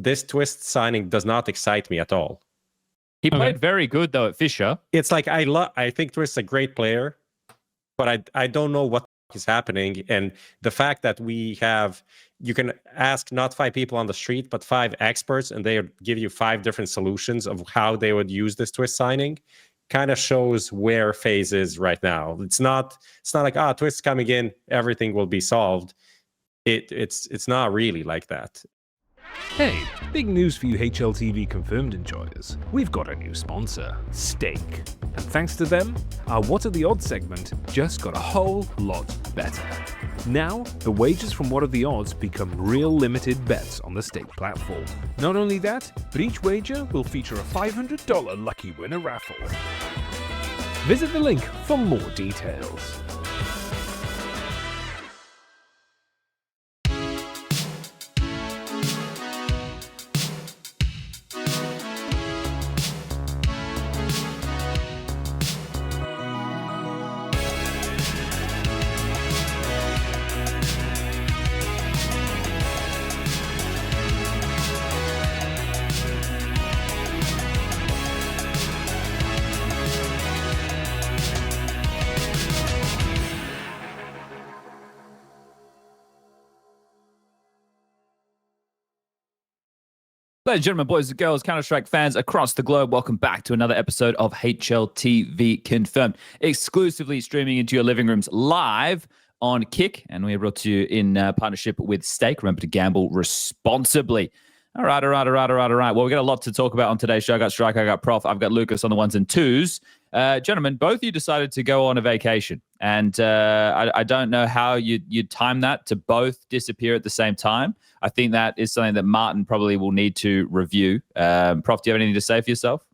this Twistzz signing does not excite me at all. He played very good though at FISSURE. It's like I think Twistzz is a great player, but I don't know what is happening. And the fact that you can ask not 5 people on the street, but 5 experts, and they give you 5 different solutions of how they would use this Twistzz signing, kind of shows where FaZe is right now. It's not like, Twistzz coming in, everything will be solved. It's not really like that. Hey, big news for you HLTV Confirmed enjoyers. We've got a new sponsor, Stake. And thanks to them, our What Are the Odds segment just got a whole lot better. Now, the wagers from What Are the Odds become real limited bets on the Stake platform. Not only that, but each wager will feature a $500 lucky winner raffle. Visit the link for more details. Ladies and gentlemen, boys and girls, Counter-Strike fans across the globe, welcome back to another episode of HLTV Confirmed, exclusively streaming into your living rooms live on Kick, and we are brought to you in partnership with Stake. Remember to gamble responsibly. All right. Well, we got a lot to talk about on today's show. I got Strike, I got Prof, I've got Lucas on the ones and twos. Gentlemen, both of you decided to go on a vacation, and I don't know how you time that to both disappear at the same time. I think that is something that Martin probably will need to review. Prof, do you have anything to say for yourself?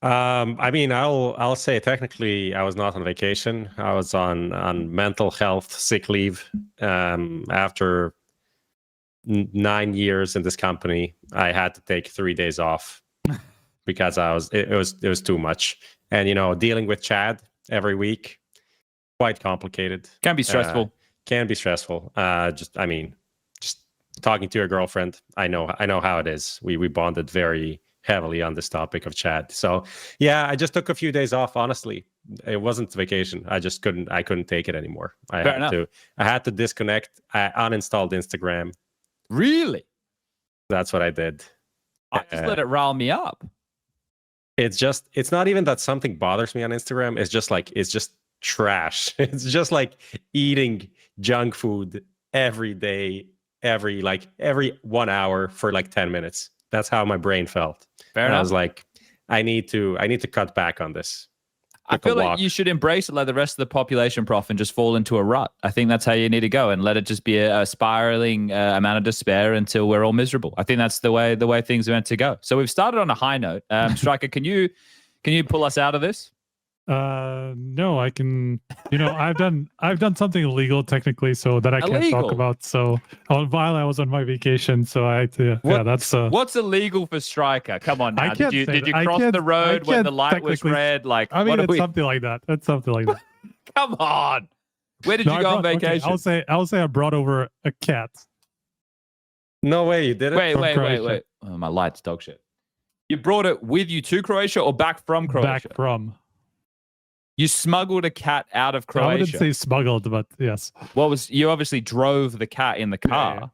I mean, I'll say technically I was not on vacation. I was on mental health sick leave. After 9 years in this company, I had to take 3 days off because it was too much. And dealing with Chad every week, quite complicated. Can be stressful. Can be stressful. Just talking to your girlfriend, I know how it is. We bonded very heavily on this topic of Chad. So yeah, I just took a few days off. Honestly, it wasn't vacation. I couldn't take it anymore. I had to disconnect. I uninstalled Instagram. Really? That's what I did. I just let it rile me up. It's not even that something bothers me on Instagram. It's just trash. It's just like eating junk food every day, every 1 hour for like 10 minutes. That's how my brain felt. Fair enough. I was like, I need to cut back on this. I feel like you should embrace it like the rest of the population, Prof, and just fall into a rut. I think that's how you need to go, and let it just be a spiraling amount of despair until we're all miserable. I think that's the way things are meant to go. So we've started on a high note. Striker, can you pull us out of this? No, I can. I've done something illegal technically, so that I can't talk about. So while I was on my vacation, so that's what's illegal for Striker? Come on now. Did you cross the road when the light was red? Like, I mean, it's something like that. It's something like that. Come on. Where did you go on vacation? Okay, I'll say I brought over a cat. No way, you did it. Wait. Oh, my light's dog shit. You brought it with you to Croatia or back from Croatia? Back from. You smuggled a cat out of Croatia. I wouldn't say smuggled, but yes. You obviously drove the cat in the car. Yeah.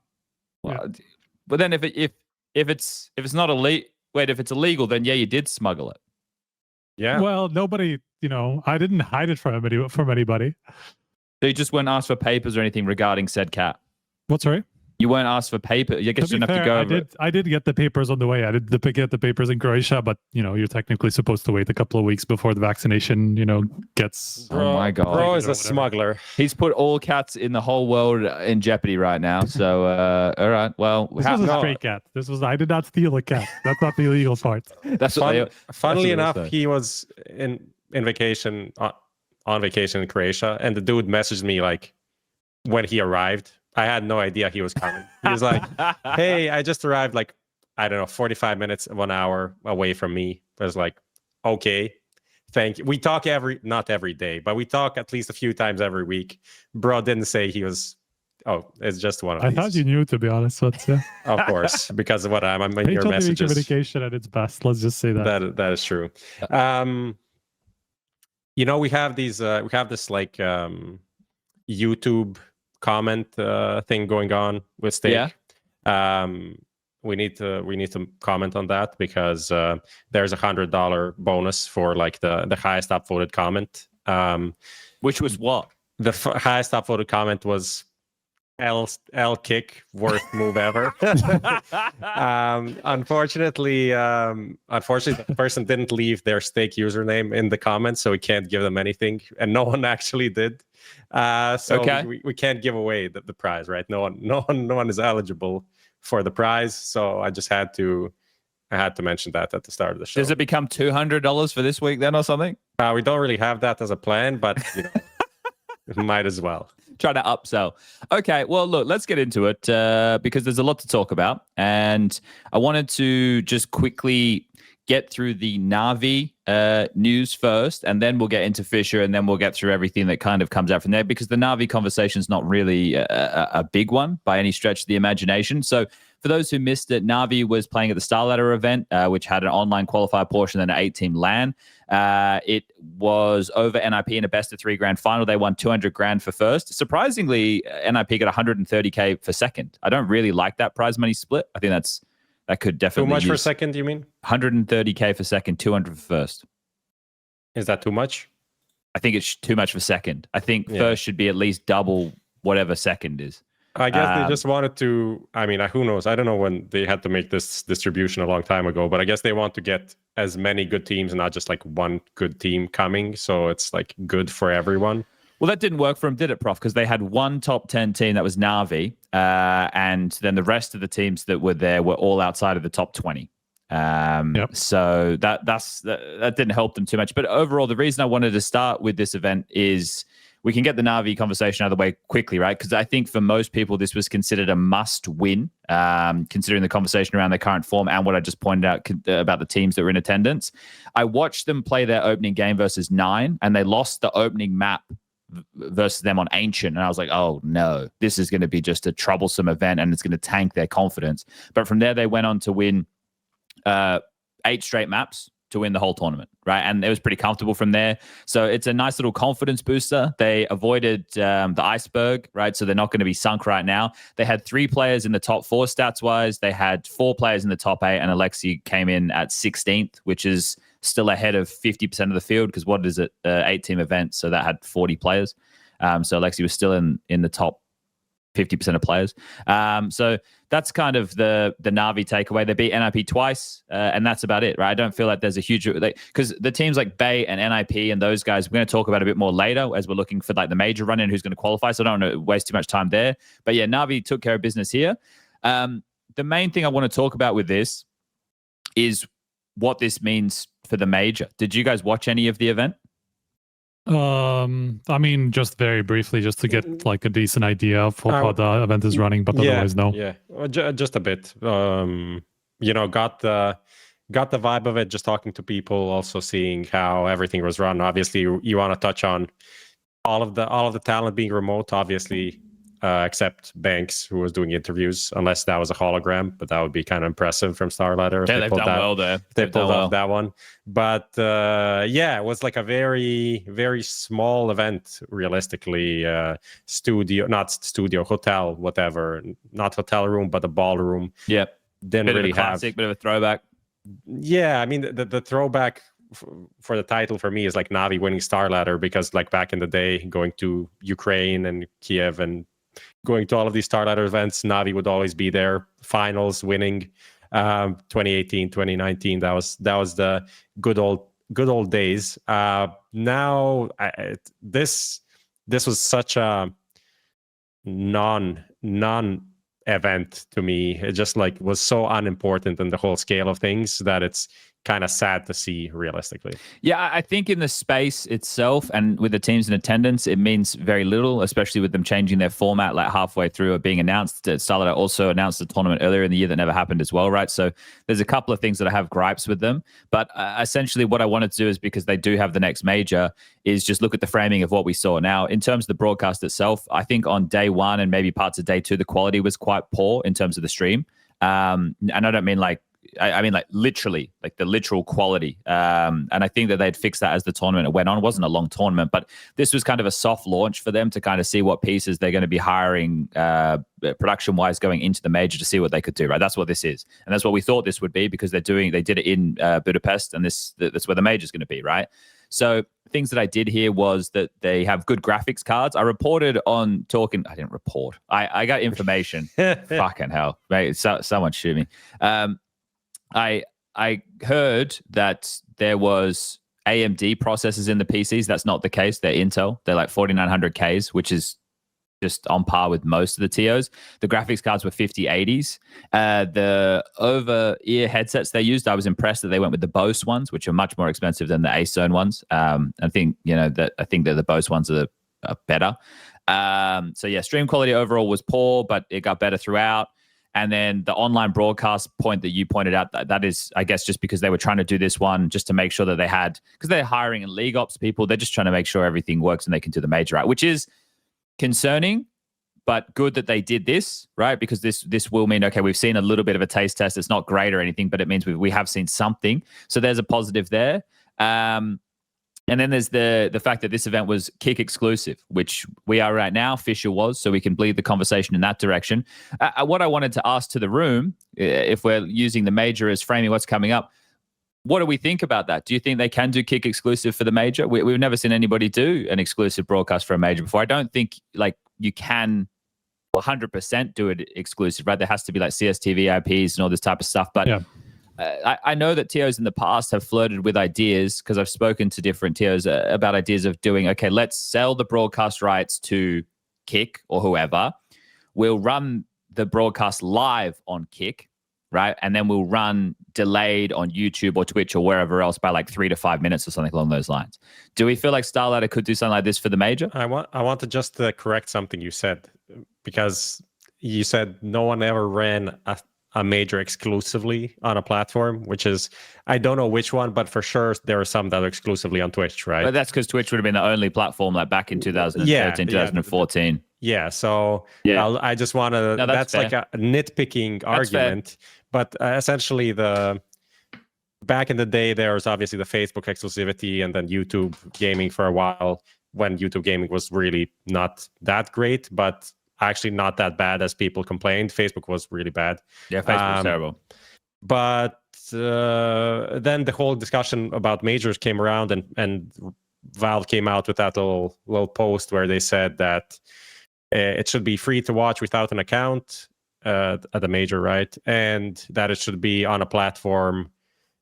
Well, but then if it's not illegal, if it's illegal, then yeah, you did smuggle it. Yeah. Well, nobody, I didn't hide it from anybody. So you just weren't asked for papers or anything regarding said cat. What's right? You weren't asked for paper. You guess you didn't have to go over it. I did get the papers on the way. I did get the papers in Croatia, but you're technically supposed to wait a couple of weeks before the vaccination, gets. Oh my god! Bro is a smuggler. He's put all cats in the whole world in jeopardy right now. So, all right. Well, this was a stray cat. I did not steal a cat. That's not the illegal part. That's funnily enough, he was in vacation on vacation in Croatia, and the dude messaged me like when he arrived. I had no idea he was coming. He was like, hey, I just arrived 45 minutes, 1 hour away from me. I was like, okay, thank you. We talk not every day, but we talk at least a few times every week. Bro didn't say he was Oh, it's just one of I these. thought you knew, to be honest. But yeah. Of course, because of what I'm in your HLTV messages. communication at its best. Let's just say that. That is true. We have these. We have this like YouTube comment thing going on with Stake. Yeah. We need to comment on that because there's $100 bonus for like the highest upvoted comment. Which was what? The highest upvoted comment was L kick, worst move ever. Unfortunately, the person didn't leave their Stake username in the comments, so we can't give them anything, and no one actually did. So okay. we can't give away the prize, right? No one is eligible for the prize, so I had to mention that at the start of the show. Does it become $200 for this week then, or something? We don't really have that as a plan, but might as well. Try to upsell. Okay, well, look, let's get into it because there's a lot to talk about. And I wanted to just quickly get through the NAVI news first, and then we'll get into FISSURE, and then we'll get through everything that kind of comes out from there, because the NAVI conversation is not really a big one by any stretch of the imagination. So for those who missed it, NAVI was playing at the StarLadder event, which had an online qualifier portion and an 8-team LAN. It was over NIP in a best-of-3 grand final. They won 200 grand for first. Surprisingly, NIP got 130K for second. I don't really like that prize money split. I think that could definitely too much for second, you mean? 130K for second, 200 for first. Is that too much? I think it's too much for second. I think first should be at least double whatever second is. I guess they just wanted to, I mean, who knows? I don't know when they had to make this distribution a long time ago, but I guess they want to get as many good teams, not just like one good team coming. So it's like good for everyone. Well, that didn't work for them, did it, Prof? Because they had one top 10 team that was NAVI, and then the rest of the teams that were there were all outside of the top 20. So that didn't help them too much. But overall, the reason I wanted to start with this event is we can get the NAVI conversation out of the way quickly, right? Because I think for most people, this was considered a must-win, considering the conversation around their current form and what I just pointed out about the teams that were in attendance. I watched them play their opening game versus 9, and they lost the opening map versus them on Ancient. And I was like, oh, no, this is going to be just a troublesome event, and it's going to tank their confidence. But from there, they went on to win 8 straight maps to win the whole tournament, right? And it was pretty comfortable from there. So it's a nice little confidence booster. They avoided the iceberg, right? So they're not going to be sunk right now. They had 3 players in the top 4 stats-wise. They had 4 players in the top 8, and Alexi came in at 16th, which is still ahead of 50% of the field, because what is it? 8-team event, so that had 40 players. So Alexi was still in the top 50% of players. So that's kind of the NAVI takeaway. They beat NIP twice, and that's about it, right? I don't feel like there's a huge... Because the teams like Bay and NIP and those guys, we're going to talk about a bit more later as we're looking for like the major run-in who's going to qualify, so I don't want to waste too much time there. But yeah, NAVI took care of business here. The main thing I want to talk about with this is what this means for the major. Did you guys watch any of the event? I mean, just very briefly, just to get like a decent idea of how the event is running, but otherwise, no. Yeah, just a bit. Got the vibe of it. Just talking to people, also seeing how everything was run. Obviously, you want to touch on all of the talent being remote. Obviously, except Banks, who was doing interviews, unless that was a hologram, but that would be kind of impressive from StarLadder. Yeah, they've done well there. They pulled off that one. But it was like a very, very small event, realistically. Hotel, whatever. Not hotel room, but a ballroom. Yeah. Didn't really have... classic, bit of a throwback. Yeah, I mean, the throwback for the title for me is like NAVI winning StarLadder, because like back in the day, going to Ukraine and Kiev and going to all of these StarLadder events, NAVI would always be there. Finals, winning. 2018, 2019. That was the good old days. Now this was such a non event to me. It just like was so unimportant in the whole scale of things that it's kind of sad to see realistically. Yeah, I think in the space itself and with the teams in attendance, it means very little, especially with them changing their format like halfway through it being announced. StarLadder also announced the tournament earlier in the year that never happened as well, right? So there's a couple of things that I have gripes with them. But essentially what I wanted to do is, because they do have the next major, is just look at the framing of what we saw. Now, in terms of the broadcast itself, I think on day one and maybe parts of day two, the quality was quite poor in terms of the stream. And I don't mean like, I mean, like literally, like the literal quality. And I think that they'd fix that as the tournament went on. It wasn't a long tournament, but this was kind of a soft launch for them to kind of see what pieces they're going to be hiring production-wise going into the major to see what they could do, right? That's what this is. And that's what we thought this would be, because they did it in Budapest, and that's where the major is going to be, right? So things that I did here was that they have good graphics cards. I reported on talking. I didn't report. I got information. Fucking hell, right? Someone shoot me. I heard that there was AMD processors in the PCs. That's not the case. They're Intel. They're like 4900Ks, which is just on par with most of the TOs. The graphics cards were 5080s. The over-ear headsets they used, I was impressed that they went with the Bose ones, which are much more expensive than the ASON ones. I think that the Bose ones are better. So yeah, stream quality overall was poor, but it got better throughout. And then the online broadcast point that you pointed out, that is, I guess, just because they were trying to do this one just to make sure that they had, because they're hiring in league ops people, they're just trying to make sure everything works and they can do the major right, which is concerning, but good that they did this, right? Because this will mean, okay, we've seen a little bit of a taste test. It's not great or anything, but it means we have seen something. So there's a positive there. And then there's the fact that this event was kick exclusive, which we are right now. FISSURE was, so we can bleed the conversation in that direction. What I wanted to ask to the room, if we're using the major as framing what's coming up, what do we think about that? Do you think they can do kick exclusive for the major? We've never seen anybody do an exclusive broadcast for a major before. I don't think like you can 100% do it exclusive, right? There has to be like CSTV IPs and all this type of stuff, but. Yeah. I know that TOs in the past have flirted with ideas, because I've spoken to different TOs about ideas of doing, okay, let's sell the broadcast rights to Kick or whoever. We'll run the broadcast live on Kick, right? And then we'll run delayed on YouTube or Twitch or wherever else by like 3 to 5 minutes or something along those lines. Do we feel like StarLadder could do something like this for the major? I want to just correct something you said, because you said no one ever ran a major exclusively on a platform, which is, I don't know which one, but for sure there are some that are exclusively on Twitch, right? But that's because Twitch would have been the only platform like back in 2013, 2014. Yeah, so yeah. I just want to, that's like a nitpicking argument, fair. But essentially back in the day, there was obviously the Facebook exclusivity and then YouTube gaming for a while, when YouTube gaming was really not that great, but actually not that bad as people complained. Facebook was really bad. Yeah, Facebook was terrible. But then the whole discussion about majors came around, and Valve came out with that little post where they said that it should be free to watch without an account at the major, right? And that it should be on a platform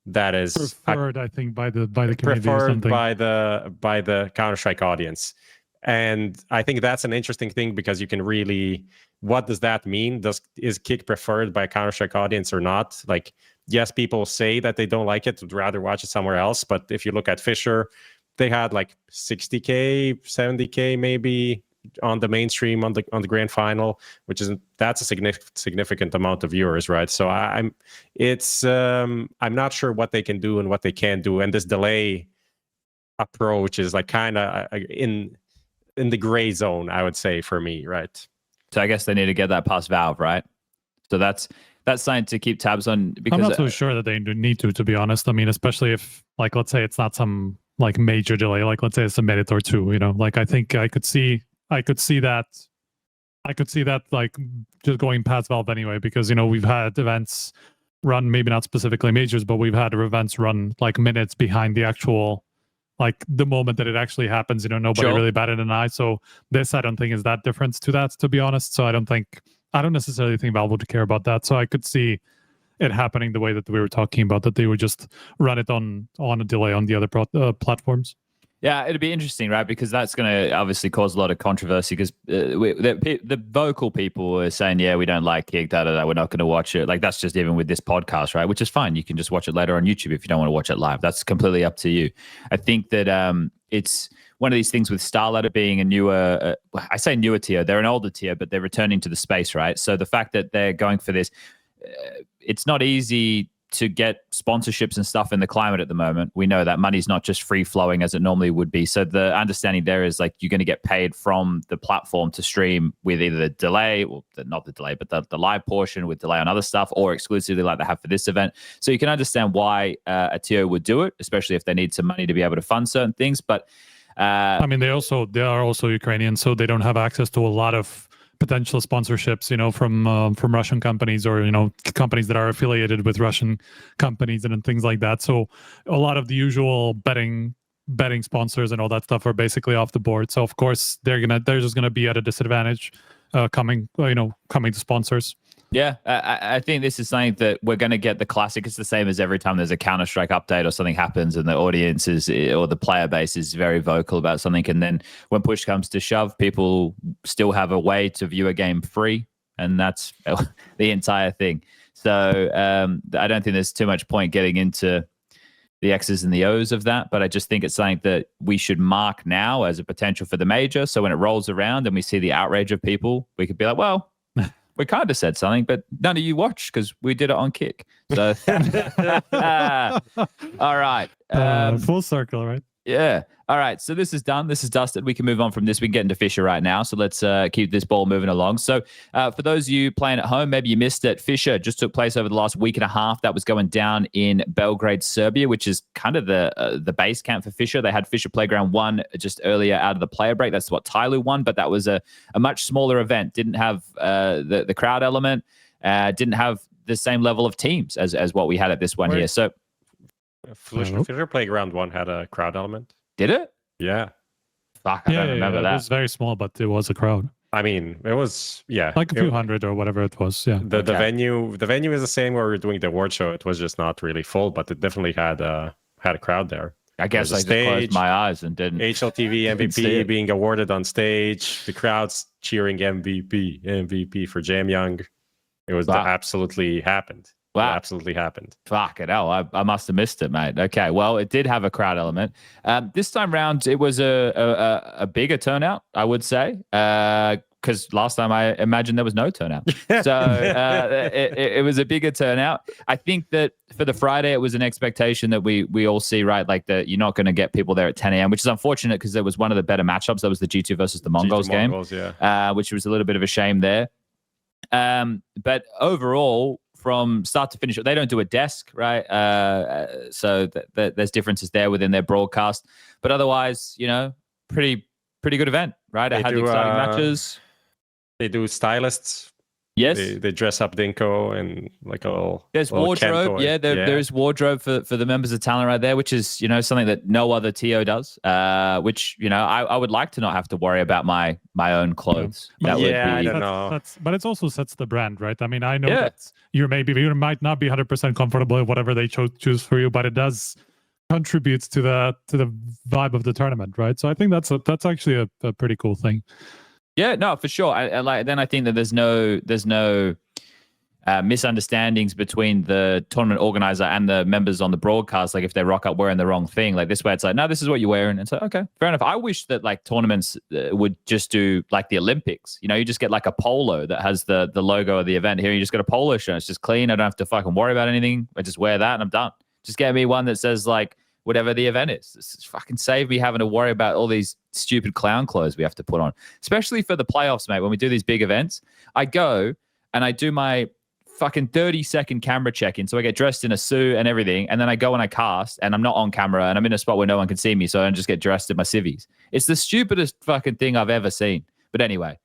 that is preferred, I think, by the community, preferred by the Counter-Strike audience. And I think that's an interesting thing, because you can really, what does that mean? Is Kick preferred by a Counter-Strike audience or not? Like, yes, people say that they don't like it, would rather watch it somewhere else. But if you look at FISSURE, they had like 60K, 70K maybe on the mainstream on the grand final, that's a significant amount of viewers, right? So I'm not sure what they can do and what they can't do. And this delay approach is like kind of in the gray zone, I would say, for me, right? So I guess they need to get that past Valve, right? So that's something to keep tabs on. Because I'm not so sure that they need to be honest. I mean, especially if, like, let's say it's not some like major delay, like let's say it's a minute or two, like I think I could see that like just going past Valve anyway, because we've had events run, maybe not specifically majors, but we've had events run like minutes behind the actual, like the moment that it actually happens, nobody really batted an eye. So this, I don't think, is that difference to that, to be honest. So I don't necessarily think Valve would care about that. So I could see it happening the way that we were talking about, that they would just run it on a delay on the other platforms. Yeah, it'd be interesting, right? Because that's going to obviously cause a lot of controversy because the vocal people were saying, yeah, we don't like Kick, we're not going to watch it. Like, that's just even with this podcast, right? Which is fine. You can just watch it later on YouTube if you don't want to watch it live. That's completely up to you. I think that it's one of these things with StarLadder being a newer, I say newer tier, they're an older tier, but they're returning to the space, right? So the fact that they're going for this, it's not easy to get sponsorships and stuff in the climate at the moment. We know that money's not just free flowing as it normally would be. So the understanding there is like you're going to get paid from the platform to stream with either the delay, or not the delay, but the live portion with delay on other stuff, or exclusively like they have for this event. So you can understand why a TO would do it, especially if they need some money to be able to fund certain things. But I mean, they are also Ukrainian, so they don't have access to a lot of potential sponsorships, from Russian companies or companies that are affiliated with Russian companies and things like that. So a lot of the usual betting sponsors and all that stuff are basically off the board. So of course they're just gonna be at a disadvantage coming to sponsors. Yeah, I think this is something that we're going to get the classic. It's the same as every time there's a Counter-Strike update or something happens and the audience or the player base is very vocal about something. And then when push comes to shove, people still have a way to view a game free. And that's the entire thing. So I don't think there's too much point getting into the X's and the O's of that. But I just think it's something that we should mark now as a potential for the major. So when it rolls around and we see the outrage of people, we could be like, well, we kind of said something, but none of you watched because we did it on Kick. So, all right. Full circle, right? Yeah. All right. So this is done. This is dusted. We can move on from this. We can get into FISSURE right now. So let's keep this ball moving along. So for those of you playing at home, maybe you missed it. FISSURE just took place over the last week and a half. That was going down in Belgrade, Serbia, which is kind of the base camp for FISSURE. They had FISSURE Playground 1 just earlier out of the player break. That's what Tyloo won, but that was a much smaller event. Didn't have the crowd element. Didn't have the same level of teams as what we had at this one here. So FISSURE Playground 1 had a crowd element. Did it? Yeah. Fuck, I don't remember that. It was very small, but it was a crowd. I mean, it was, like a few hundred or whatever it was. Yeah. The venue is the same where we were doing the award show. It was just not really full, but it definitely had a crowd there. I guess I just closed my eyes and didn't. HLTV MVP being awarded on stage. The crowds cheering MVP for Jam Young. It was absolutely happened. Wow. It absolutely happened. Fuck it. Oh, I must have missed it, mate. Okay. Well, it did have a crowd element. This time round, it was a bigger turnout, I would say. Because last time I imagined there was no turnout. So it was a bigger turnout. I think that for the Friday, it was an expectation that we all see, right? Like that you're not going to get people there at 10 a.m., which is unfortunate because it was one of the better matchups. That was the G2 versus the MongolZ game, which was a little bit of a shame there. But overall, from start to finish, they don't do a desk, right? So there's differences there within their broadcast. But otherwise, pretty good event, right? I had the exciting matches. They do stylists. Yes. They dress up Dinko and like a little... There's wardrobe. Yeah, there's wardrobe for the members of talent right there, which is, something that no other TO does, which, I would like to not have to worry about my own clothes. Yeah, I don't know. But it also sets the brand, right? I mean, I know that you might not be 100% comfortable with whatever they choose for you, but it does contribute to the vibe of the tournament, right? So I think that's actually a pretty cool thing. Yeah, no, for sure. Then I think that there's no misunderstandings between the tournament organizer and the members on the broadcast. Like if they rock up wearing the wrong thing, like this way, it's like, no, this is what you're wearing. It's like, okay, fair enough. I wish that like tournaments would just do like the Olympics. You just get like a polo that has the logo of the event. Here, you just get a polo shirt. It's just clean. I don't have to fucking worry about anything. I just wear that and I'm done. Just get me one that says like whatever the event is. This is fucking save me having to worry about all these stupid clown clothes we have to put on, especially for the playoffs, mate. When we do these big events, I go and I do my fucking 30-second camera check-in. So I get dressed in a suit and everything. And then I go and I cast and I'm not on camera and I'm in a spot where no one can see me. So I just get dressed in my civvies. It's the stupidest fucking thing I've ever seen. But anyway,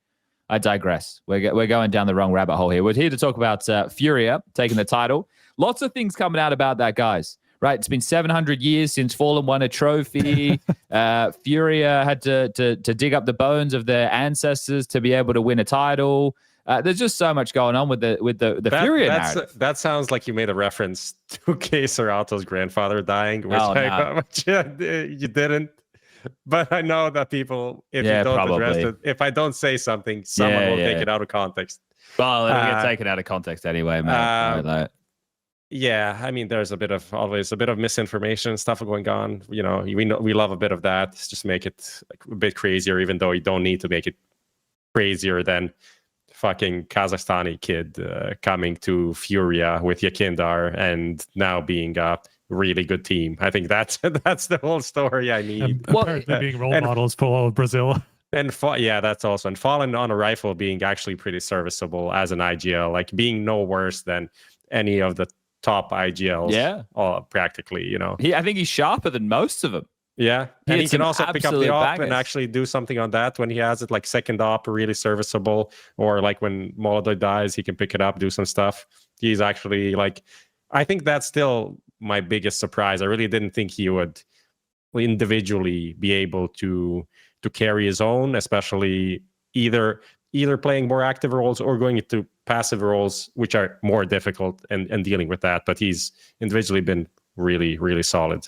I digress. We're going down the wrong rabbit hole here. We're here to talk about FURIA taking the title. Lots of things coming out about that, guys. Right, it's been 700 years since Fallen won a trophy. FURIA had to dig up the bones of their ancestors to be able to win a title. There's just so much going on with the FURIA narrative. That sounds like you made a reference to K. Serato's grandfather dying, which you didn't. but I know that people, if Yeah, you don't address probably. it, if I don't say something, someone will take it out of context. Well, it'll get taken out of context anyway, man. Right? Yeah, I mean, there's always a bit of misinformation and stuff going on. You know, we love a bit of that. Just make it like a bit crazier, even though you don't need to make it crazier than fucking Kazakhstani kid coming to FURIA with Yakindar and now being a really good team. I think that's the whole story I need. And apparently being role models for all of Brazil. And yeah, that's also, and falling on a rifle being actually pretty serviceable as an IGL, like being no worse than any of the top IGLs. Yeah, practically. You know, I think he's sharper than most of them. Yeah, and he can also pick up the op and actually do something on that when he has it, like second op, really serviceable, or like when MongolZ dies, he can pick it up, do some stuff. He's actually like, I think that's still my biggest surprise. I really didn't think he would individually be able to carry his own, especially either playing more active roles or going into passive roles, which are more difficult and dealing with that. But he's individually been really, really solid.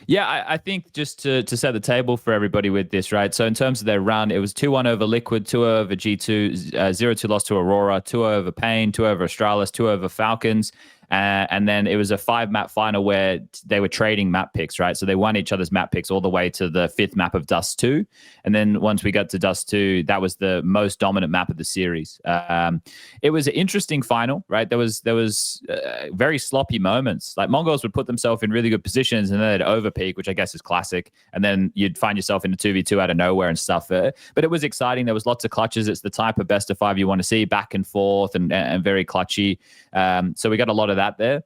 Yeah, I think just to set the table for everybody with this, right? So in terms of their run, it was 2-1 over Liquid, 2 over G2, 0-2 loss to Aurora, 2 over Pain, 2 over Astralis, 2 over Falcons. And then it was a 5-map final where they were trading map picks, right? So they won each other's map picks all the way to the 5th map of Dust 2. And then once we got to Dust 2, that was the most dominant map of the series. It was an interesting final, right? There was very sloppy moments. Like Mongols would put themselves in really good positions and then they'd overpeak, which I guess is classic. And then you'd find yourself in a 2v2 out of nowhere and stuff. But it was exciting. There was lots of clutches. It's the type of best of 5 you want to see, back and forth and very clutchy. So we got a lot of that there.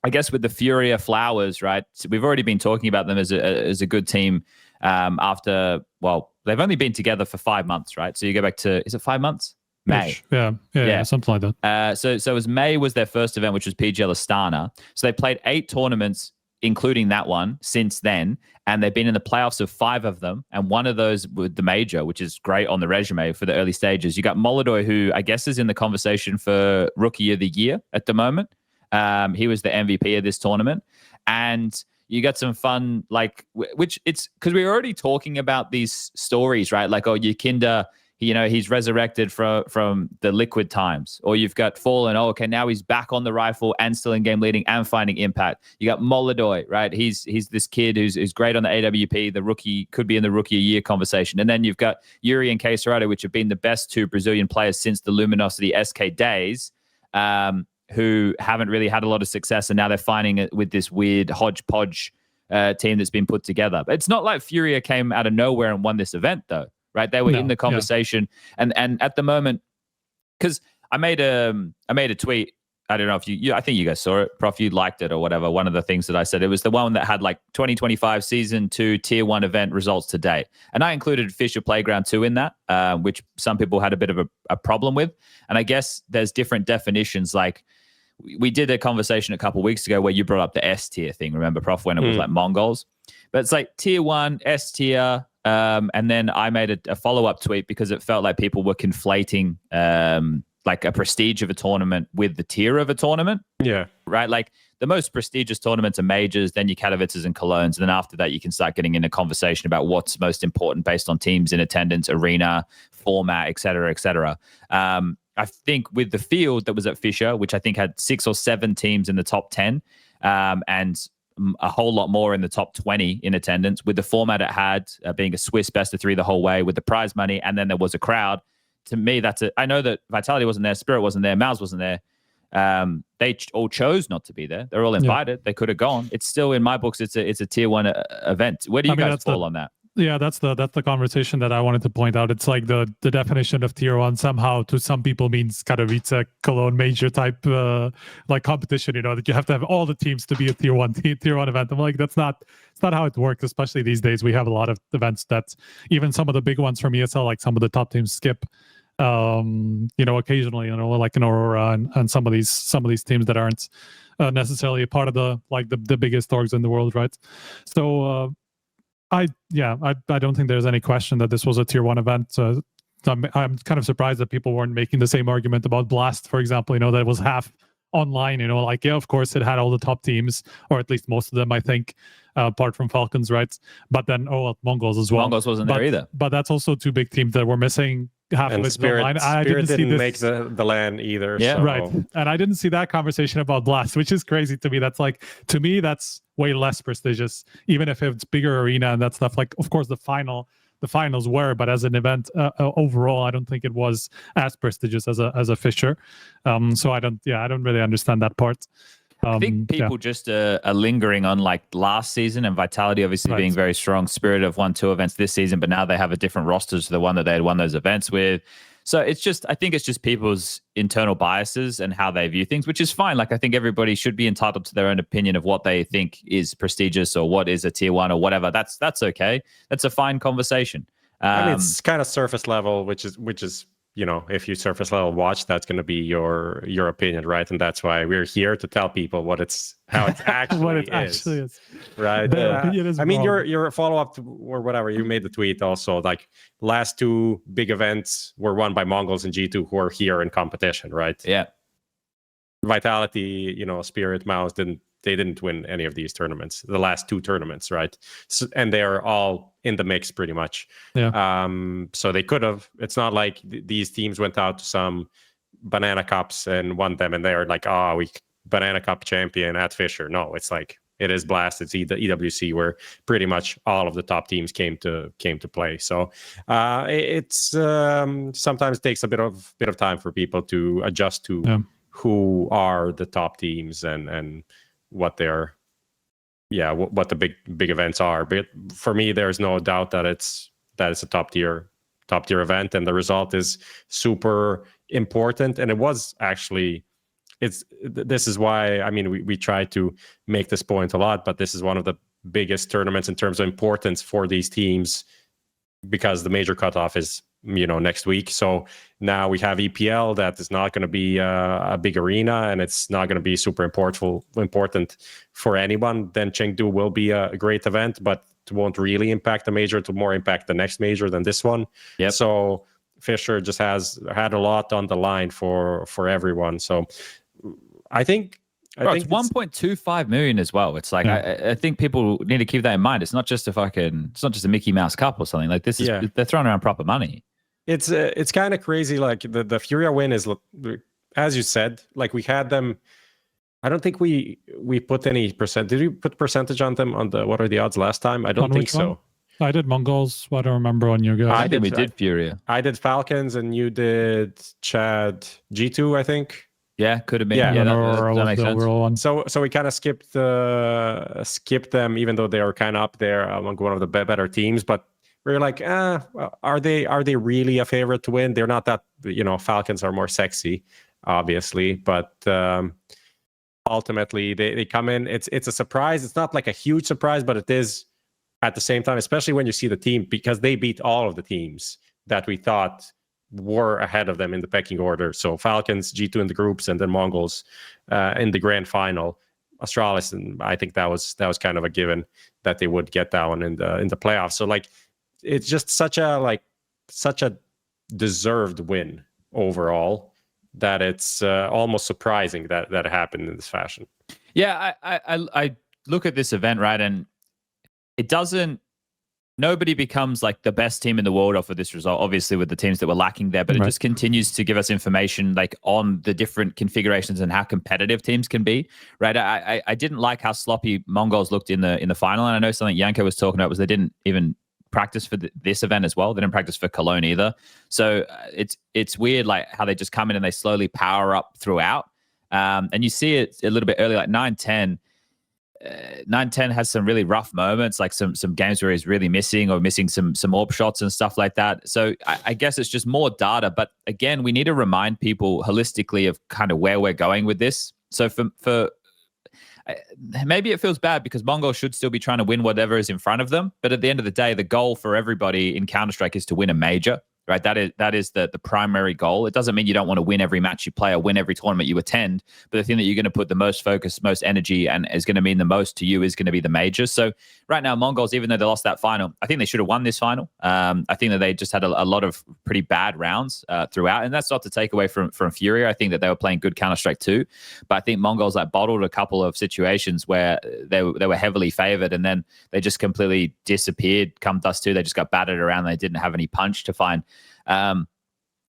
I guess with the FURIA Flowers, right? So we've already been talking about them as a good team after, well, they've only been together for 5 months, right? So you go back to, is it 5 months? May. Yeah, something like that. So it was May was their first event, which was PGL Astana. So they played 8 tournaments, including that one, since then. And they've been in the playoffs of 5 of them. And one of those with the Major, which is great on the resume for the early stages. You got MongolZ, who I guess is in the conversation for Rookie of the Year at the moment. He was the MVP of this tournament. And you got some fun, like, which it's because we were already talking about these stories, right? Like, oh, Yakinda, he's resurrected from the Liquid times. Or you've got Fallen, oh, okay, now he's back on the rifle and still in game leading and finding impact. You got MongolZ, right? He's this kid who's great on the AWP, the rookie, could be in the Rookie of the Year conversation. And then you've got Yuri and K-Serrato, which have been the best 2 Brazilian players since the m0NESY SK days. Who haven't really had a lot of success, and now they're finding it with this weird hodgepodge team that's been put together. But it's not like FURIA came out of nowhere and won this event, though, right? They were in the conversation, and at the moment, because I made a tweet. I don't know if you I think you guys saw it, Prof. You liked it or whatever. One of the things that I said, it was the one that had like 2025 Season 2 Tier 1 event results to date. And I included FISSURE Playground 2 in that, which some people had a bit of a problem with. And I guess there's different definitions. Like, we did a conversation a couple of weeks ago where you brought up the S tier thing, remember, Prof, when it was like Mongols. But it's like Tier 1, S tier, and then I made a follow-up tweet because it felt like people were conflating like a prestige of a tournament with the tier of a tournament. Yeah. Right? Like the most prestigious tournaments are majors, then your Katowices and Colognes, and then after that you can start getting in a conversation about what's most important based on teams in attendance, arena, format, et cetera, et cetera. I think with the field that was at FISSURE, which I think had 6 or 7 teams in the top 10, and a whole lot more in the top 20 in attendance, with the format it had being a Swiss best of 3 the whole way with the prize money, and then there was a crowd. To me, I know that Vitality wasn't there, Spirit wasn't there, m0NESY wasn't there. They all chose not to be there. They're all invited. Yeah. They could have gone. It's still, in my books, it's a Tier 1 event. Where do you guys fall on that? Yeah, that's the conversation that I wanted to point out. It's like the definition of Tier 1 somehow to some people means Katowice, Cologne, Major type like competition. That you have to have all the teams to be a Tier 1 event. I'm like, it's not how it works. Especially these days, we have a lot of events that even some of the big ones from ESL, like some of the top teams, skip. Occasionally, like in Aurora and some of these teams that aren't necessarily a part of the biggest orgs in the world, right? So. I don't think there's any question that this was a Tier 1 event. I'm kind of surprised that people weren't making the same argument about Blast, for example, that was half online, of course it had all the top teams, or at least most of them, I think. apart from Falcons, right? But then, MongolZ as well. MongolZ wasn't there either. But that's also two big teams that were missing half of its Spirit, line. I didn't see this. make the LAN either. Yeah, so. Right. And I didn't see that conversation about Blast, which is crazy to me. That's like, to me, that's way less prestigious, even if it's bigger arena and that stuff. Like, of course, the finals were, but as an event overall, I don't think it was as prestigious as a FISSURE. So I don't really understand that part. I think people just are lingering on like last season, and Vitality obviously being very strong. Spirit have won 2 events this season, but now they have a different roster to the one that they had won those events with. So I think it's just people's internal biases and how they view things, which is fine. Like, I think everybody should be entitled to their own opinion of what they think is prestigious or what is a tier 1 or whatever. That's okay. That's a fine conversation. I mean, it's kind of surface level, which is if you surface level watch, that's going to be your opinion, right? And that's why we're here to tell people how it actually is. Right? I mean, your follow up or whatever, you made the tweet also. Like, last 2 big events were won by MongolZ and G2, who are here in competition, right? Yeah. Vitality, Spirit, Mouse didn't win any of these tournaments, the last 2 tournaments, right? So, and they are all in the mix pretty much. Yeah. So they could have. It's not like these teams went out to some banana cups and won them, and they're like, we banana cup champion at FISSURE. No, it's like it is Blast. It's the EWC, where pretty much all of the top teams came to play. So it's sometimes takes a bit of time for people to adjust to who are the top teams and what they're what the big events are. But for me, there's no doubt that it's a top tier event, and the result is super important. And it was actually, this is why, I mean, we try to make this point a lot, but this is one of the biggest tournaments in terms of importance for these teams, because the major cutoff is next week. So now we have EPL that is not going to be a big arena, and it's not going to be super important for anyone. Then Chengdu will be a great event, but it won't really impact the major. To more impact the next major than this one. Yep. So FISSURE just had a lot on the line for everyone. So I think it's 1.25 million as well. It's like, I think people need to keep that in mind. It's not just it's not just a Mickey Mouse Cup or something. Like, this is they're throwing around proper money. It's kind of crazy. Like, the FURIA win is, as you said, like, we had them. I don't think we put any percent. Did we put percentage on them on the what are the odds last time? I don't think so. I did MongolZ. I don't remember on you guys. I think we did FURIA. I did Falcons, and you did Chad G2, I think. Yeah, could have been. Yeah, that makes sense. So we kind of skipped them, even though they were kind of up there among one of the better teams. But we were like, are they really a favorite to win? They're not that. Falcons are more sexy, obviously, but ultimately they come in. It's a surprise. It's not like a huge surprise, but it is at the same time, especially when you see the team, because they beat all of the teams that we thought were ahead of them in the pecking order. So Falcons, G2 in the groups, and then MongolZ in the grand final. Astralis, and I think that was kind of a given that they would get that one in the playoffs. So like, it's just such a deserved win overall that it's almost surprising that it happened in this fashion. Yeah, I look at this event, right, and it doesn't. Nobody becomes like the best team in the world off of this result, obviously, with the teams that were lacking there, but it just continues to give us information like on the different configurations and how competitive teams can be, right? I didn't like how sloppy MongolZ looked in the final, and I know something Yanko was talking about was they didn't even practice for this event as well. They didn't practice for Cologne either. So it's weird, like how they just come in and they slowly power up throughout. And you see it a little bit early, like 9-10. 9-10 has some really rough moments, like some games where he's really missing some orb shots and stuff like that. So I guess it's just more data. But again, we need to remind people holistically of kind of where we're going with this. So for maybe it feels bad because MongolZ should still be trying to win whatever is in front of them. But at the end of the day, the goal for everybody in Counter-Strike is to win a major. right? That is the primary goal. It doesn't mean you don't want to win every match you play or win every tournament you attend, but the thing that you're going to put the most focus, most energy, and is going to mean the most to you is going to be the major. So right now, MongolZ, even though they lost that final, I think they should have won this final. I think that they just had a lot of pretty bad rounds throughout, and that's not to take away from FURIA. I think that they were playing good Counter-Strike too, but I think MongolZ like bottled a couple of situations where they were heavily favored, and then they just completely disappeared come Dust 2. They just got battered around. They didn't have any punch to find.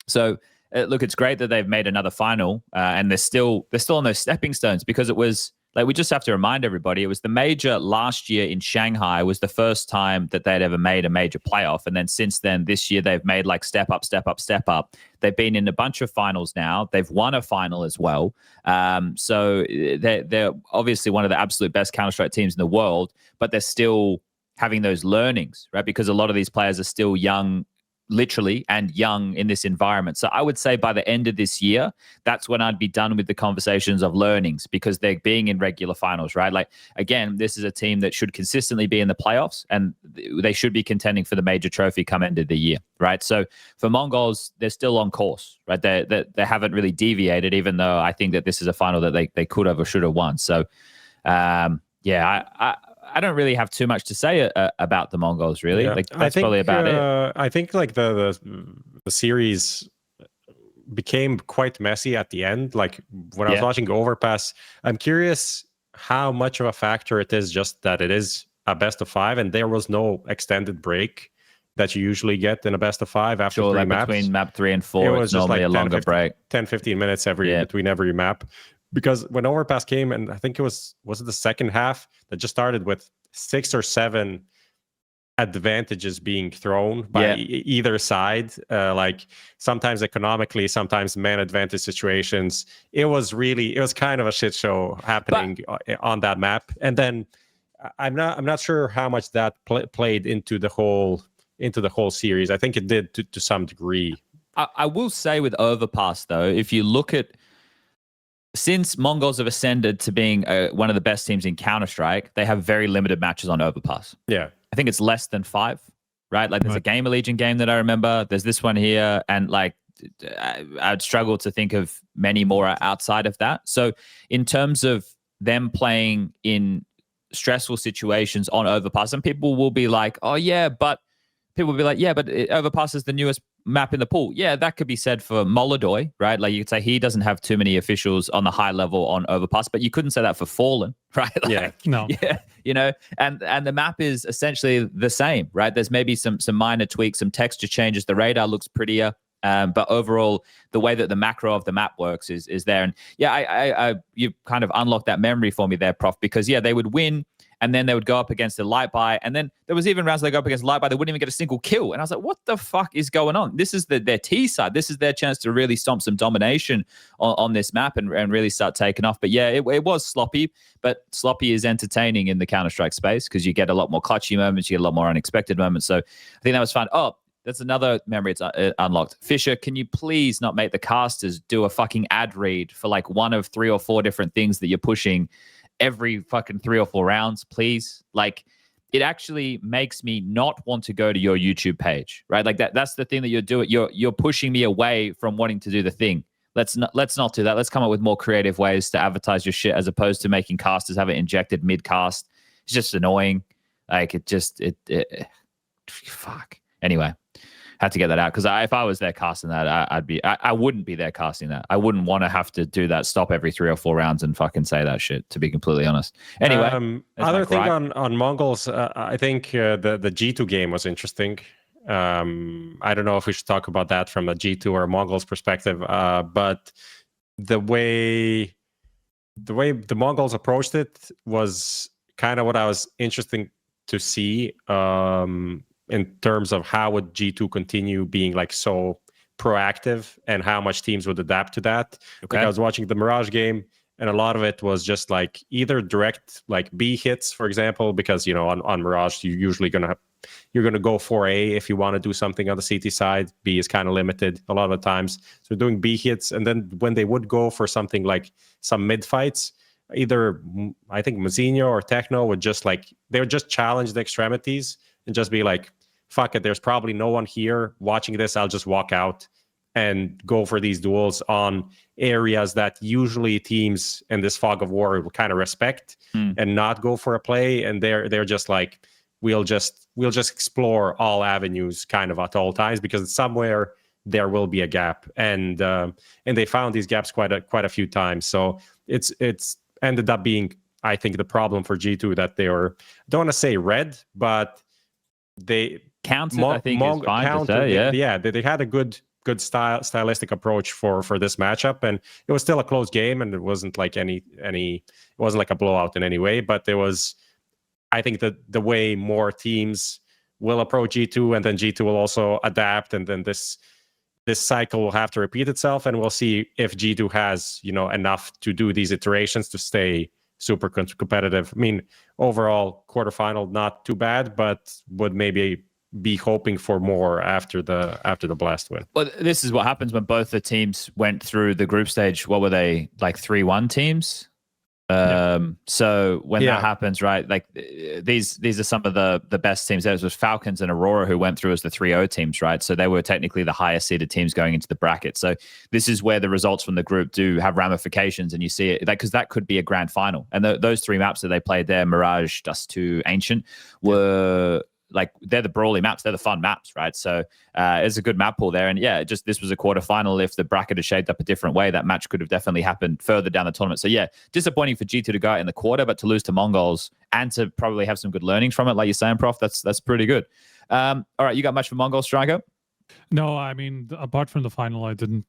So look, it's great that they've made another final, and they're still on those stepping stones, because it was like, we just have to remind everybody, it was the major last year in Shanghai was the first time that they'd ever made a major playoff. And then since then, this year, they've made like step up, step up, step up. They've been in a bunch of finals now. They've won a final as well. So they're obviously one of the absolute best Counter-Strike teams in the world, but they're still having those learnings, right? Because a lot of these players are still young, literally, and young in this environment. So I would say by the end of this year, that's when I'd be done with the conversations of learnings, because they're being in regular finals, right? Like, again, this is a team that should consistently be in the playoffs, and they should be contending for the major trophy come end of the year, right? So for MongolZ, they're still on course, right? They haven't really deviated, even though I think that this is a final that they could have or should have won. So yeah, I don't really have too much to say about the MongolZ, really. Yeah. Like, that's probably about it. I think like the series became quite messy at the end. Like when I was watching Overpass, I'm curious how much of a factor it is just that it is a best of 5 and there was no extended break that you usually get in a best of 5 after 3 like maps. Between map 3 and 4, it was it's just normally like a longer break. 10-15 minutes between every map. Because when Overpass came, and I think it was it the second half that just started with 6 or 7 advantages being thrown by either side, like sometimes economically, sometimes man advantage situations. It was kind of a shit show happening on that map. And then I'm not sure how much that played into the whole series. I think it did to some degree. I will say with Overpass though, if you look at, since MongolZ have ascended to being one of the best teams in Counter-Strike, they have very limited matches on Overpass. Yeah. I think it's less than 5, right? Like there's a Game Allegiant game that I remember. There's this one here. And like, I'd struggle to think of many more outside of that. So in terms of them playing in stressful situations on Overpass, some people will be like, oh yeah, but people will be like, yeah, but Overpass is the newest map in the pool. Yeah, that could be said for MongolZ, right? Like you could say he doesn't have too many officials on the high level on Overpass, but you couldn't say that for Fallen, right? Like, yeah, you know, and the map is essentially the same, right? There's maybe some minor tweaks, some texture changes. The radar looks prettier, but overall, the way that the macro of the map works is there. And yeah, I you kind of unlocked that memory for me there, Prof, because yeah, they would win. And then they would go up against the light buy. And then there was even rounds they go up against light buy, they wouldn't even get a single kill. And I was like, what the fuck is going on? This is their T side. This is their chance to really stomp some domination on this map and really start taking off. But yeah, it was sloppy, but sloppy is entertaining in the Counter-Strike space because you get a lot more clutchy moments, you get a lot more unexpected moments. So I think that was fun. Oh, that's another memory it's unlocked. FISSURE, can you please not make the casters do a fucking ad read for like one of 3 or 4 different things that you're pushing every fucking 3 or 4 rounds, please? Like, it actually makes me not want to go to your YouTube page, right? Like that's the thing that you're doing. You're pushing me away from wanting to do the thing. Let's not do that. Let's come up with more creative ways to advertise your shit as opposed to making casters have it injected mid-cast. It's just annoying. Like it fuck. Anyway, had to get that out because if I was there casting that, I wouldn't be there casting that. I wouldn't want to have to do that, stop every 3 or 4 rounds and fucking say that shit, to be completely honest. Anyway, other thing on MongolZ, I think the G2 game was interesting. I don't know if we should talk about that from a G2 or a MongolZ perspective, but the way the MongolZ approached it was kind of what I was interested to see. In terms of how would G2 continue being like so proactive and how much teams would adapt to that. Okay. Like I was watching the Mirage game and a lot of it was just like either direct like B hits, for example, because you know on Mirage you're usually you're gonna go for A if you want to do something on the CT side. B is kind of limited a lot of the times. So doing B hits, and then when they would go for something like some mid fights, either I think m0NESY or Techno would just like they would just challenge the extremities and just be like, fuck it, there's probably no one here watching this. I'll just walk out and go for these duels on areas that usually teams in this fog of war will kind of respect and not go for a play. And they're just like, we'll just explore all avenues kind of at all times, because somewhere there will be a gap. And they found these gaps quite a few times. So it's ended up being, I think, the problem for G2 that they were, I don't want to say red, but they counted, I think is fine to say, yeah, they had a good stylistic approach for this matchup, and it was still a close game, and it wasn't like it wasn't like a blowout in any way, but there was, I think, the way more teams will approach G2, and then G2 will also adapt, and then this cycle will have to repeat itself, and we'll see if G2 has, enough to do these iterations to stay super competitive. I mean, overall quarterfinal not too bad, but would maybe be hoping for more after the blast win. Well, this is what happens when both the teams went through the group stage. What were they, like 3-1 teams? So when that happens, right, like these are some of the best teams. There was Falcons and Aurora who went through as the 3-0 teams, right? So they were technically the highest seeded teams going into the bracket. So this is where the results from the group do have ramifications, and you see it because that could be a grand final. And those three maps that they played there, Mirage, Dust 2, Ancient, were like, they're the brawly maps, they're the fun maps, right? So it's a good map pool there. And yeah, this was a quarterfinal. If the bracket had shaped up a different way, that match could have definitely happened further down the tournament. So yeah, disappointing for G2 to go out in the quarter, but to lose to MongolZ and to probably have some good learnings from it, like you're saying, Prof, that's pretty good. All right, you got much for MongolZ, Striker? No, I mean, apart from the final, I didn't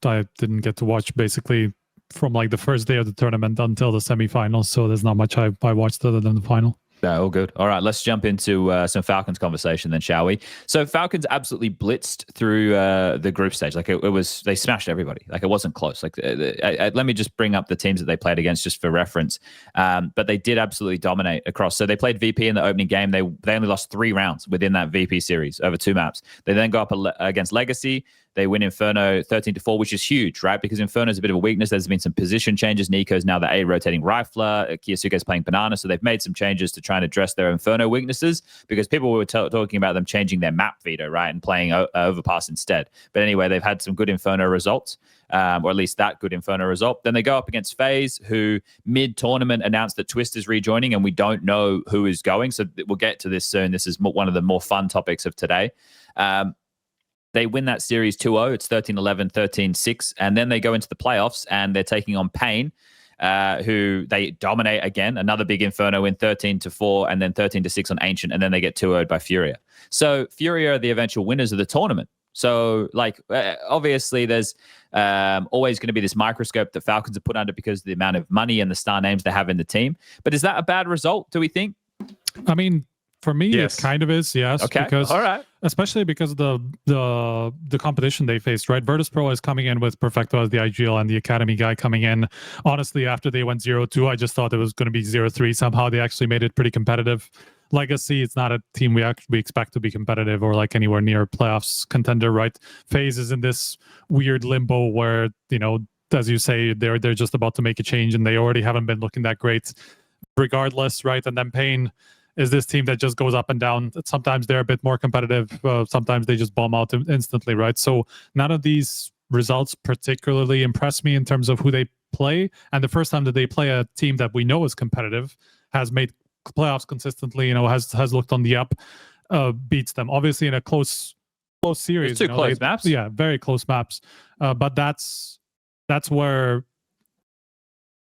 get to watch basically from like the first day of the tournament until the semifinals. So there's not much I watched other than the final. Yeah, all good. All right, let's jump into some Falcons conversation then, shall we? So Falcons absolutely blitzed through the group stage. Like it was, they smashed everybody. Like it wasn't close. Like let me just bring up the teams that they played against just for reference. But they did absolutely dominate across. So they played VP in the opening game. They only lost 3 rounds within that VP series over 2 maps. They then go up against Legacy. They win Inferno 13-4, which is huge, right? Because Inferno is a bit of a weakness. There's been some position changes. Nico's now the A rotating rifler. Kiyosuke's playing Banana. So they've made some changes to try and address their Inferno weaknesses, because people were talking about them changing their map veto, right? And playing Overpass instead. But anyway, they've had some good Inferno results, or at least that good Inferno result. Then they go up against FaZe, who mid-tournament announced that Twistzz is rejoining, and we don't know who is going. So we'll get to this soon. This is one of the more fun topics of today. They win that series 2-0. It's 13-11, 13-6. And then they go into the playoffs, and they're taking on Pain, who they dominate again. Another big Inferno win, 13-4, and then 13-6 on Ancient. And then they get 2-0'd by FURIA. So FURIA are the eventual winners of the tournament. So, like, obviously, there's always going to be this microscope that Falcons are put under because of the amount of money and the star names they have in the team. But is that a bad result, do we think? I mean, for me, yes. It kind of is, yes. Okay, because, all right. Especially because of the competition they faced, right? Virtus.pro is coming in with Perfecto as the IGL and the Academy guy coming in. Honestly, after they went 0-2, I just thought it was going to be 0-3. Somehow they actually made it pretty competitive. Legacy, it's not a team we expect to be competitive or like anywhere near playoffs contender, right? FaZe is in this weird limbo where, as you say, they're just about to make a change and they already haven't been looking that great regardless, right? And then Pain is this team that just goes up and down. Sometimes they're a bit more competitive. Sometimes they just bomb out instantly, right? So none of these results particularly impress me in terms of who they play. And the first time that they play a team that we know is competitive, has made playoffs consistently, has looked on the up, beats them. Obviously in a close series. It's 2 close maps. Yeah, very close maps. But that's where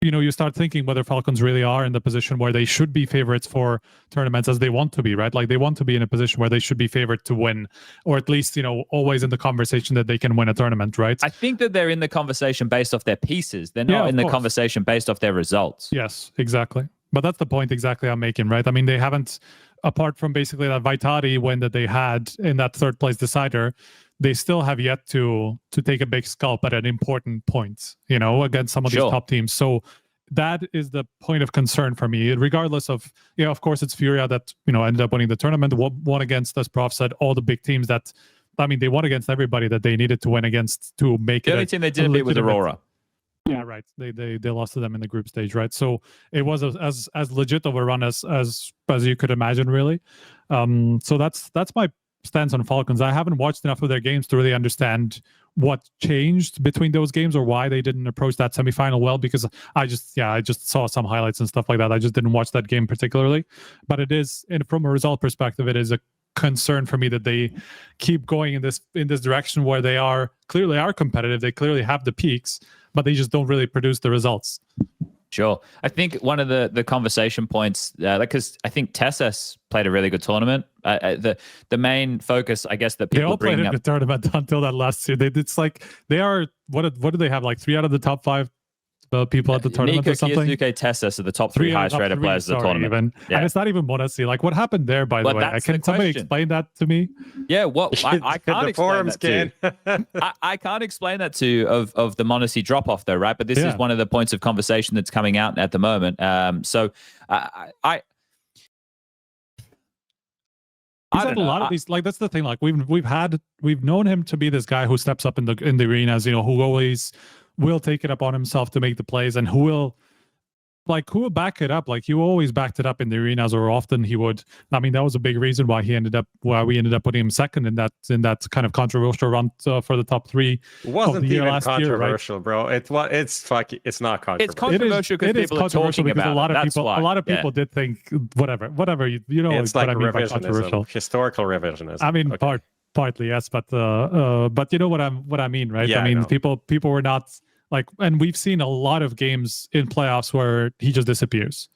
you start thinking whether Falcons really are in the position where they should be favorites for tournaments as they want to be, right? Like they want to be in a position where they should be favored to win, or at least, always in the conversation that they can win a tournament, right? I think that they're in the conversation based off their pieces. They're not in the conversation based off their results. Yes, exactly. But that's the point exactly I'm making, right? I mean, they haven't, apart from basically that Vitality win that they had in that 3rd place decider, they still have yet to take a big scalp at an important point, against some of these top teams. So that is the point of concern for me, regardless of, of course, it's FURIA that, ended up winning the tournament, won against, as Prof said, all the big teams that, I mean, they won against everybody that they needed to win against to make it. The only team they didn't beat was Aurora. Yeah, right. They lost to them in the group stage, right? So it was as legit of a run as you could imagine, really. So that's my stance on Falcons. I haven't watched enough of their games to really understand what changed between those games or why they didn't approach that semifinal well, because I just saw some highlights and stuff like that. I just didn't watch that game particularly. But it is, and from a result perspective, it is a concern for me that they keep going in this direction where they clearly are competitive. They clearly have the peaks, but they just don't really produce the results. Sure. I think one of the conversation points, because I think Twistzz played a really good tournament. The main focus, I guess, that people they all played in the tournament until that last year. It's like they are what do they have, like 3 out of the top 5 people at the tournament Nico, or something? Kiyosuke, Twistzz are the top 3 highest rated players of the tournament. Even. Yeah. And it's not even m0NESY. Like, what happened there, by the way? Can somebody explain that to me? Yeah, what I can't explain that to. I can't explain that to of the m0NESY drop-off, though, right? But this is one of the points of conversation that's coming out at the moment. So I had a lot of these. Like, that's the thing. Like, we've known him to be this guy who steps up in the arenas. You know, who always will take it upon himself to make the plays, and who will back it up. Like, he always backed it up in the arenas, or often he would. I mean, that was a big reason why we ended up putting him second in that kind of controversial run for the top 3. It wasn't even controversial, year, right? bro. It's not controversial. It's controversial because people are talking about a lot of people did think whatever you know. It's like revisionism, historical revisionism. I mean, partly yes, but you know what I mean, right? Yeah, I mean, people were not like, and we've seen a lot of games in playoffs where he just disappears,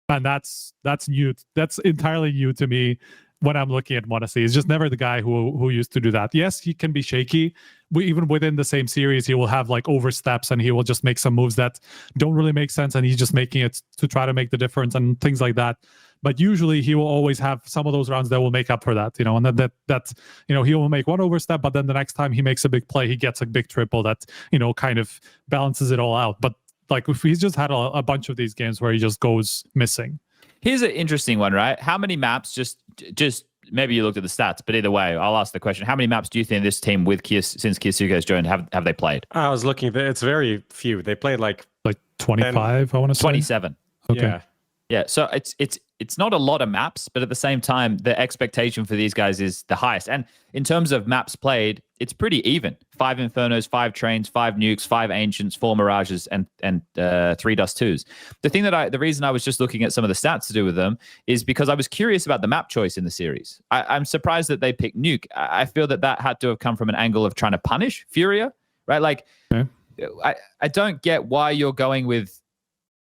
and that's new. That's entirely new to me when I'm looking at m0NESY. He's just never the guy who used to do that. Yes, he can be shaky. Even within the same series, he will have like oversteps, and he will just make some moves that don't really make sense, and he's just making it to try to make the difference and things like that. But usually he will always have some of those rounds that will make up for that, you know, and that you know, he will make one overstep, but then the next time he makes a big play, he gets a big triple that, you know, kind of balances it all out. But like, if he's just had a bunch of these games where he just goes missing. Here's an interesting one, right? How many maps, just maybe you looked at the stats, but either way, I'll ask the question. How many maps do you think this team with since Kiyosuke has joined have they played? I was looking, it's very few. They played like 25, I want to say. 27. Okay. Yeah, so it's not a lot of maps, but at the same time, the expectation for these guys is the highest. And in terms of maps played, it's pretty even. 5 Infernos, 5 Trains, 5 Nukes, 5 Ancients, 4 Mirages, and 3 Dust 2s. The reason I was just looking at some of the stats to do with them is because I was curious about the map choice in the series. I'm surprised that they picked Nuke. I feel that had to have come from an angle of trying to punish FURIA, right? Like, I don't get why you're going with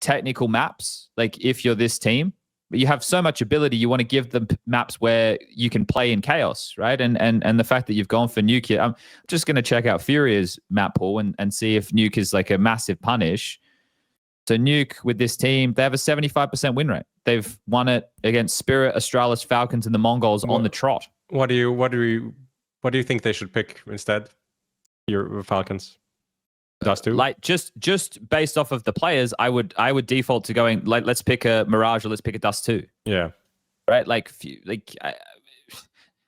technical maps, like if you're this team, but you have so much ability, you want to give them maps where you can play in chaos, right? And the fact that you've gone for Nuke here, I'm just going to check out Furia's map pool and see if Nuke is like a massive punish. So Nuke with this team, they have a 75% win rate. They've won it against Spirit, Astralis, Falcons, and the Mongols on the trot. What do you think they should pick instead? Your Falcons? Dust 2? Like just based off of the players, I would default to going like, let's pick a Mirage or let's pick a Dust 2. Yeah. Right. Like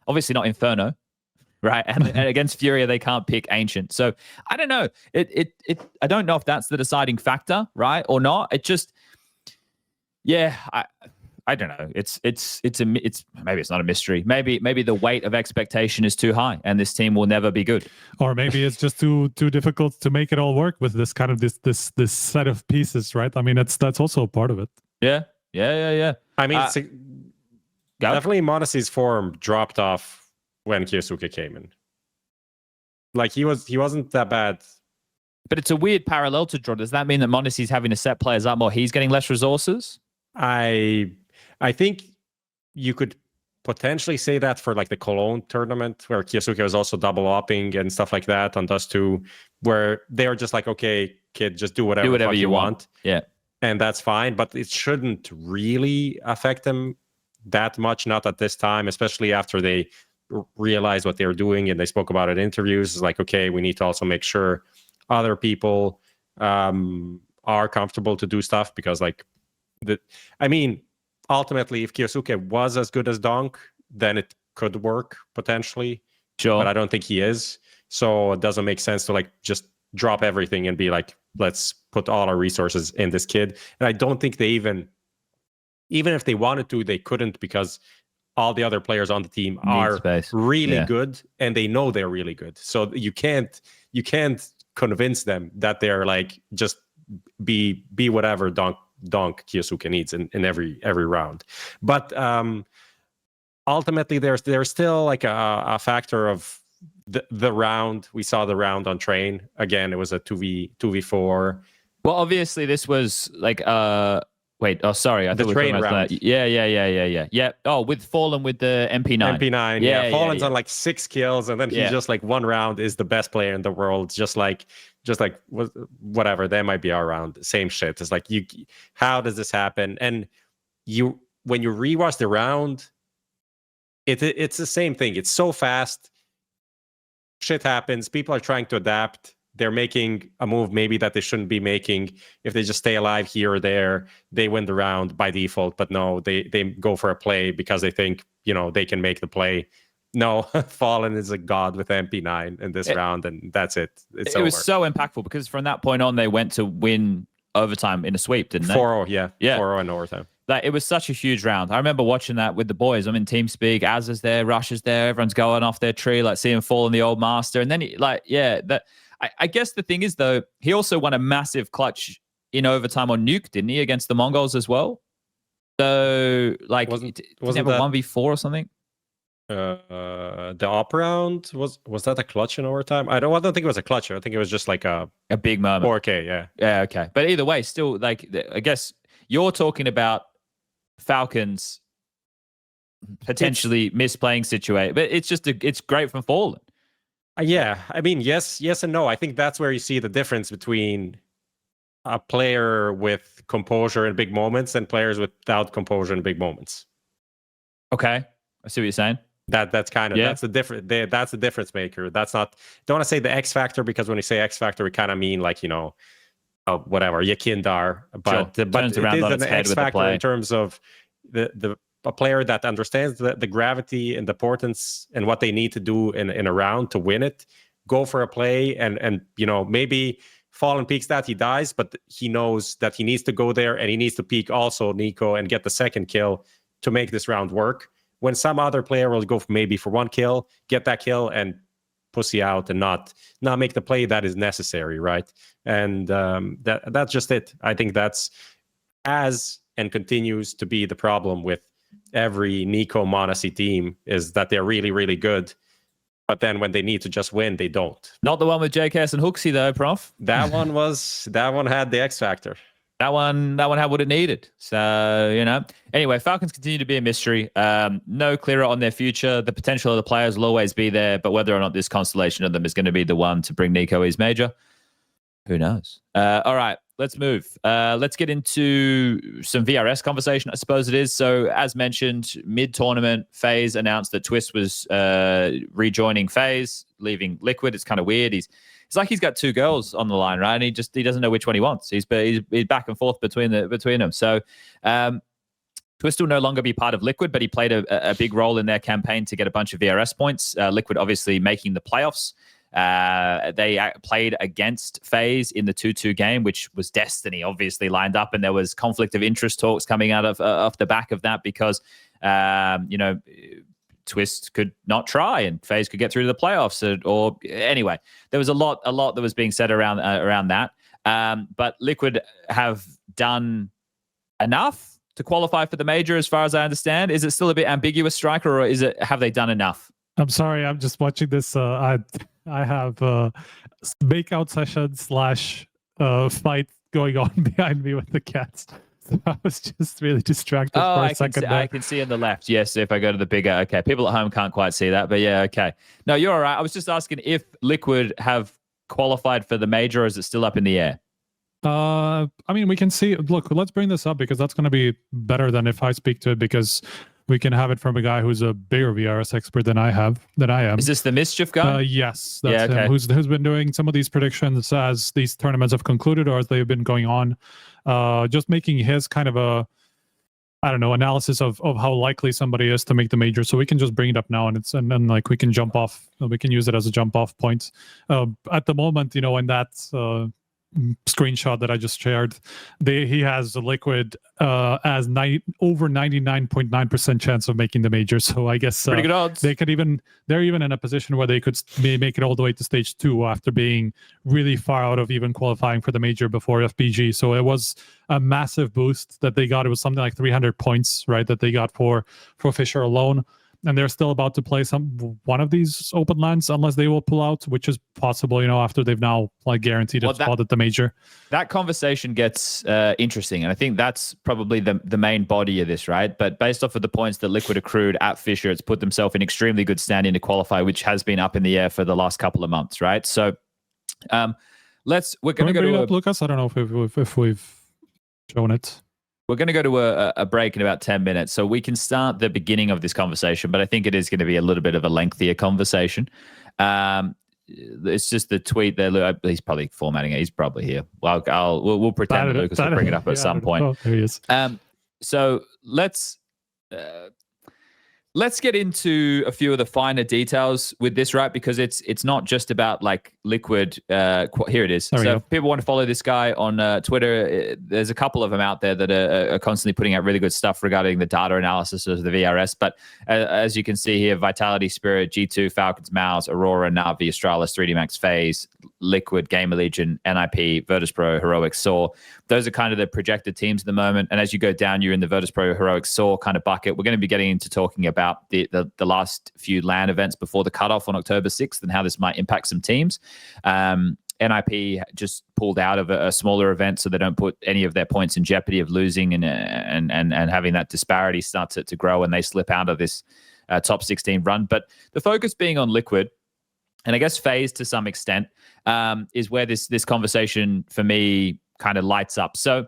obviously not Inferno, right? And against Furia they can't pick Ancient. So I don't know. I don't know if that's the deciding factor, right, or not. It just, yeah. I don't know. It's maybe it's not a mystery. Maybe the weight of expectation is too high, and this team will never be good. Or maybe it's just too difficult to make it all work with this kind of this set of pieces, right? I mean, that's also a part of it. Yeah. I mean, definitely m0NESY's form dropped off when Kiyosuke came in. Like he wasn't that bad. But it's a weird parallel to draw. Does that mean that m0NESY's having to set players up more? He's getting less resources? I think you could potentially say that for like the Cologne tournament, where Kiyosuke was also double opping and stuff like that on Dust 2, where they're just like, okay, kid, just do whatever you want. Yeah. And that's fine, but it shouldn't really affect them that much, not at this time, especially after they realized what they were doing and they spoke about it in interviews. It's like, okay, we need to also make sure other people are comfortable to do stuff, because like, ultimately, if Kiyosuke was as good as Donk, then it could work potentially. Sure. But I don't think he is. So it doesn't make sense to like just drop everything and be like, let's put all our resources in this kid. And I don't think they even if they wanted to, they couldn't, because all the other players on the team are really good, and they know they're really good. So you can't convince them that they're like just be whatever donk Kyosuke needs in every round. But ultimately, there's still like a factor of the round. We saw the round on train again. It was a 2v4. Well, obviously this was like wait, oh sorry, I thought we were train talking about round. that. Yeah. Oh, with Fallen with the MP9. MP9, yeah. Fallen's on like 6 kills, and then he's just like 1 round is the best player in the world. Just like whatever. That might be our round. Same shit. It's like how does this happen? And when you rewatch the round, it's the same thing. It's so fast. Shit happens. People are trying to adapt. They're making a move maybe that they shouldn't be making. If they just stay alive here or there, they win the round by default. But no, they go for a play because they think, they can make the play. No, Fallen is a god with MP9 in this round, and that's it. It was so impactful because from that point on, they went to win overtime in a sweep, didn't they? 4-0, yeah. 4-0 in overtime. Like, it was such a huge round. I remember watching that with the boys. I'm in TeamSpeak. Az is there, Rush is there. Everyone's going off their tree, like seeing Fallen the old master. And then, I guess the thing is, though, he also won a massive clutch in overtime on Nuke, didn't he, against the Mongols as well? So, like, wasn't he have a 1v4 or something? The op round, was that a clutch in overtime? I don't think it was a clutch. I think it was just like a big moment. 4K, yeah. Yeah, okay. But either way, still, like, I guess you're talking about Falcons potentially misplaying situation, but it's great from Fallen. Yeah, I mean, yes and no. I think that's where you see the difference between a player with composure in big moments and players without composure in big moments. Okay, I see what you're saying. That's kind of that's the difference maker. That's not, don't want to say the X factor, because when you say X factor, we kind of mean like whatever Yakindar, but it is an X factor in terms of a player that understands the gravity and the importance and what they need to do in a round to win it. Go for a play, and maybe Fallen peeks that he dies, but he knows that he needs to go there, and he needs to peek also Nico and get the second kill to make this round work. When some other player will go maybe for 1 kill, get that kill, and pussy out and not make the play that is necessary, right? And that's just it. I think that's and continues to be the problem with every Nico m0NESY team, is that they're really, really good, but then when they need to just win, they don't. Not the one with JKS and Hooksy though, Prof. That one had the X factor. That one had what it needed. So, Anyway, Falcons continue to be a mystery. No clearer on their future. The potential of the players will always be there, but whether or not this constellation of them is going to be the one to bring Nico his major, who knows? All right, let's move. Let's get into some VRS conversation, I suppose it is. So, as mentioned, mid-tournament, FaZe announced that Twistzz was rejoining FaZe, leaving Liquid. It's kind of weird. It's like he's got 2 girls on the line, right? And he doesn't know which one he wants. He's back and forth between them. So Twistzz will no longer be part of Liquid, but he played a big role in their campaign to get a bunch of VRS points. Liquid obviously making the playoffs. They played against FaZe in the 2-2 game, which was destiny, obviously lined up, and there was conflict of interest talks coming out of off the back of that because Twistzz could not try and FaZe could get through to the playoffs, or anyway, there was a lot that was being said around that. But Liquid have done enough to qualify for the major, as far as I understand. Is it still a bit ambiguous, Striker, or have they done enough? I'm sorry, I'm just watching this. I have makeout session / fight going on behind me with the cats. So I was just really distracted for a second. I can see on the left. Yes, if I go to the bigger. Okay, people at home can't quite see that, but yeah, okay. No, you're all right. I was just asking if Liquid have qualified for the major, or is it still up in the air? I mean, we can see. Look, let's bring this up because that's going to be better than if I speak to it, because we can have it from a guy who's a bigger VRS expert than I am. Is this the Mischief guy? Yes, that's him, who's been doing some of these predictions as these tournaments have concluded or as they've been going on. Just making his kind of analysis of how likely somebody is to make the major. So we can just bring it up now, and then like we can jump off. We can use it as a jump off point. At the moment, in that screenshot that I just shared. He has a Liquid as over 99.9% chance of making the major. So I guess Pretty good odds. they're even in a position where they could make it all the way to stage 2 after being really far out of even qualifying for the major before FBG. So it was a massive boost that they got. It was something like 300 points, right, that they got for FISSURE alone. And they're still about to play one of these open lands unless they will pull out, which is possible, after they've now guaranteed a spot at the major. That conversation gets interesting, and I think that's probably the main body of this, right? But based off of the points that Liquid accrued at FISSURE, it's put themselves in extremely good standing to qualify, which has been up in the air for the last couple of months, right? So we're going to go to Lucas. I don't know if we've shown it. We're going to go to a break in about 10 minutes, so we can start the beginning of this conversation, but I think it is going to be a little bit of a lengthier conversation. It's just the tweet there. He's probably formatting it. He's probably here. Well, we'll pretend that Lucas will bring it up at some point. Oh, there he is. So let's get into a few of the finer details with this, right? Because it's not just about Liquid. Here it is. So if people want to follow this guy on Twitter, there's a couple of them out there that are constantly putting out really good stuff regarding the data analysis of the VRS. But as you can see here, Vitality, Spirit, G2, Falcons, MongolZ, Aurora, NAVI, Astralis, 3D Max, FaZe, Liquid, Gamer-Legion, NIP, Virtus.pro, Heroic, Saw. Those are kind of the projected teams at the moment. And as you go down, you're in the Virtus.pro, Heroic, Saw kind of bucket. We're going to be getting into talking about the last few LAN events before the cutoff on October 6th and how this might impact some teams. NIP just pulled out of a smaller event, so they don't put any of their points in jeopardy of losing and having that disparity start to grow, and they slip out of this top 16 run. But the focus being on Liquid, and I guess FaZe to some extent, is where this conversation for me kind of lights up. So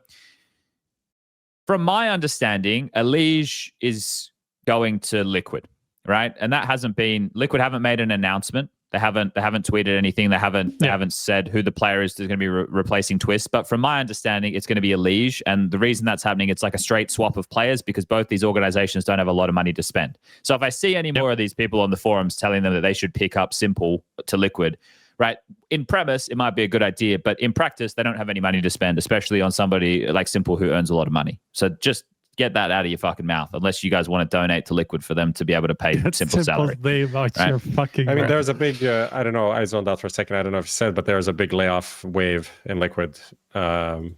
from my understanding, EliGE is going to Liquid, right? And that hasn't been, Liquid haven't made an announcement. They haven't tweeted anything. They haven't said who the player is that's going to be replacing Twistzz. But from my understanding, it's going to be EliGE. And the reason that's happening, it's like a straight swap of players because both these organizations don't have a lot of money to spend. So if I see any more of these people on the forums telling them that they should pick up Simple to Liquid, right? In premise, it might be a good idea, but in practice, they don't have any money to spend, especially on somebody like Simple who earns a lot of money. So just get that out of your fucking mouth, unless you guys want to donate to Liquid for them to be able to pay Simple salary. Your fucking I mean, there's a big, I don't know, I zoned out for a second. I don't know if you said, but there's a big layoff wave in Liquid.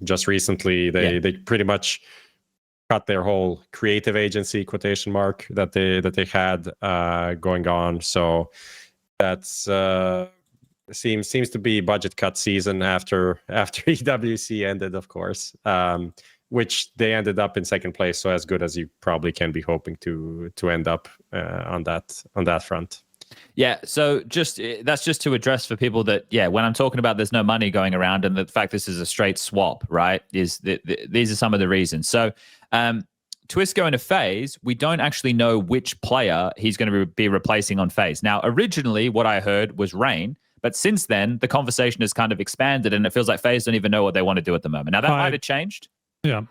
Just recently, they pretty much cut their whole creative agency quotation mark that they had going on. So that's seems to be budget cut season after EWC ended, of course. Which they ended up in second place, so as good as you probably can be hoping to end up on that front. Yeah, so that's just to address for people that, when I'm talking about there's no money going around and the fact this is a straight swap, right, is these are some of the reasons. So Twistzz going to FaZe, we don't actually know which player he's going to be replacing on FaZe. Now, originally what I heard was Rain, but since then the conversation has kind of expanded and it feels like FaZe don't even know what they want to do at the moment. Now, that might have changed. Yeah,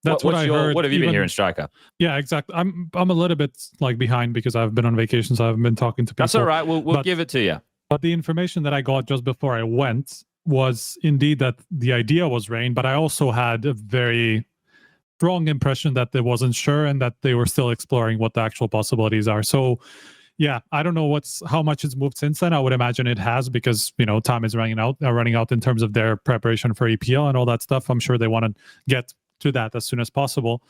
that's what I heard. What have you been hearing, Striker? Yeah, exactly. I'm a little bit behind because I've been on vacation, so I haven't been talking to people. That's all right. We'll give it to you. But the information that I got just before I went was indeed that the idea was Rain, but I also had a very strong impression that they wasn't sure and that they were still exploring what the actual possibilities are. So yeah, I don't know how much it's moved since then. I would imagine it has because, time is running out in terms of their preparation for EPL and all that stuff. I'm sure they want to get to that as soon as possible.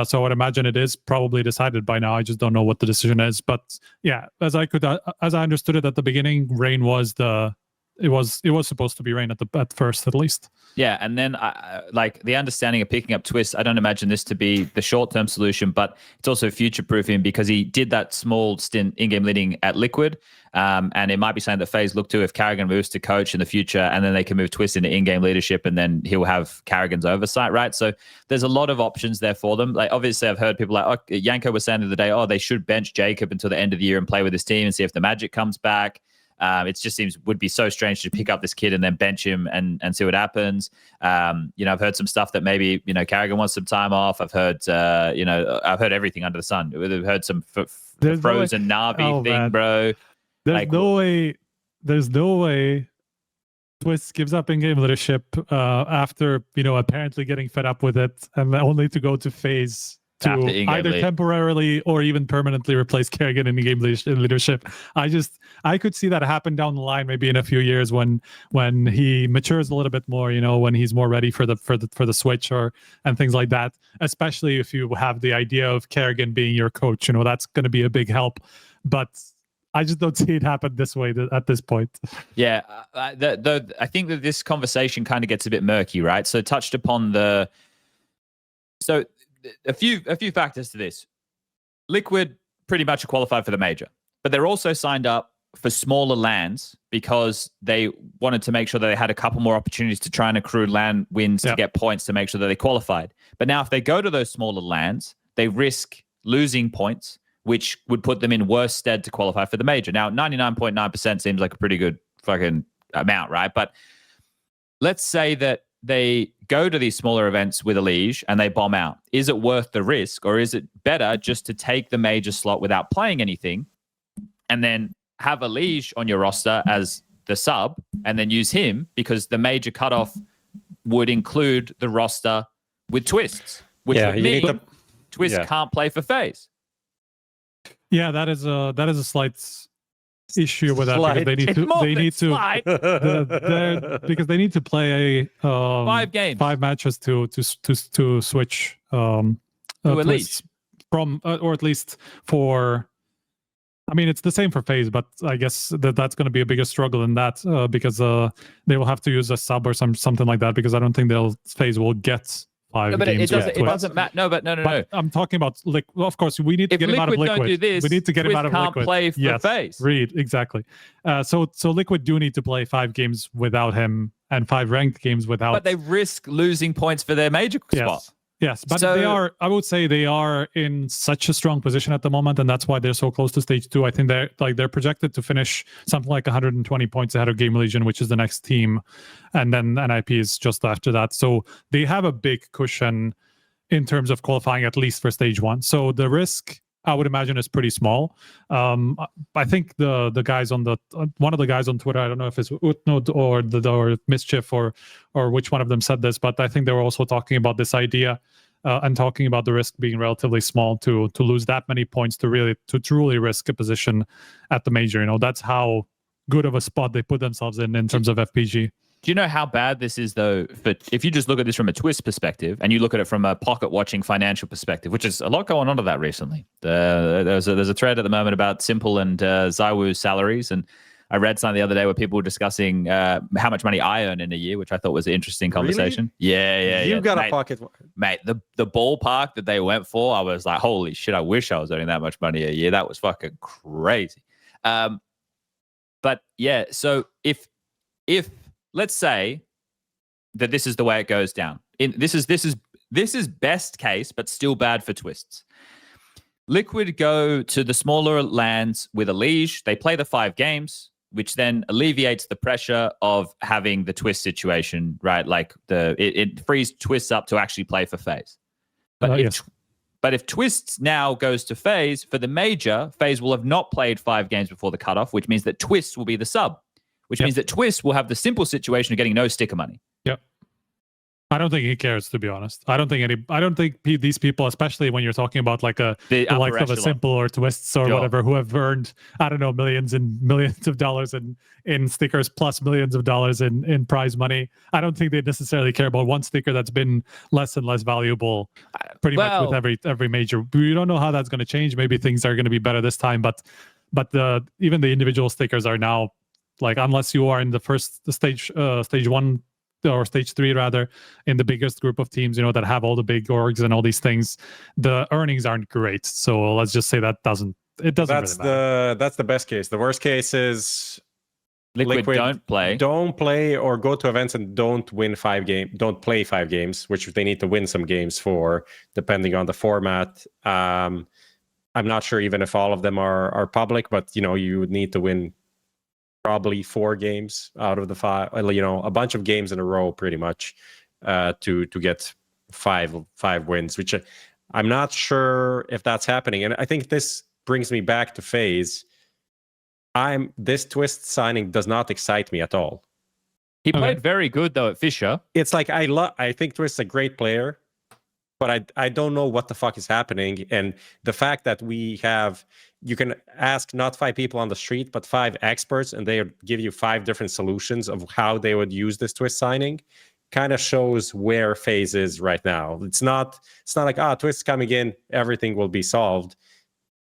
So I would imagine it is probably decided by now. I just don't know what the decision is. But yeah, as I understood it at the beginning, Rain was it was supposed to be Rain at first, at least. Yeah, and then the understanding of picking up Twistzz, I don't imagine this to be the short-term solution, but it's also future-proofing because he did that small stint in-game leading at Liquid, and it might be something that FaZe look to if Carrigan moves to coach in the future, and then they can move Twistzz into in-game leadership, and then he'll have Carrigan's oversight, right? So there's a lot of options there for them. Obviously, I've heard people Yanko was saying the other day, they should bench Jacob until the end of the year and play with his team and see if the magic comes back. It just would be so strange to pick up this kid and then bench him and see what happens. I've heard some stuff that maybe, Carrigan wants some time off. I've heard, I've heard everything under the sun. We've heard some frozen Navi thing, man. bro. There's no way Twistzz gives up in-game leadership after, apparently getting fed up with it, and only to go to FaZe to either temporarily or even permanently replace Kerrigan in in-game leadership. I could see that happen down the line, maybe in a few years when he matures a little bit more, when he's more ready for the switch and things like that. Especially if you have the idea of Kerrigan being your coach, that's going to be a big help. But I just don't see it happen this way at this point. Yeah, I think that this conversation kind of gets a bit murky, right? So touched upon a few factors to this. Liquid pretty much qualified for the major, but they're also signed up for smaller LANs because they wanted to make sure that they had a couple more opportunities to try and accrue LAN wins to get points to make sure that they qualified. But now if they go to those smaller LANs, they risk losing points, which would put them in worse stead to qualify for the major. Now, 99.9% seems like a pretty good fucking amount, right? But let's say that they go to these smaller events with EliGE and they bomb out. Is it worth the risk, or is it better just to take the major slot without playing anything and then have EliGE on your roster as the sub and then use him, because the major cutoff would include the roster with Twistzz, which would mean Twistzz can't play for FaZe. Yeah, that is a slight issue with that because because they need to play 5 games, 5 matches to switch EliGE from or at least for. I mean, it's the same for FaZe, but I guess that's going to be a bigger struggle in that because they will have to use a sub or something like that, because I don't think FaZe will get 5 games. It doesn't matter. No, but no. I'm talking about well, of course, we need to get him out of Liquid. Don't do this, we need to get him out of can't Liquid. Play for FaZe. Read exactly. So Liquid do need to play 5 games without him and 5 ranked games without. But they risk losing points for their major spot. Yes, but I would say they are in such a strong position at the moment, and that's why they're so close to stage 2. I think they're projected to finish something like 120 points ahead of Game Legion, which is the next team, and then NIP is just after that. So they have a big cushion in terms of qualifying, at least for stage 1. So the risk, I would imagine, is pretty small. I think the guys on one of the guys on Twitter, I don't know if it's Utnud or Mischief or which one of them said this, but I think they were also talking about this idea and talking about the risk being relatively small to lose that many points to truly risk a position at the major. That's how good of a spot they put themselves in terms of FPG. Do you know how bad this is, though? But if you just look at this from a Twistzz perspective, and you look at it from a pocket-watching financial perspective, which is a lot going on to that recently. There's a thread at the moment about Simple and Zywoo's salaries, and I read something the other day where people were discussing how much money I earn in a year, which I thought was an interesting conversation. Really? Yeah. You got a pocket, mate. The ballpark that they went for, I was like, holy shit! I wish I was earning that much money a year. That was fucking crazy. But yeah, so if let's say that this is the way it goes down. This is best case, but still bad for Twistzz. Liquid go to the smaller LANs with EliGE. They play the 5 games, which then alleviates the pressure of having the Twistzz situation, right? Like it frees Twistzz up to actually play for FaZe. But if Twistzz now goes to FaZe for the major, FaZe will have not played 5 games before the cutoff, which means that Twistzz will be the sub. Which means that Twistzz will have the simple situation of getting no sticker money. Yep. I don't think he cares, to be honest. I don't think these people, especially when you're talking about like the likes of a Simple or Twistzz or whatever, who have earned, I don't know, millions and millions of dollars in stickers plus millions of dollars in prize money. I don't think they necessarily care about one sticker that's been less and less valuable pretty much with every major. We don't know how that's going to change. Maybe things are going to be better this time, but even the individual stickers are now, like, unless you are in the first stage 1 or stage 3 rather, in the biggest group of teams, that have all the big orgs and all these things, the earnings aren't great. So let's just say that doesn't really matter. That's the best case. The worst case is Liquid don't play or go to events and don't play 5 games, which they need to win some games for, depending on the format. I'm not sure even if all of them are public, but you would need to win probably 4 games out of the 5, a bunch of games in a row, pretty much, to get 5 wins, which I'm not sure if that's happening. And I think this brings me back to FaZe. This Twistzz signing does not excite me at all. He played very good though at FISSURE. It's like I think Twistzz is a great player, but I don't know what the fuck is happening. And the fact that you can ask not 5 people on the street, but 5 experts, and they give you 5 different solutions of how they would use this Twistzz signing, kind of shows where FaZe is right now. It's not like Twistzz coming in, everything will be solved.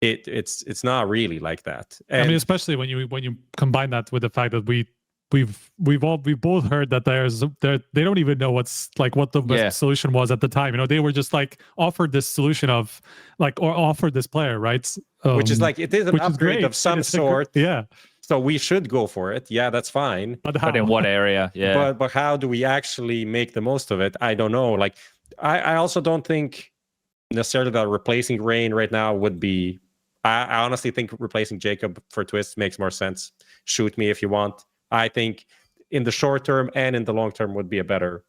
It's not really like that. And I mean, especially when you combine that with the fact that we've both heard that they don't even know what the best solution was at the time. You know, they were just like offered this solution of or offered this player, right? Which is like, it is an upgrade of some sort. Yeah. So we should go for it. Yeah, that's fine. But in what area? Yeah. But how do we actually make the most of it? I don't know. Like, I also don't think necessarily that replacing Rain right now would be. I honestly think replacing Jacob for Twistzz makes more sense. Shoot me if you want. I think in the short term and in the long term would be a better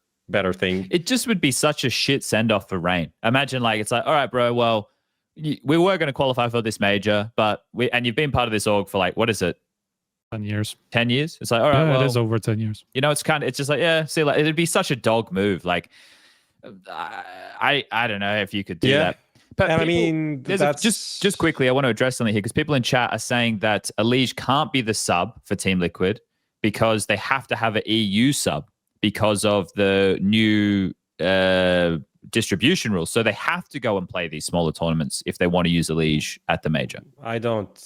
thing. It just would be such a shit send off for Rain. Imagine it's like, all right, bro. Well, we were going to qualify for this major, but and you've been part of this org for what is it? 10 years. 10 years. It's like, all right, yeah, well, it is over 10 years. You know, it's just like, yeah. See, it'd be such a dog move. Like, I don't know if you could do that. But and people, I mean, just quickly, I want to address something here because people in chat are saying that EliGE can't be the sub for Team Liquid because they have to have an EU sub because of the new distribution rules. So they have to go and play these smaller tournaments if they want to use EliGE at the major. I don't.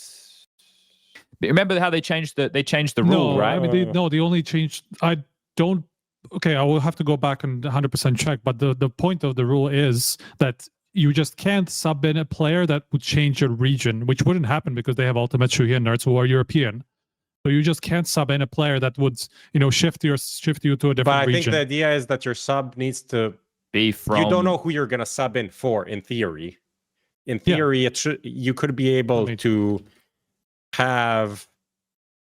Remember how they changed the rule, right? I mean, they only changed. I don't. Okay, I will have to go back and 100% check. But the point of the rule is that you just can't sub in a player that would change your region, which wouldn't happen because they have ultimate Shuhei nerds who are European. So you just can't sub in a player that would, shift you to a different region. But I think the idea is that your sub needs to be from. You don't know who you're gonna sub in for. In theory, you could be able to have.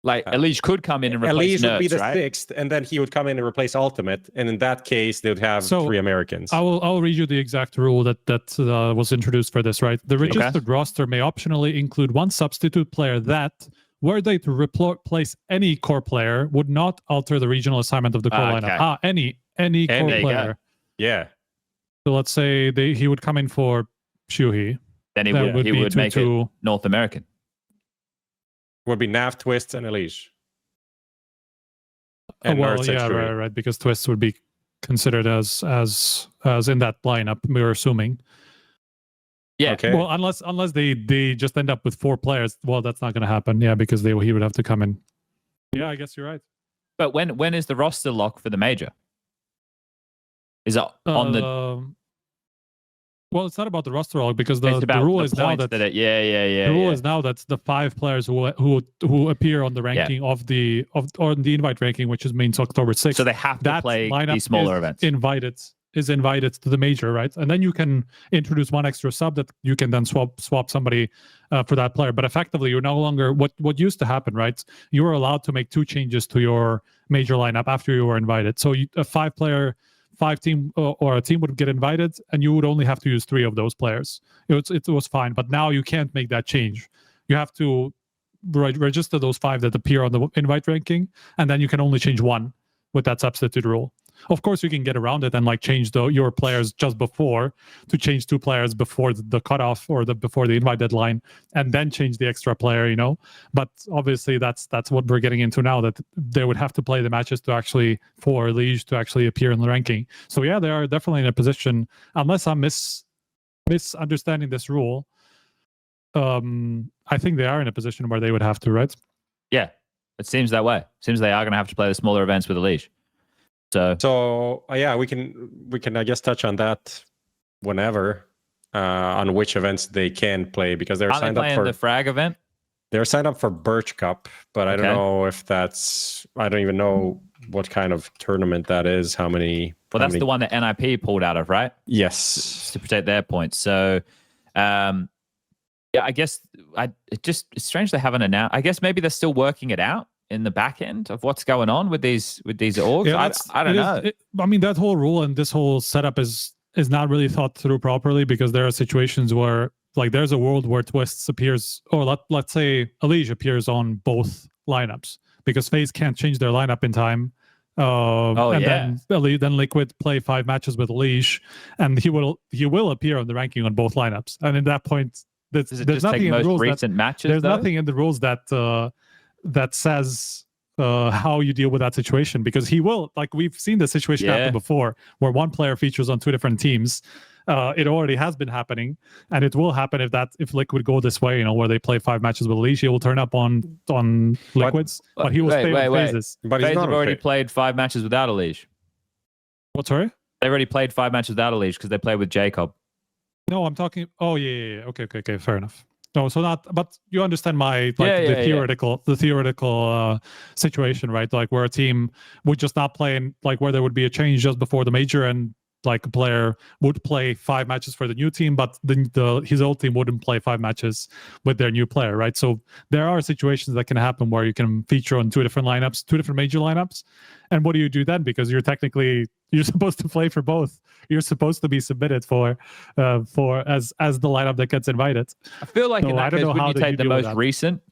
EliGE could come in and replace EliGE would be the right? 6th, and then he would come in and replace Ultimate, and in that case, they would have 3 Americans. I'll read you the exact rule that was introduced for this. Right, the registered roster may optionally include 1 substitute player that, were they to replace any core player, would not alter the regional assignment of the core lineup. Any core player. Yeah. So let's say he would come in for Shuhei. Then he would make it North American. Would be NAV, Twistzz, and EliGE. Right. Because Twistzz would be considered as in that lineup. We're assuming. Yeah. Okay. Well, unless they just end up with 4 players, well, that's not going to happen. Yeah, because he would have to come in. Yeah, I guess you're right. But when is the roster lock for the major? Is it on the? Well, it's not about the roster log because the rule is now that the rule is now that the 5 players who appear on the ranking of the invite ranking, which means October 6th. So they have to play these smaller events. Is invited to the major, right? And then you can introduce 1 extra sub that you can then swap somebody for that player. But effectively, you're no longer what used to happen, right? You were allowed to make 2 changes to your major lineup after you were invited. So a 5 team or a team would get invited, and you would only have to use 3 of those players. It was fine, but now you can't make that change. You have to register those 5 that appear on the invite ranking, and then you can only change 1 with that substitute rule. Of course, you can get around it and change your players just before to change 2 players before the cutoff or before the invite deadline, and then change the extra player. But obviously, that's what we're getting into now. That they would have to play the matches for EliGE to actually appear in the ranking. So yeah, they are definitely in a position, unless I'm misunderstanding this rule. I think they are in a position where they would have to, right? Yeah, it seems that way. It seems they are going to have to play the smaller events with EliGE. So yeah, we can I guess touch on that whenever on which events they can play, because they're signed up for the frag event. They're signed up for Birch Cup, but I don't know if I don't even know what kind of tournament that is. How many? Well, that's the one that NIP pulled out of, right? Yes, to protect their points. So, yeah, I guess it's strange they haven't announced. I guess maybe they're still working it out in the back end of what's going on with these orgs. Yeah, I don't know. I mean, that whole rule and this whole setup is not really thought through properly, because there are situations where there's a world where Twistzz appears, or let's say EliGE appears on both lineups, because FaZe can't change their lineup in time Then Liquid play 5 matches with Leash, and he will appear on the ranking on both lineups. And at that point, there's nothing in the rules there's nothing in the rules that that says how you deal with that situation, because he will, like, we've seen the situation happen before where one player features on 2 different teams. It already has been happening, and it will happen if Liquid go this way, where they play 5 matches with Leash. He will turn up on Liquids, but he will stay on FaZes. But FaZe have already played 5 matches without a Leash. What, sorry? They already played 5 matches without a Leash because they played with Jacob. No, I'm talking. Oh yeah. Okay, fair enough. No, so not. But you understand my the theoretical situation, right? Like where a team would just not play, like where there would be a change just before the major, and like a player would play 5 matches for the new team, but his old team wouldn't play 5 matches with their new player, right? So there are situations that can happen where you can feature on 2 different lineups, 2 different major lineups. And what do you do then? Because you're supposed to play for both. You're supposed to be submitted for as the lineup that gets invited. I feel like in that case, wouldn't you take the most recent?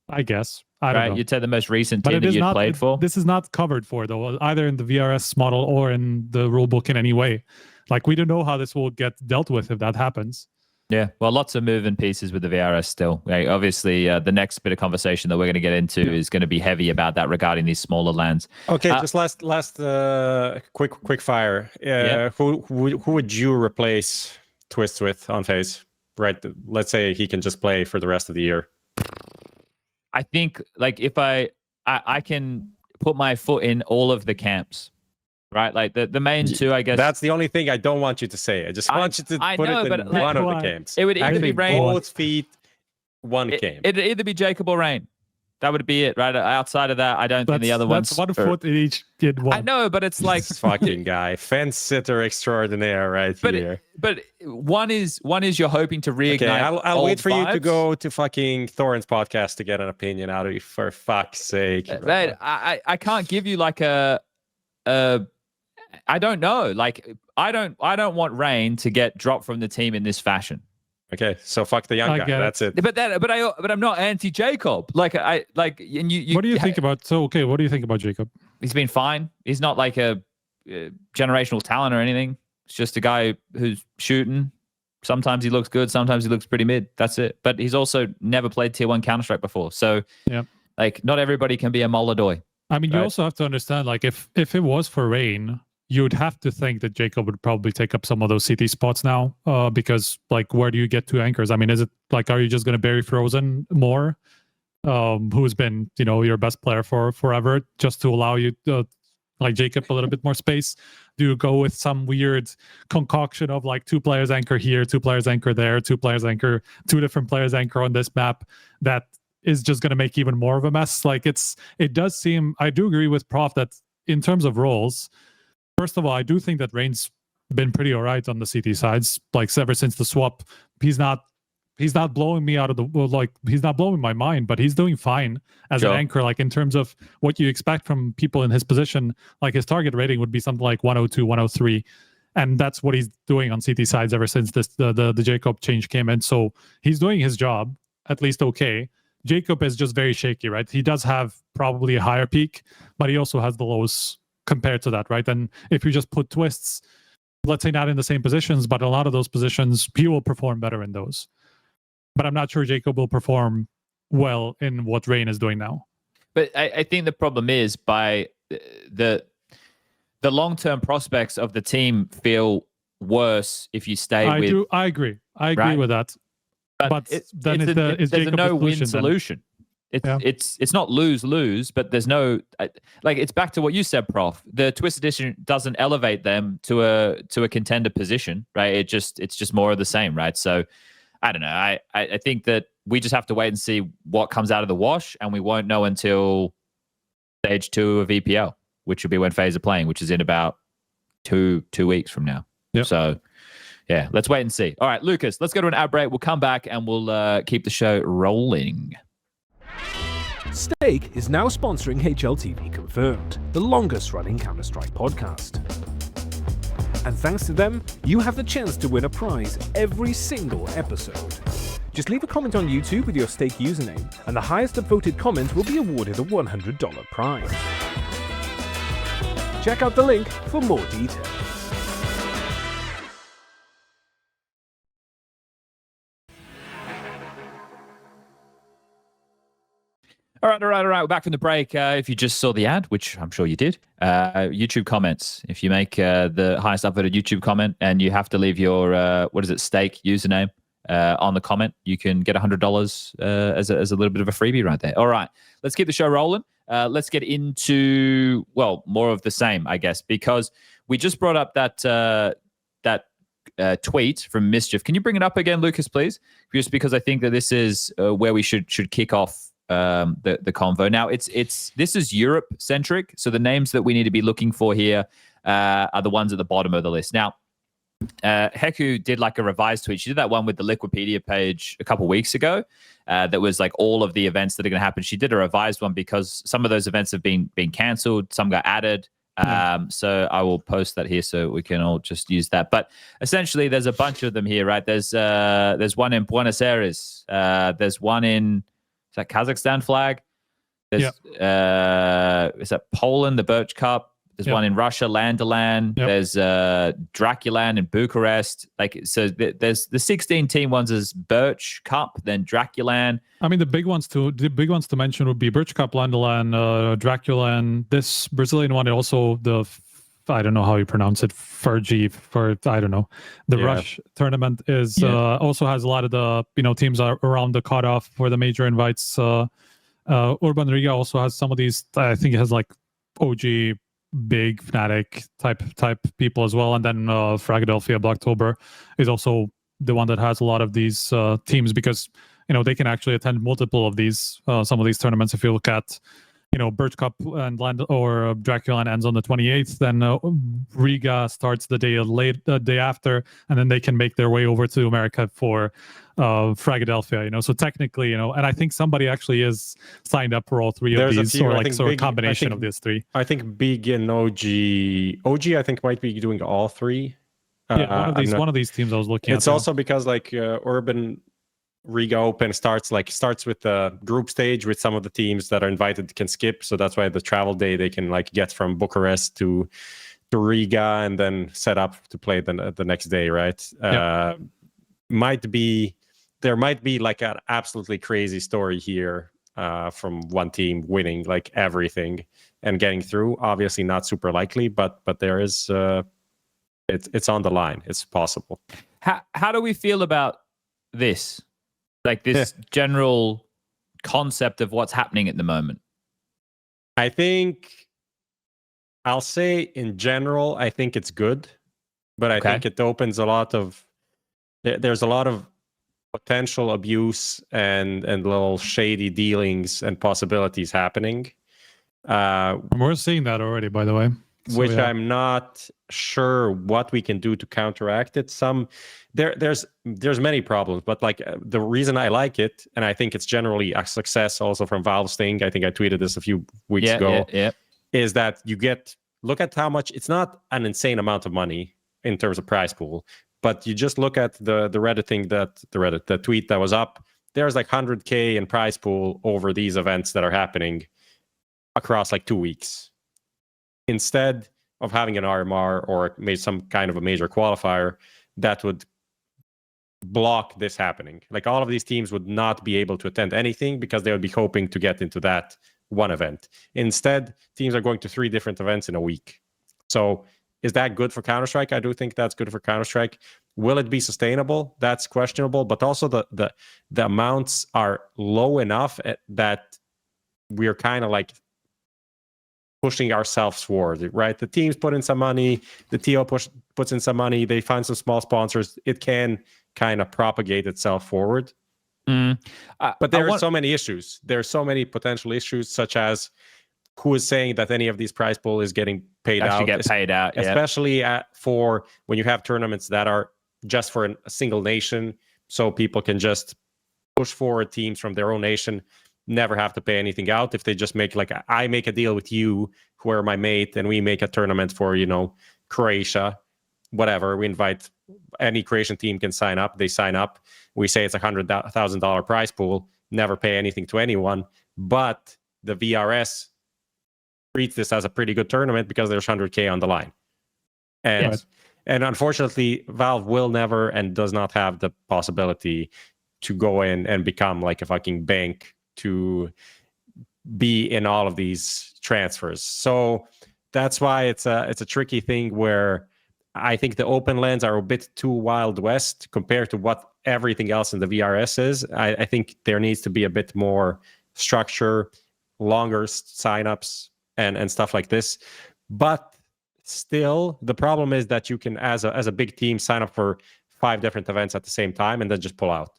I guess. I don't know. You'd take the most recent team that you'd played for. This is not covered for, though, either in the VRS model or in the rulebook in any way. Like, we don't know how this will get dealt with if that happens. Yeah, well, lots of moving pieces with the VRS still. Like, obviously, the next bit of conversation that we're going to get into is going to be heavy about that regarding these smaller lands. Okay, just last quick fire. Who would you replace Twistzz with on FaZe? Right, let's say he can just play for the rest of the year. I think, like, if I can put my foot in all of the camps, right? Like the main 2, I guess. That's the only thing I don't want you to say. I just want you to put it in one of the camps. It would either be Rain. Both feet, one camp. It'd either be Jacob or Rain. That would be it, right? Outside of that, I don't think the other ones. That's 1 foot in each kid. I know, but it's like this fucking guy, fence sitter extraordinaire, right here. But one is you're hoping to reignite. Okay, I'll wait for vibes. you to go to fucking Thorin's podcast to get an opinion out of you, for fuck's sake. Mate, I can't give you like a I don't know. Like I don't want Rain to get dropped from the team in this fashion. Okay, so fuck the young guy. That's it. But I'm not anti-Jacob. Like and you. What do you think about? So okay, what do you think about Jacob? He's been fine. He's not like a generational talent or anything. It's just a guy who's shooting. Sometimes he looks good. Sometimes he looks pretty mid. That's it. But he's also never played Tier 1 Counter-Strike before. So like not everybody can be a MongolZ. I mean, you also have to understand, like if it was for Rain, you would have to think that Jacob would probably take up some of those CT spots now, because like where do you get 2 anchors? I mean, is it like, are you just going to bury Frozen more, who's been your best player for forever, just to allow you like Jacob a little bit more space? Do you go with some weird concoction of like 2 players anchor here, 2 players anchor there, 2 players anchor, 2 different players anchor on this map? That is just going to make even more of a mess. Like it does seem, I do agree with Prof that in terms of roles, first of all, I do think that Rain's been pretty all right on the CT sides. Like ever since the swap, he's not blowing me out of the, like he's not blowing my mind, but he's doing fine as an anchor. Like in terms of what you expect from people in his position, like his target rating would be something like 102, 103. And that's what he's doing on CT sides ever since the Jacob change came in. So he's doing his job, at least okay. Jacob is just very shaky, right? He does have probably a higher peak, but he also has the lows compared to that, right? And if you just put Twistzz, let's say not in the same positions, but a lot of those positions, he will perform better in those. But I'm not sure Jacob will perform well in what Rain is doing now. But I think the problem is by the long-term prospects of the team feel worse if you stay with... I agree. I agree with that. But then there's a no-win solution. It's not lose-lose, but there's no like it's back to what you said, Prof. The Twistzz edition doesn't elevate them to a contender position, right? It's just more of the same, right? So I don't know. I think that we just have to wait and see what comes out of the wash, and we won't know until stage 2 of EPL, which will be when FaZe are playing, which is in about two weeks from now. Yep. So yeah, let's wait and see. All right, Lucas, let's go to an ad break. We'll come back and we'll keep the show rolling. Stake is now sponsoring HLTV Confirmed, the longest running Counter-Strike podcast. And thanks to them, you have the chance to win a prize every single episode. Just leave a comment on YouTube with your Stake username, and the highest voted comment will be awarded a $100 prize. Check out the link for more details. All right. We're back from the break. If you just saw the ad, which I'm sure you did, YouTube comments. If you make the highest upvoted YouTube comment and you have to leave your, stake username on the comment, you can get $100 as a little bit of a freebie right there. All right. Let's keep the show rolling. Let's get into, more of the same, I guess, because we just brought up that tweet from Mischief. Can you bring it up again, Lucas, please? Just because I think that this is where we should kick off the convo. Now, this is Europe centric, so the names that we need to be looking for here are the ones at the bottom of the list. Now, Heku did like a revised tweet. She did that one with the Liquipedia page a couple weeks ago. That was like all of the events that are going to happen. She did a revised one because some of those events have been cancelled. Some got added. So I will post that here so we can all just use that. But essentially, there's a bunch of them here, right? There's one in Buenos Aires. There's one in, is that Kazakhstan flag? There's is that Poland, the Birch Cup? There's one in Russia, Landerland. There's Draculand in Bucharest. So there's the 16-team ones is Birch Cup, then Draculand. I mean, the big ones to mention would be Birch Cup, Landerland, Draculand. This Brazilian one, also I don't know how you pronounce it, FURIA, I don't know. The Rush tournament is also has a lot of the teams are around the cutoff for the major invites. Urban Riga also has some of these. I think it has like OG big Fnatic type people as well, and then Philadelphia Blocktober is also the one that has a lot of these teams, because they can actually attend multiple of these some of these tournaments. If you look at Birch Cup and Draculand ends on the 28th, then Riga starts the day after, and then they can make their way over to America for Philadelphia. So technically, and I think somebody actually is signed up for all three of these, or like sort of combination of these three. I think Big and OG I think might be doing all three. One of these teams I was looking at. It's also because like Urban Riga Open starts with the group stage with some of the teams that are invited can skip, so that's why the travel day they can like get from Bucharest to Riga and then set up to play the next day, right? There might be like an absolutely crazy story here from one team winning like everything and getting through. Obviously not super likely, but there is it's on the line. It's possible. How do we feel about this? Like this general concept of what's happening at the moment? I think I'll say in general, I think it's good, but I think it opens there's a lot of potential abuse and little shady dealings and possibilities happening. We're seeing that already, by the way. Which I'm not sure what we can do to counteract it. There's many problems, but like the reason I like it, and I think it's generally a success also from Valve's thing, I think I tweeted this a few weeks ago, is that look at how much, it's not an insane amount of money in terms of prize pool, but you just look at the Reddit thing, the tweet that was up, there's like 100K in prize pool over these events that are happening across like 2 weeks. Instead of having an RMR or maybe some kind of a major qualifier that would block this happening. Like all of these teams would not be able to attend anything because they would be hoping to get into that one event. Instead, teams are going to 3 different events in a week. So is that good for Counter-Strike? I do think that's good for Counter-Strike. Will it be sustainable? That's questionable, but also the amounts are low enough that we're kind of like pushing ourselves forward, right? The teams put in some money, the TO puts in some money, they find some small sponsors, it can kind of propagate itself forward. But there are so many issues. There are so many potential issues, such as who is saying that any of these prize pool is getting paid out. Especially for when you have tournaments that are just for a single nation, so people can just push forward teams from their own nation, never have to pay anything out. If they just make like, I make a deal with you, who are my mate, and we make a tournament for, Croatia, whatever. We invite any Croatian team can sign up. They sign up. We say it's $100,000 prize pool, never pay anything to anyone. But the VRS treats this as a pretty good tournament because there's 100K on the line. And Yes. and unfortunately, Valve will never and does not have the possibility to go in and become like a fucking bank to be in all of these transfers. So that's why it's a tricky thing where I think the open lands are a bit too Wild West compared to what everything else in the VRS is. I think there needs to be a bit more structure, longer signups, and stuff like this. But still, the problem is that you can, as a big team, sign up for 5 different events at the same time and then just pull out.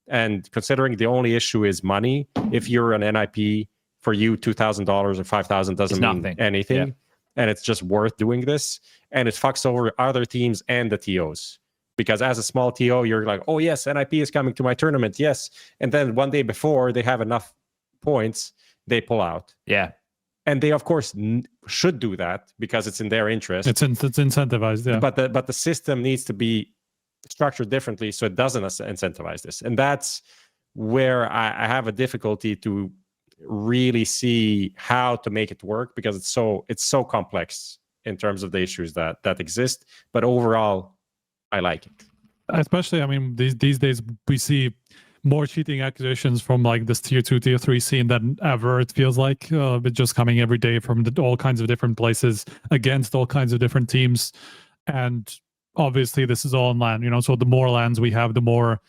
And considering the only issue is money, if you're an NIP, for you $2,000 or $5,000 doesn't mean anything. Yeah. And it's just worth doing this. And it fucks over other teams and the TOs. Because as a small TO, you're like, oh yes, NIP is coming to my tournament, yes. And then one day before they have enough points, they pull out. Yeah. And they, of course, should do that because it's in their interest. It's incentivized, yeah. But the system needs to be structured differently so it doesn't incentivize this. And that's where I have a difficulty to really see how to make it work because it's so complex in terms of the issues that exist. But overall, I like it. Especially, I mean, these days we see more cheating accusations from like this tier 2, tier 3 scene than ever, it feels like. It's just coming every day from all kinds of different places against all kinds of different teams. And obviously this is all on LAN, so the more LANs we have, the more,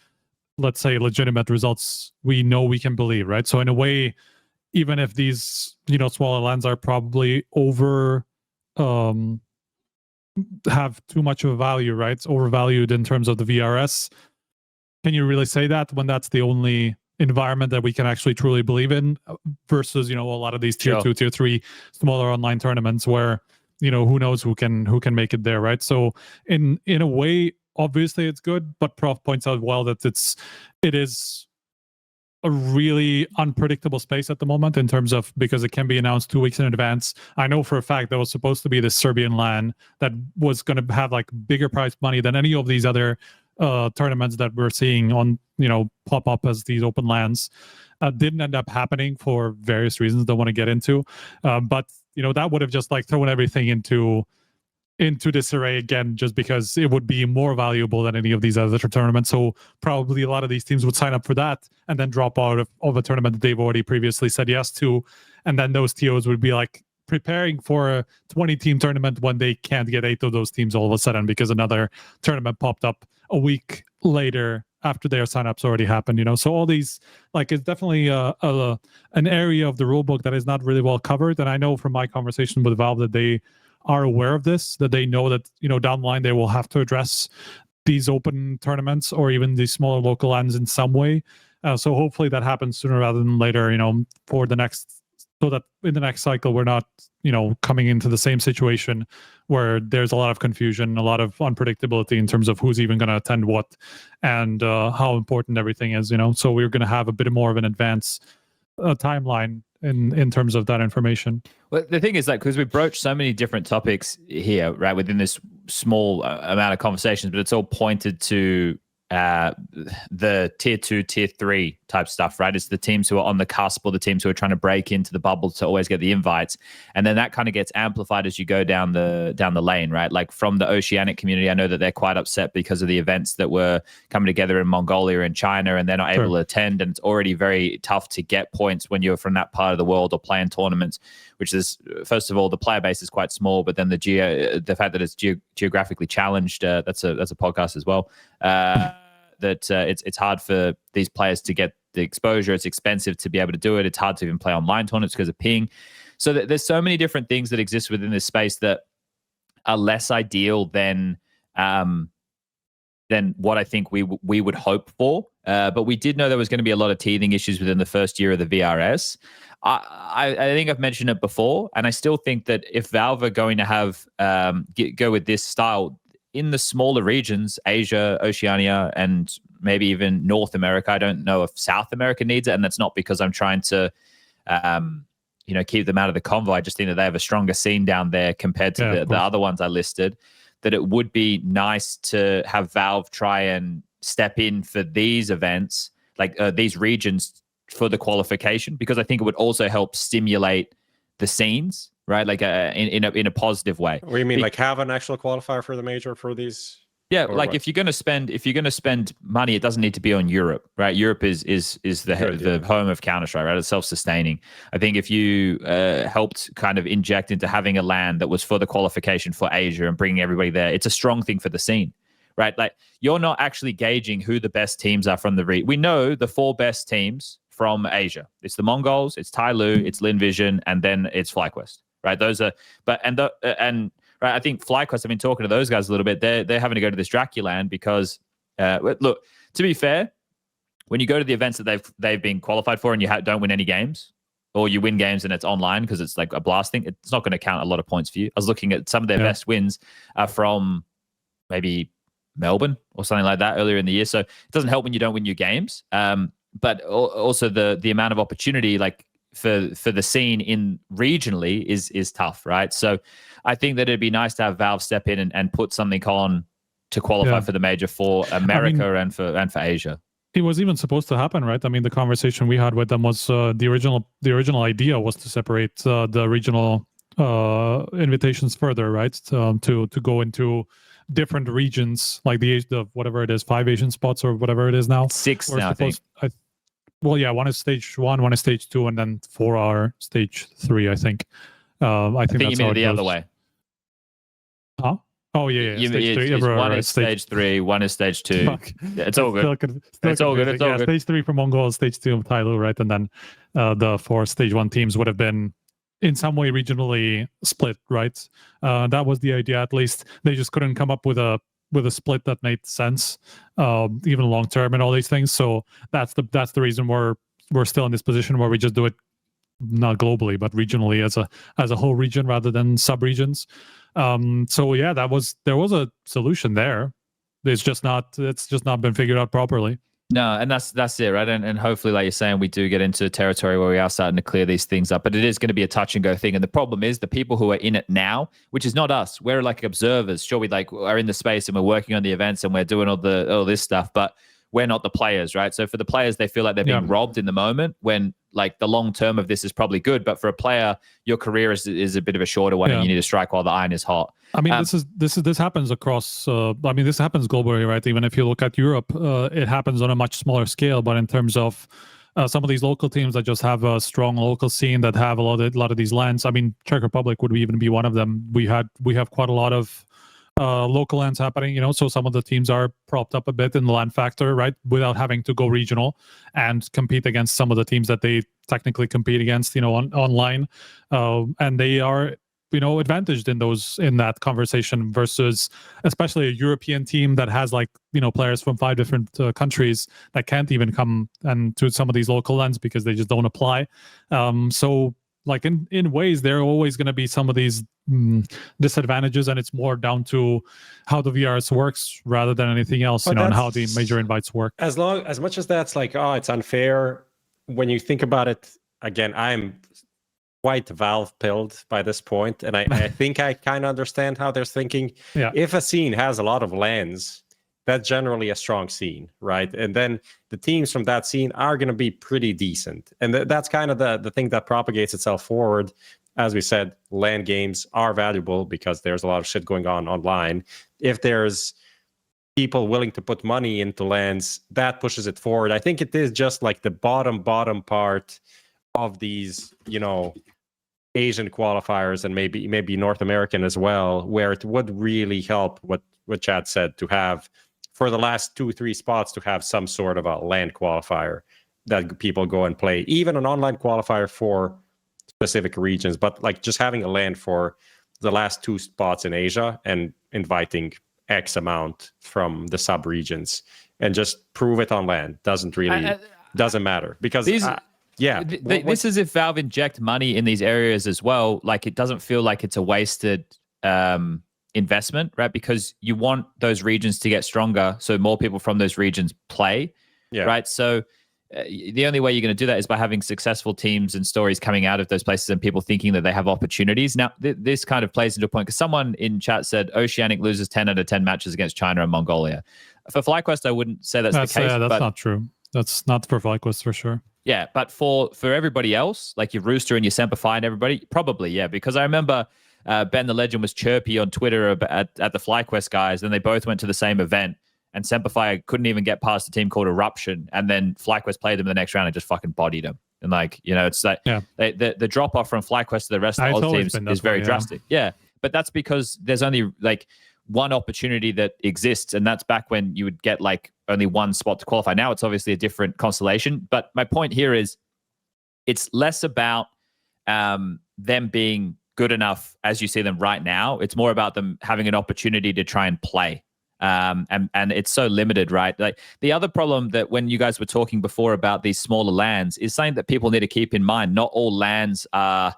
let's say, legitimate results we know we can believe, right? So in a way, even if these, smaller LANs are probably have too much of a value, right? It's overvalued in terms of the VRS. Can you really say that when that's the only environment that we can actually truly believe in versus, a lot of these tier 2, tier 3 smaller online tournaments where, who knows who can make it there, right? So in a way, obviously it's good, but Prof points out well that it is a really unpredictable space at the moment in terms of, because it can be announced 2 weeks in advance. I know for a fact there was supposed to be this Serbian LAN that was going to have like bigger prize money than any of these other tournaments that we're seeing on, pop up as these open LANs. Didn't end up happening for various reasons don't want to get into. But, that would have just like thrown everything into disarray again, just because it would be more valuable than any of these other tournaments. So probably a lot of these teams would sign up for that and then drop out of a tournament that they've already previously said yes to. And then those TOs would be like preparing for a 20-team tournament when they can't get 8 of those teams all of a sudden because another tournament popped up a week later after their signups already happened, So all these, like, it's definitely an area of the rulebook that is not really well covered. And I know from my conversation with Valve that they are aware of this, that they know that, down the line they will have to address these open tournaments or even these smaller local LANs in some way. So hopefully that happens sooner rather than later, so that in the next cycle we're not, coming into the same situation where there's a lot of confusion, a lot of unpredictability in terms of who's even going to attend what and how important everything is, So we're going to have a bit more of an advanced timeline in terms of that information. Well, the thing is that because we broached so many different topics here, right, within this small amount of conversations, but it's all pointed to the tier 2, tier 3 type stuff, right? It's the teams who are on the cusp or the teams who are trying to break into the bubble to always get the invites. And then that kind of gets amplified as you go down the lane, right? Like from the Oceanic community, I know that they're quite upset because of the events that were coming together in Mongolia and China, and they're not able to attend. And it's already very tough to get points when you're from that part of the world or playing tournaments, which is, first of all, the player base is quite small, but then the fact that it's geographically challenged, that's a podcast as well. It's hard for these players to get the exposure. It's expensive to be able to do it. It's hard to even play online tournaments because of ping. So there's so many different things that exist within this space that are less ideal than what I think we would hope for. But we did know there was going to be a lot of teething issues within the first year of the VRS. I think I've mentioned it before, and I still think that if Valve are going to have go with this style in the smaller regions, Asia, Oceania, and maybe even North America, I don't know if South America needs it, and that's not because I'm trying to keep them out of the convo. I just think that they have a stronger scene down there compared to the other ones I listed, that it would be nice to have Valve try and step in for these events, like these regions, for the qualification, because I think it would also help stimulate the scenes right? Like in a positive way. What do you mean, like have an actual qualifier for the major for these? Yeah, Or like what? if you're gonna spend money, it doesn't need to be on Europe, right? Europe is the home of Counter-Strike, right? It's self-sustaining. I think if you helped kind of inject into having a LAN that was for the qualification for Asia and bringing everybody there, it's a strong thing for the scene, right? Like you're not actually gauging who the best teams are from the we know the 4 best teams from Asia. It's the Mongols, it's Tyloo, it's Linvision, and then it's FlyQuest, right? Those are, right, I think FlyQuest, I've been talking to those guys a little bit. They're having to go to this Draculand because, look, to be fair, when you go to the events that they've been qualified for and you don't win any games, or you win games and it's online because it's like a blast thing, it's not going to count a lot of points for you. I was looking at some of their best wins are from maybe Melbourne or something like that earlier in the year. So it doesn't help when you don't win your games. But also the amount of opportunity, like for the scene in regionally is tough, right? So I think that it'd be nice to have Valve step in and put something on to qualify for the major for America and for Asia. It was even supposed to happen, right? I mean, the conversation we had with them was the original idea was to separate the regional invitations further, right? To go into different regions, like the whatever it is, 5 Asian spots or whatever it is now. 6 now, I think. Well, yeah, one is stage 1, one is stage 2, and then 4 are stage 3, I think. I think you mean it the other way. Huh? Oh, yeah. Stage 3. One is stage 3, one is stage 2. Yeah, it's all good. It's all good. It's all good. Stage 3 for Mongol, stage 2 of Tyloo, right? And then the 4 stage 1 teams would have been in some way regionally split, right? That was the idea, at least. They just couldn't come up with a split that made sense, even long term and all these things. So that's the reason we're still in this position where we just do it not globally but regionally as a whole region rather than sub regions. So yeah, there was a solution there. It's just not been figured out properly. No, and that's it, right? And hopefully, like you're saying, we do get into territory where we are starting to clear these things up. But it is going to be a touch and go thing. And the problem is the people who are in it now, which is not us. We're like observers. Sure, we like are in the space and we're working on the events and we're doing all this stuff, but we're not the players, right? So for the players, they feel like they're being robbed in the moment when like the long term of this is probably good. But for a player, your career is a bit of a shorter one and you need to strike while the iron is hot. I mean, this happens across. This happens globally, right? Even if you look at Europe, it happens on a much smaller scale. But in terms of some of these local teams that just have a strong local scene that have a lot of these lands. I mean, Czech Republic would even be one of them. We have quite a lot of local lands happening, so some of the teams are propped up a bit in the land factor, right, without having to go regional and compete against some of the teams that they technically compete against, online, and they are advantaged in that conversation versus especially a European team that has players from 5 different countries that can't even come and to some of these local lands because they just don't apply. So like in ways, there are always going to be some of these disadvantages, and it's more down to how the VRS works rather than anything else, and how the major invites work. As much as that's like, oh, it's unfair, when you think about it, again, I'm quite Valve-pilled by this point, and I think I kind of understand how they're thinking. Yeah. If a scene has a lot of lands, that's generally a strong scene, right? And then the teams from that scene are going to be pretty decent. And that's kind of the thing that propagates itself forward. As we said, LAN games are valuable because there's a lot of shit going on online. If there's people willing to put money into LANs, that pushes it forward. I think it is just like the bottom part of these, Asian qualifiers and maybe North American as well, where it would really help what Chad said, to have for the last 2-3 spots to have some sort of a LAN qualifier that people go and play, even an online qualifier for specific regions, but like just having a LAN for the last 2 spots in Asia and inviting X amount from the sub regions and just prove it on LAN doesn't matter because this is if Valve inject money in these areas as well. Like it doesn't feel like it's a wasted investment, right? Because you want those regions to get stronger, so more people from those regions play, right? So the only way you're going to do that is by having successful teams and stories coming out of those places and people thinking that they have opportunities. Now, this kind of plays into a point because someone in chat said Oceanic loses 10 out of 10 matches against China and Mongolia. For FlyQuest, I wouldn't say that's the case. That's not true. That's not for FlyQuest for sure. Yeah, but for everybody else, like your Rooster and your Semperfi and everybody, probably, yeah. Because I remember Ben the Legend was chirpy on Twitter at the FlyQuest guys, and they both went to the same event, and Semperfi couldn't even get past a team called Eruption, and then FlyQuest played them in the next round and just fucking bodied them. And like, you know, it's like the drop off from FlyQuest to the rest of the Oz teams is very drastic. Yeah, but that's because there's only like one opportunity that exists, and that's back when you would get like only one spot to qualify. Now it's obviously a different constellation, but my point here is it's less about them being good enough as you see them right now. It's more about them having an opportunity to try and play. And it's so limited, right? Like the other problem that when you guys were talking before about these smaller lands is something that people need to keep in mind. Not all lands are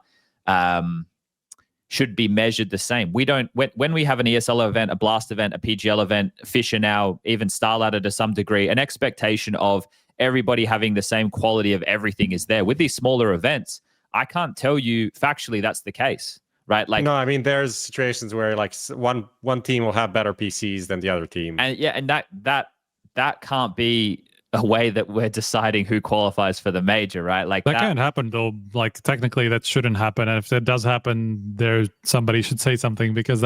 should be measured the same. We don't when we have an ESL event, a Blast event, a PGL event, FISSURE now, even StarLadder to some degree, an expectation of everybody having the same quality of everything is there. With these smaller events, I can't tell you factually that's the case. Right, like no, I mean there's situations where like one team will have better PCs than the other team, and yeah, and that can't be a way that we're deciding who qualifies for the major, right? Like that can't happen though. Like technically, that shouldn't happen. And if that does happen, somebody should say something, because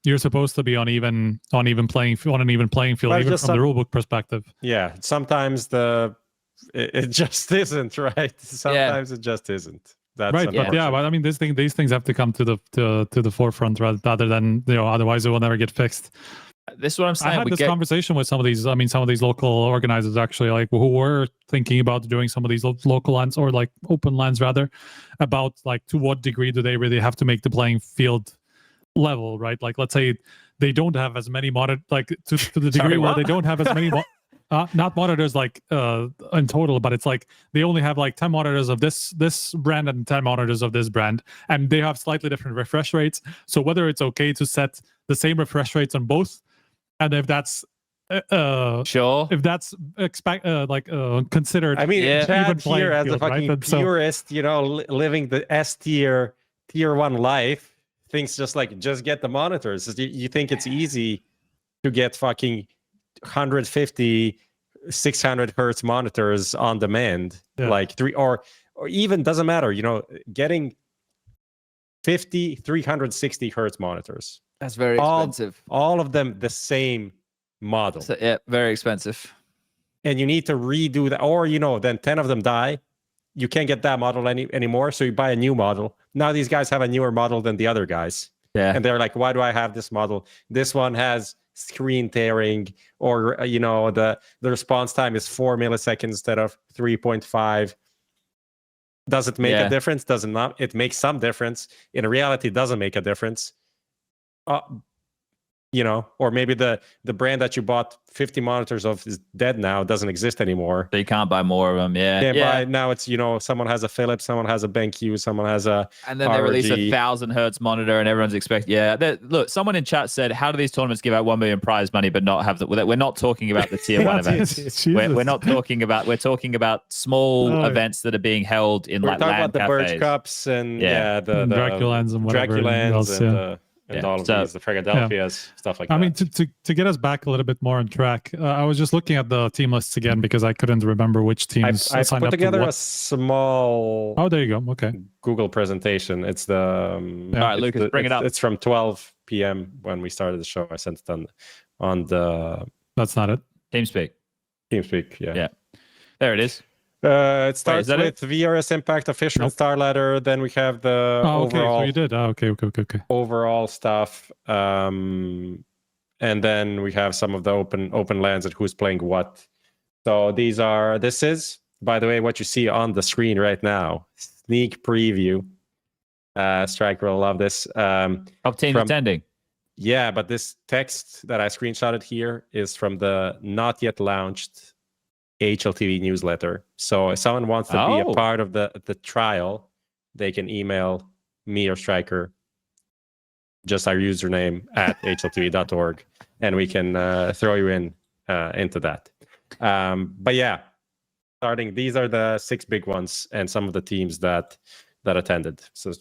you're supposed to be on an even playing field, even from the rulebook perspective. Yeah, sometimes it just isn't, right. Sometimes it just isn't. That's right, but I mean, these things have to come to the forefront rather than, you know, otherwise it will never get fixed. This is what I'm saying. I had this conversation with some of these local organizers actually, like who were thinking about doing some of these local lands, or like open lands rather, about like to what degree do they really have to make the playing field level, right? Like let's say they don't have as many like to the degree where they don't have as many. Not monitors like in total, but it's like they only have like 10 monitors of this brand and 10 monitors of this brand, and they have slightly different refresh rates. So whether it's okay to set the same refresh rates on both, and if that's sure, if that's considered. I mean, Chad here as field, a fucking right? purist, you know, living the S tier 1 life, thinks just get the monitors. You think it's easy to get fucking 150 600 hertz monitors on demand, like three or even doesn't matter, you know, getting 50 360 hertz monitors, that's very expensive. All of them the same model. So, yeah, very expensive. And you need to redo that, or you know, then 10 of them die, you can't get that model anymore, so you buy a new model. Now these guys have a newer model than the other guys, and they're like, why do I have this model? This one has screen tearing, or you know, the response time is 4 milliseconds instead of 3.5. Does it make a difference? Does it not? It makes some difference. In reality, it doesn't make a difference. You know, or maybe the brand that you bought 50 monitors of is dead now, doesn't exist anymore. So you can't buy more of them. Buy, now it's, you know, someone has a Philips, someone has a BenQ, someone has a and then they release 1,000 hertz monitor, and everyone's expecting. Look, someone in chat said, how do these tournaments give out 1 million prize money but not have the? We're not talking about the tier 1 events. We're not talking about. We're talking about small events that are about being held in like LAN about the cafes. Birch Cups and the Draculans and whatever Draculans else, and all of these, the Philadelphias, stuff like that. I mean, to get us back a little bit more on track, I was just looking at the team lists again because I couldn't remember which teams I signed put up together to a small there you go. Okay. Google presentation. It's the all right, Lucas, bring it up. It's from 12 p.m. when we started the show. I sent it on the. That's not it. TeamSpeak. Yeah. There it is. It starts with VRS Impact official StarLadder. Then we have the overall. So you did. Okay. Overall stuff, and then we have some of the open lands and who's playing what. So this is, by the way, what you see on the screen right now. Sneak preview. Striker will love this. Of teams attending. Yeah, but this text that I screenshotted here is from the not yet launched HLTV newsletter. So if someone wants to be a part of the trial, they can email me or Striker, just our username at hltv.org, and we can throw you into that. But yeah, starting, these are the 6 big ones and some of the teams that attended. So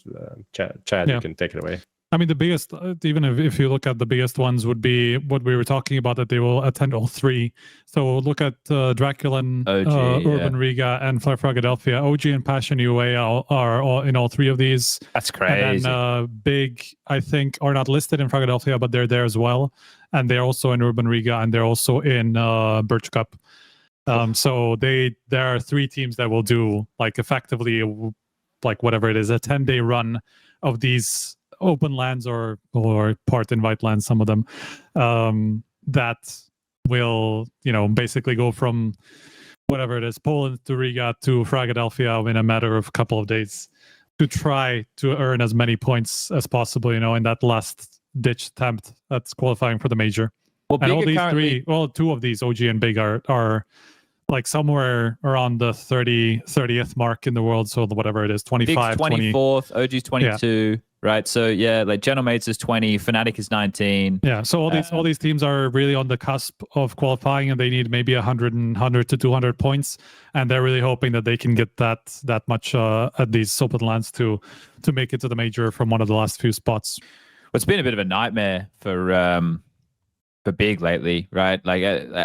Chad, you can take it away. I mean, the biggest, even if you look at the biggest ones, would be what we were talking about, that they will attend all three. So look at Draculan, OG, Urban Riga, and Philadelphia. OG and Passion UA are all in all three of these. That's crazy. And then Big, I think, are not listed in Philadelphia, but they're there as well. And they're also in Urban Riga, and they're also in Birch Cup. So there are three teams that will do, like, effectively, like, whatever it is, a 10-day run of these open lands or part invite lands, some of them, that will, basically go from whatever it is, Poland to Riga to Philadelphia in a matter of a couple of days, to try to earn as many points as possible, in that last ditch attempt at qualifying for the major. Well, and all these currently... two of these, OG and Big, are like somewhere around the 30th mark in the world. So whatever it is, 25, Big's 24th, 20. OG's 22. Yeah. Right, so yeah, like Genomates is 20, Fnatic is 19. Yeah, so all these teams are really on the cusp of qualifying, and they need maybe 100 to 200 points, and they're really hoping that they can get that much at these open lands to make it to the major from one of the last few spots. Well, it's been a bit of a nightmare for Big lately, right? Like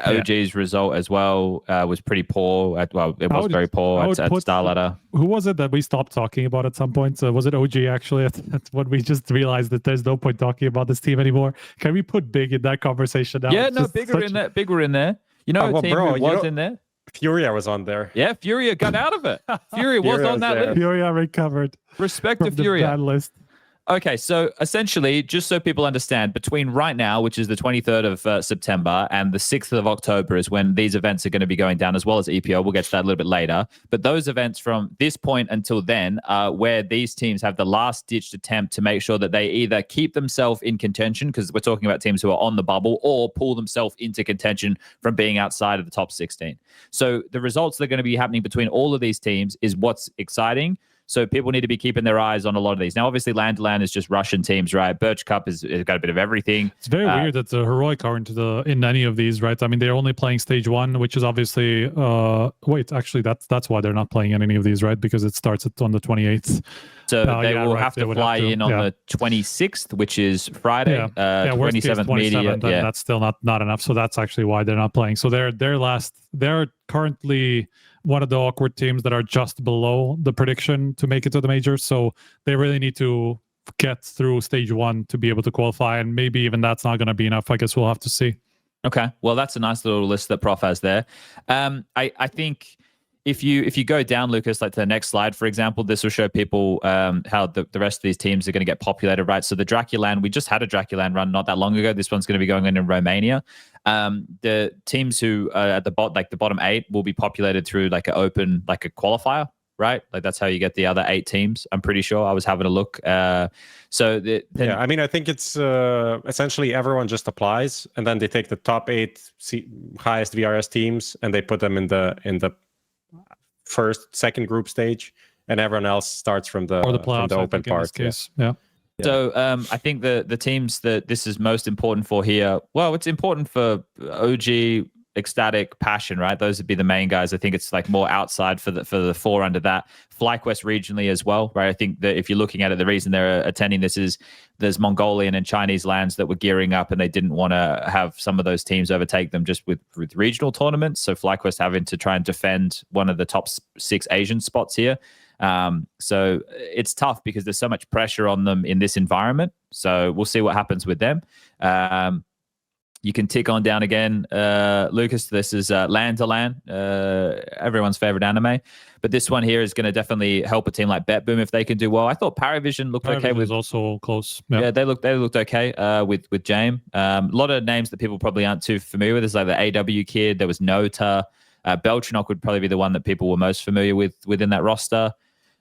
OG's result as well was pretty poor. It was very poor at StarLadder. Who was it that we stopped talking about at some point? Was it OG actually? That's when we just realized that there's no point talking about this team anymore. Can we put Big in that conversation now? Yeah, no, Big were in there. Big were in there. A team who was in there. FURIA was on there. Yeah, FURIA got out of it. FURIA was on that list. FURIA recovered. Respect to FURIA. Bad list. Okay, so essentially, just so people understand, between right now, which is the 23rd of September, and the 6th of October is when these events are going to be going down, as well as EPO. We'll get to that a little bit later. But those events from this point until then are where these teams have the last-ditched attempt to make sure that they either keep themselves in contention, because we're talking about teams who are on the bubble, or pull themselves into contention from being outside of the top 16. So the results that are going to be happening between all of these teams is what's exciting. So people need to be keeping their eyes on a lot of these. Now, obviously, land to land is just Russian teams, right? Birch Cup has got a bit of everything. It's very weird that the Heroic aren't in any of these, right? I mean, they're only playing stage 1, which is obviously... actually, that's why they're not playing in any of these, right? Because it starts on the 28th. So they will have to fly in on the 26th, which is Friday. 27th media. Yeah, that's still not enough. So that's actually why they're not playing. So they're currently one of the awkward teams that are just below the prediction to make it to the major. So they really need to get through stage 1 to be able to qualify. And maybe even that's not going to be enough. I guess we'll have to see. Okay. Well, that's a nice little list that Prof has there. I think if you go down, Lucas, like to the next slide, for example, this will show people how the rest of these teams are going to get populated, right? So the Draculan, we just had a Draculan run not that long ago. This one's going to be going on in Romania. The teams who are at the bottom 8 will be populated through like a qualifier, right? Like that's how you get the other 8 teams. I'm pretty sure. I was having a look. I mean, I think it's essentially everyone just applies, and then they take the top 8 highest VRS teams and they put them in the second group stage, and everyone else starts from the open part. Yeah. So I think the teams that this is most important for here, well, it's important for OG, Ecstatic, Passion, right? Those would be the main guys. I think it's like more outside for the 4 under that. FlyQuest regionally as well, right? I think that if you're looking at it, the reason they're attending this is there's Mongolian and Chinese lands that were gearing up, and they didn't want to have some of those teams overtake them just with regional tournaments. So FlyQuest having to try and defend one of the top 6 Asian spots here. So it's tough because there's so much pressure on them in this environment. So we'll see what happens with them. You can tick on down again, Lucas. This is Land to Land, everyone's favorite anime. But this one here is going to definitely help a team like BetBoom if they can do well. I thought Paravision looked okay. Was also close. Yeah, they looked okay with James. A lot of names that people probably aren't too familiar with. There's like the AW kid. There was Nota. Beltranok would probably be the one that people were most familiar with within that roster.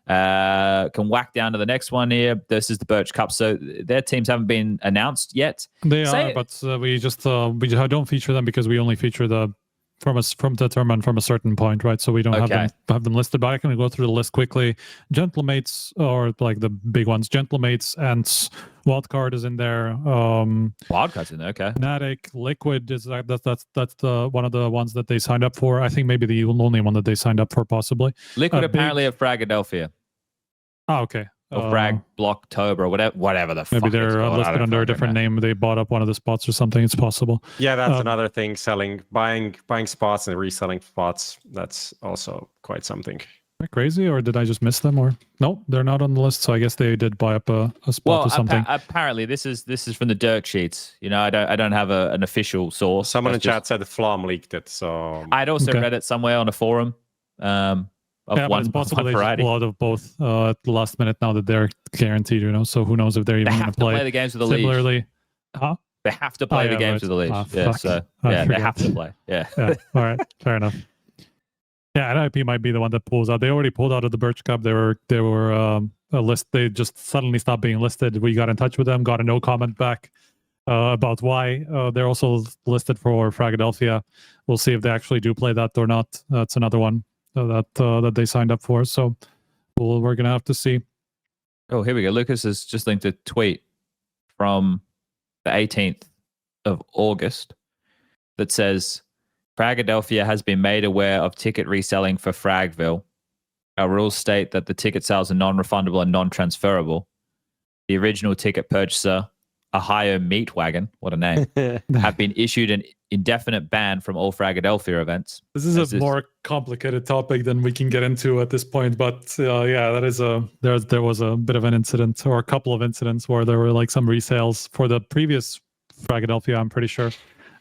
Can whack down to the next one here. This is the Birch Cup. So their teams haven't been announced yet. They are, but we don't feature them because we only feature from the tournament from a certain point, right? So we don't have them listed. But I can go through the list quickly. Gentlemates, or like the big ones, Gentlemates and Wildcard is in there. Wildcard's in there, okay. Fnatic, Liquid is that's the one of the ones that they signed up for. I think maybe the only one that they signed up for, possibly. Liquid apparently at Philadelphia. Oh, okay. or Frag Blocktober or whatever the fuck. Maybe they're it's listed under a different name. They bought up one of the spots or something. It's possible. Yeah, that's another thing. Buying spots and reselling spots. That's also quite something. Am I crazy, or did I just miss them? Or no, they're not on the list. So I guess they did buy up a spot or something. Apparently, this is from the dirt sheets. You know, I don't have an official source. Someone in chat said Flom leaked it. So I'd also read it somewhere on a forum. It's possible they just pull out of both at the last minute now that they're guaranteed, you know. So who knows if they're even going to play the games with the league. Similarly, they have to play the games with the league. They have to play. Yeah. All right, fair enough. Yeah, NIP might be the one that pulls out. They already pulled out of the Birch Cup. They were a list. They just suddenly stopped being listed. We got in touch with them, got a no comment back about why. They're also listed for Fragadelphia. We'll see if they actually do play that or not. That's another one that they signed up for. So we're gonna have to see. Oh, here we go. Lucas has just linked a tweet from the 18th of August that says, Fragadelphia has been made aware of ticket reselling for Fragville. Our rules state that the ticket sales are non-refundable and non-transferable. The original ticket purchaser, Ohio Meat Wagon, what a name, have been issued an indefinite ban from all Fragadelphia events. This is a more complicated topic than we can get into at this point, but that is there was a bit of an incident, or a couple of incidents, where there were like some resales for the previous Fragadelphia, I'm pretty sure.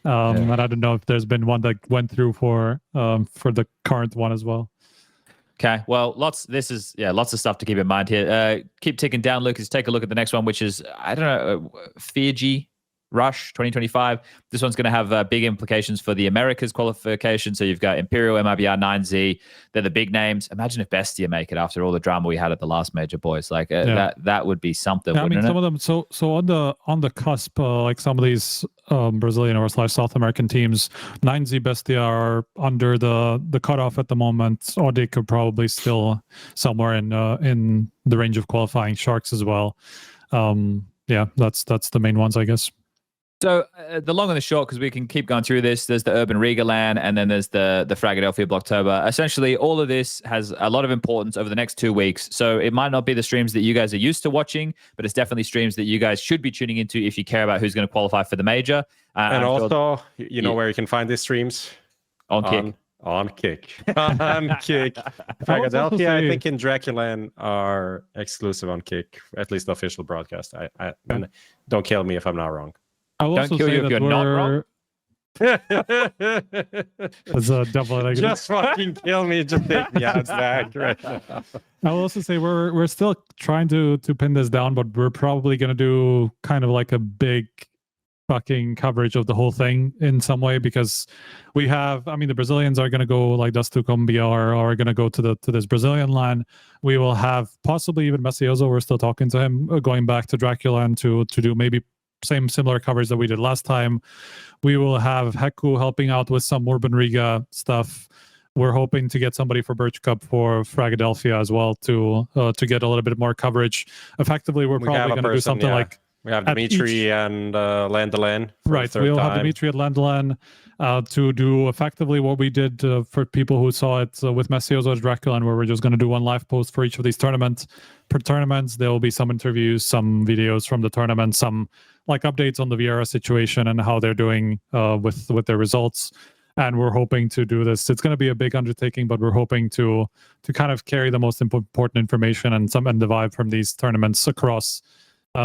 And I don't know if there's been one that went through for the current one as well. Okay, well, lots of stuff to keep in mind here. Keep ticking down, Lucas. Take a look at the next one, which is, I don't know, FISSURE Rush 2025. This one's going to have big implications for the Americas qualification. So you've got Imperial, MIBR, 9Z. They're the big names. Imagine if Bestia make it after all the drama we had at the last major, boys. Like that would be something. Yeah, I mean, some it? of them. So on the cusp, like some of these Brazilian or South American teams, 9Z Bestia are under the cutoff at the moment, or they could probably still somewhere in the range of qualifying Sharks as well. That's the main ones, I guess. So the long and the short, because we can keep going through this, there's the Urban Rigaland, and then there's the Fragadelphia Blocktober. Essentially, all of this has a lot of importance over the next 2 weeks. So it might not be the streams that you guys are used to watching, but it's definitely streams that you guys should be tuning into if you care about who's going to qualify for the major. And also, you know where you can find these streams? On Kick. On Kick. On Kick. Fragadelphia, I think, in Draculan are exclusive on Kick, at least the official broadcast. I don't kill me if I'm not wrong. I'll Don't kill you if you're not wrong. That's a double negative. Just fucking kill me. Just take me out back right now. I'll also say we're still trying to pin this down, but we're probably going to do kind of like a big fucking coverage of the whole thing in some way, because we have, I mean, the Brazilians are going to go, like Dastucombi are going to go to this Brazilian line. We will have possibly even Messioso. We're still talking to him, going back to Draculan to do maybe similar coverage that we did last time. We will have Heku helping out with some Urban Riga stuff. We're hoping to get somebody for Birch Cup for Fragadelphia as well to get a little bit more coverage. Effectively, we're probably going to do something like we have Dimitri and Landalan. Right, we'll have Dimitri at Landalan to do effectively what we did for people who saw it with Messioso at Draculan, where we're just going to do one live post for each of these tournaments. Per tournaments, there will be some interviews, some videos from the tournament, some like updates on the VRS situation and how they're doing with their results. And we're hoping to do this. It's going to be a big undertaking, but we're hoping to kind of carry the most important information and the vibe from these tournaments across,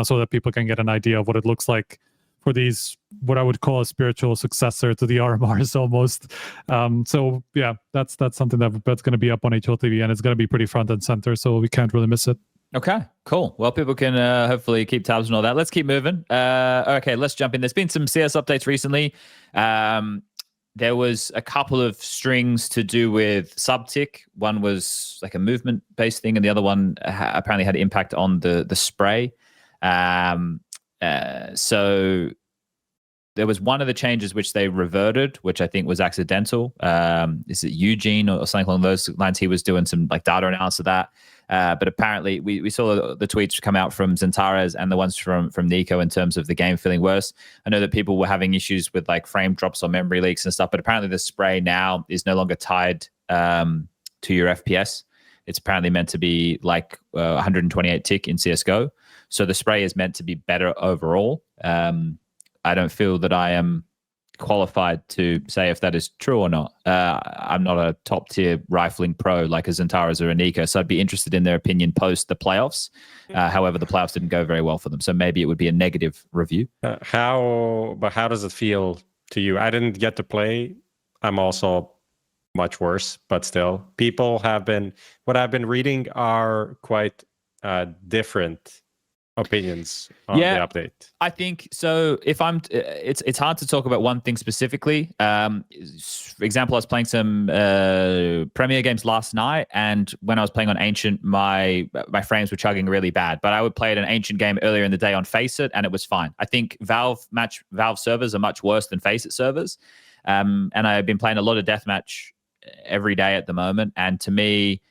so that people can get an idea of what it looks like for these, what I would call a spiritual successor to the RMRs almost. So yeah, that's something that's going to be up on HLTV, and it's going to be pretty front and center, so we can't really miss it. Okay, cool. Well, people can hopefully keep tabs on all that. Let's keep moving. Okay, let's jump in. There's been some CS updates recently. There was a couple of strings to do with subtick. One was like a movement-based thing, and the other one apparently had impact on the spray. So there was one of the changes which they reverted, which I think was accidental. Is it Eugene or something along those lines? He was doing some like data analysis of that. But apparently we saw the tweets come out from Zentares and the ones from Nico in terms of the game feeling worse. I know that people were having issues with like frame drops or memory leaks and stuff, but apparently the spray now is no longer tied to your FPS. It's apparently meant to be like 128 tick in CSGO. So the spray is meant to be better overall. I don't feel that I am qualified to say if that is true or not. I'm not a top tier rifling pro like a Zentaras or a Nico, so I'd be interested in their opinion post the playoffs. However, the playoffs didn't go very well for them, so maybe it would be a negative review. How does it feel to you? I didn't get to play. I'm also much worse, but still, people have been. What I've been reading are quite different opinions on the update. I think so. If I'm, it's hard to talk about one thing specifically. For example, I was playing some Premier games last night, and when I was playing on Ancient, my frames were chugging really bad. But I would play an Ancient game earlier in the day on FaceIt, and it was fine. I think Valve servers are much worse than FaceIt servers, and I've been playing a lot of deathmatch every day at the moment, and to me,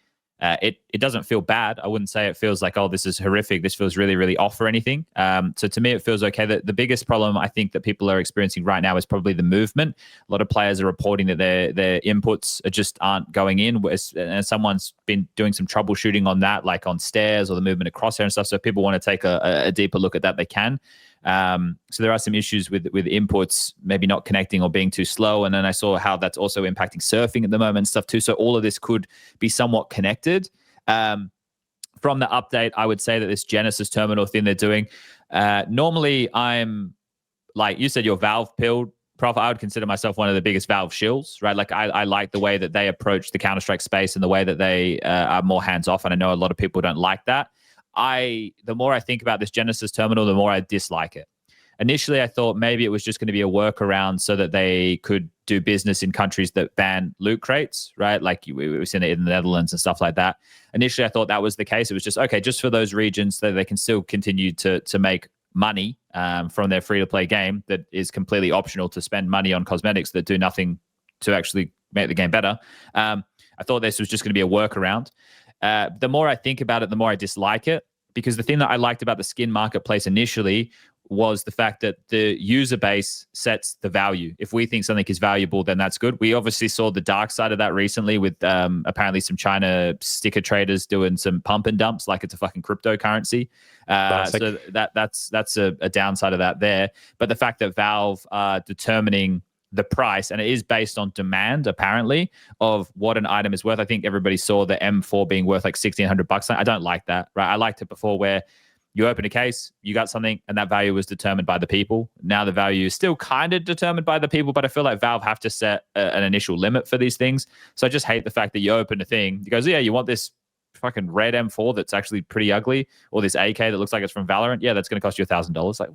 it doesn't feel bad. I wouldn't say it feels like, oh, this is horrific. This feels really, really off or anything. So to me, it feels okay. The biggest problem I think that people are experiencing right now is probably the movement. A lot of players are reporting that their inputs just aren't going in. And someone's been doing some troubleshooting on that, like on stairs or the movement across there and stuff. So if people want to take a deeper look at that, they can. So there are some issues with inputs maybe not connecting or being too slow. And then I saw how that's also impacting surfing at the moment and stuff too. So all of this could be somewhat connected. From the update, I would say that this Genesis terminal thing they're doing, normally I'm, like you said, you're Valve pilled, Prof. I would consider myself one of the biggest Valve shills, right? Like I like the way that they approach the Counter-Strike space and the way that they are more hands-off. And I know a lot of people don't like that. The more I think about this Genesis terminal, the more I dislike it. Initially, I thought maybe it was just going to be a workaround so that they could do business in countries that ban loot crates, right? Like we've seen it in the Netherlands and stuff like that. Initially, I thought that was the case. It was just, okay, just for those regions so they can still continue to make money from their free-to-play game that is completely optional to spend money on cosmetics that do nothing to actually make the game better. I thought this was just going to be a workaround. The more I think about it, the more I dislike it, because the thing that I liked about the skin marketplace initially was the fact that the user base sets the value. If we think something is valuable, then that's good. We obviously saw the dark side of that recently with apparently some China sticker traders doing some pump and dumps like it's a fucking cryptocurrency. So that's a downside of that there. But the fact that Valve are determining the price, and it is based on demand apparently of what an item is worth. I think everybody saw the M4 being worth like $1,600. I don't like that, right? I liked it before where you open a case, you got something, and that value was determined by the people. Now the value is still kind of determined by the people, but I feel like Valve have to set an initial limit for these things. So I just hate the fact that you open a thing, it goes, yeah, you want this fucking red M4 that's actually pretty ugly, or this AK that looks like it's from Valorant. Yeah, that's going to cost you $1,000. Like,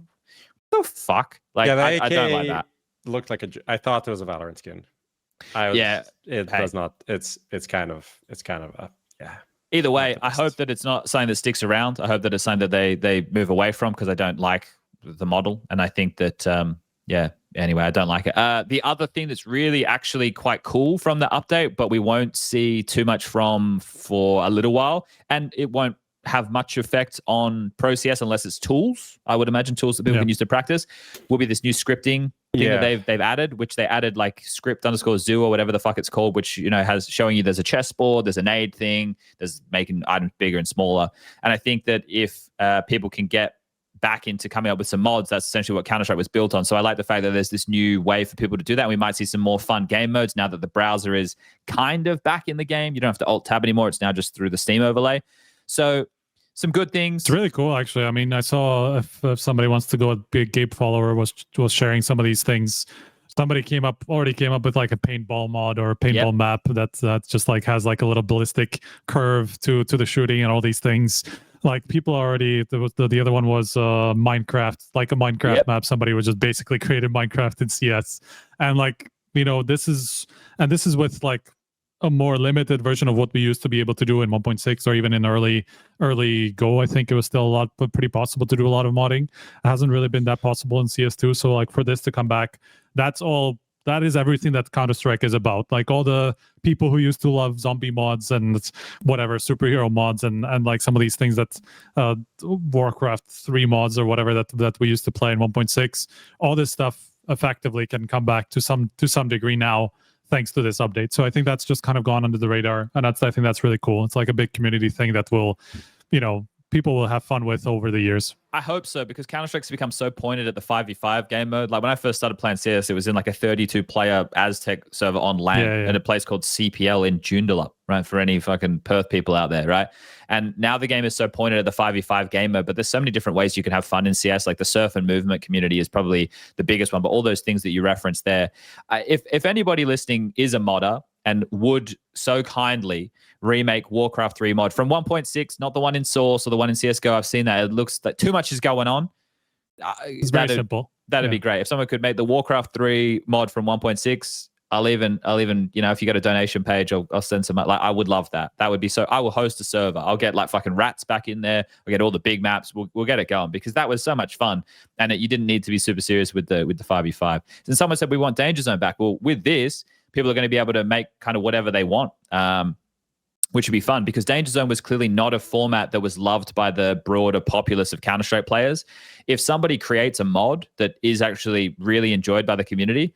what the fuck? Like, yeah, I don't like that. Looked like I thought it was a Valorant skin. Does not. It's kind of a yeah. Either way, I hope that it's not something that sticks around. I hope that it's something that they move away from, because I don't like the model, and I think that anyway, I don't like it. The other thing that's really actually quite cool from the update, but we won't see too much from for a little while, and it won't have much effect on Pro CS unless it's tools. I would imagine tools that people can use to practice will be this new scripting thing that they've added, which they added like script_zoo or whatever the fuck it's called, which, you know, has showing you there's a chessboard, there's a nade thing, there's making items bigger and smaller. And I think that if people can get back into coming up with some mods, that's essentially what Counter-Strike was built on. So I like the fact that there's this new way for people to do that. And we might see some more fun game modes now that the browser is kind of back in the game. You don't have to alt tab anymore. It's now just through the Steam overlay. So some good things. It's really cool, actually. I mean, I saw if somebody wants to go, a big Gabe follower was sharing some of these things. Somebody already came up with like a paintball mod or a paintball map that just like has like a little ballistic curve to the shooting and all these things. Like people already, the other one was Minecraft, like a Minecraft map. Somebody was just basically created Minecraft in CS, and like, you know, this is with like a more limited version of what we used to be able to do in 1.6 or even in early Go. I think it was still pretty possible to do a lot of modding. It hasn't really been that possible in CS2. So like for this to come back, that is everything that Counter-Strike is about. Like all the people who used to love zombie mods and whatever superhero mods and like some of these things that Warcraft 3 mods or whatever that we used to play in 1.6, all this stuff effectively can come back to some degree now, thanks to this update. So I think that's just kind of gone under the radar, and I think that's really cool. It's like a big community thing that will, people will have fun with over the years. I hope so, because Counter-Strike's become so pointed at the 5v5 game mode. Like when I first started playing CS, it was in like a 32-player Aztec server on LAN in a place called CPL in Joondalup, right? For any fucking Perth people out there, right? And now the game is so pointed at the 5v5 game mode, but there's so many different ways you can have fun in CS. Like the surf and movement community is probably the biggest one, but all those things that you referenced there. If anybody listening is a modder and would so kindly remake Warcraft 3 mod from 1.6, not the one in Source or the one in CSGO. I've seen that. It looks like too much is going on. It's very simple. That'd be great. If someone could make the Warcraft 3 mod from 1.6, I'll even, if you got a donation page, I'll send some. Like, I would love that. That would be so. I will host a server. I'll get like fucking rats back in there. I'll get all the big maps. We'll get it going, because that was so much fun, and you didn't need to be super serious with the 5v5. And someone said we want Danger Zone back. Well, with this, people are going to be able to make kind of whatever they want, which would be fun, because Danger Zone was clearly not a format that was loved by the broader populace of Counter-Strike players. If somebody creates a mod that is actually really enjoyed by the community,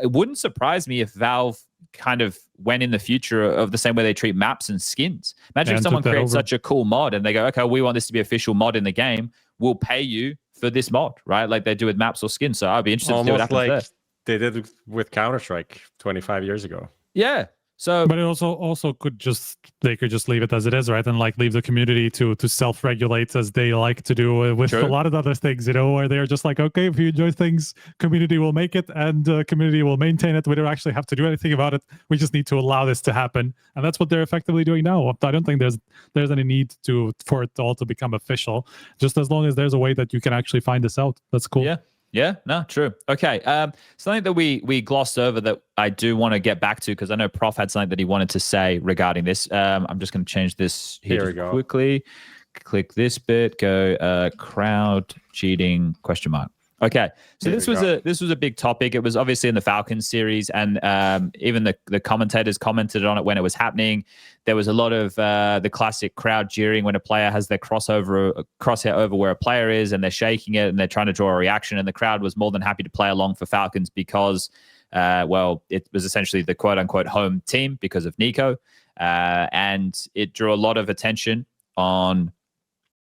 it wouldn't surprise me if Valve kind of went in the future of the same way they treat maps and skins. Imagine if someone creates such a cool mod and they go, okay, we want this to be official mod in the game. We'll pay you for this mod, right? Like they do with maps or skins. So I'd be interested to see what happens like there. They did with Counter-Strike 25 years ago. Yeah. So, but it also could they could just leave it as it is, right? And like leave the community to self-regulate as they like to do with a lot of other things, where they're just like, okay, if you enjoy things, community will make it and community will maintain it. We don't actually have to do anything about it. We just need to allow this to happen, and that's what they're effectively doing now. I don't think there's any need for it all to become official. Just as long as there's a way that you can actually find this out, that's cool. Yeah. Yeah, no, true. Okay. Something that we glossed over that I do want to get back to, because I know Prof had something that he wanted to say regarding this. I'm just going to change this here quickly. Click this bit, go crowd cheating ? Okay, so this was a big topic. It was obviously in the Falcons series, and even the commentators commented on it when it was happening. There was a lot of the classic crowd jeering when a player has their crosshair over where a player is, and they're shaking it and they're trying to draw a reaction. And the crowd was more than happy to play along for Falcons because, it was essentially the quote unquote home team because of Nico, and it drew a lot of attention on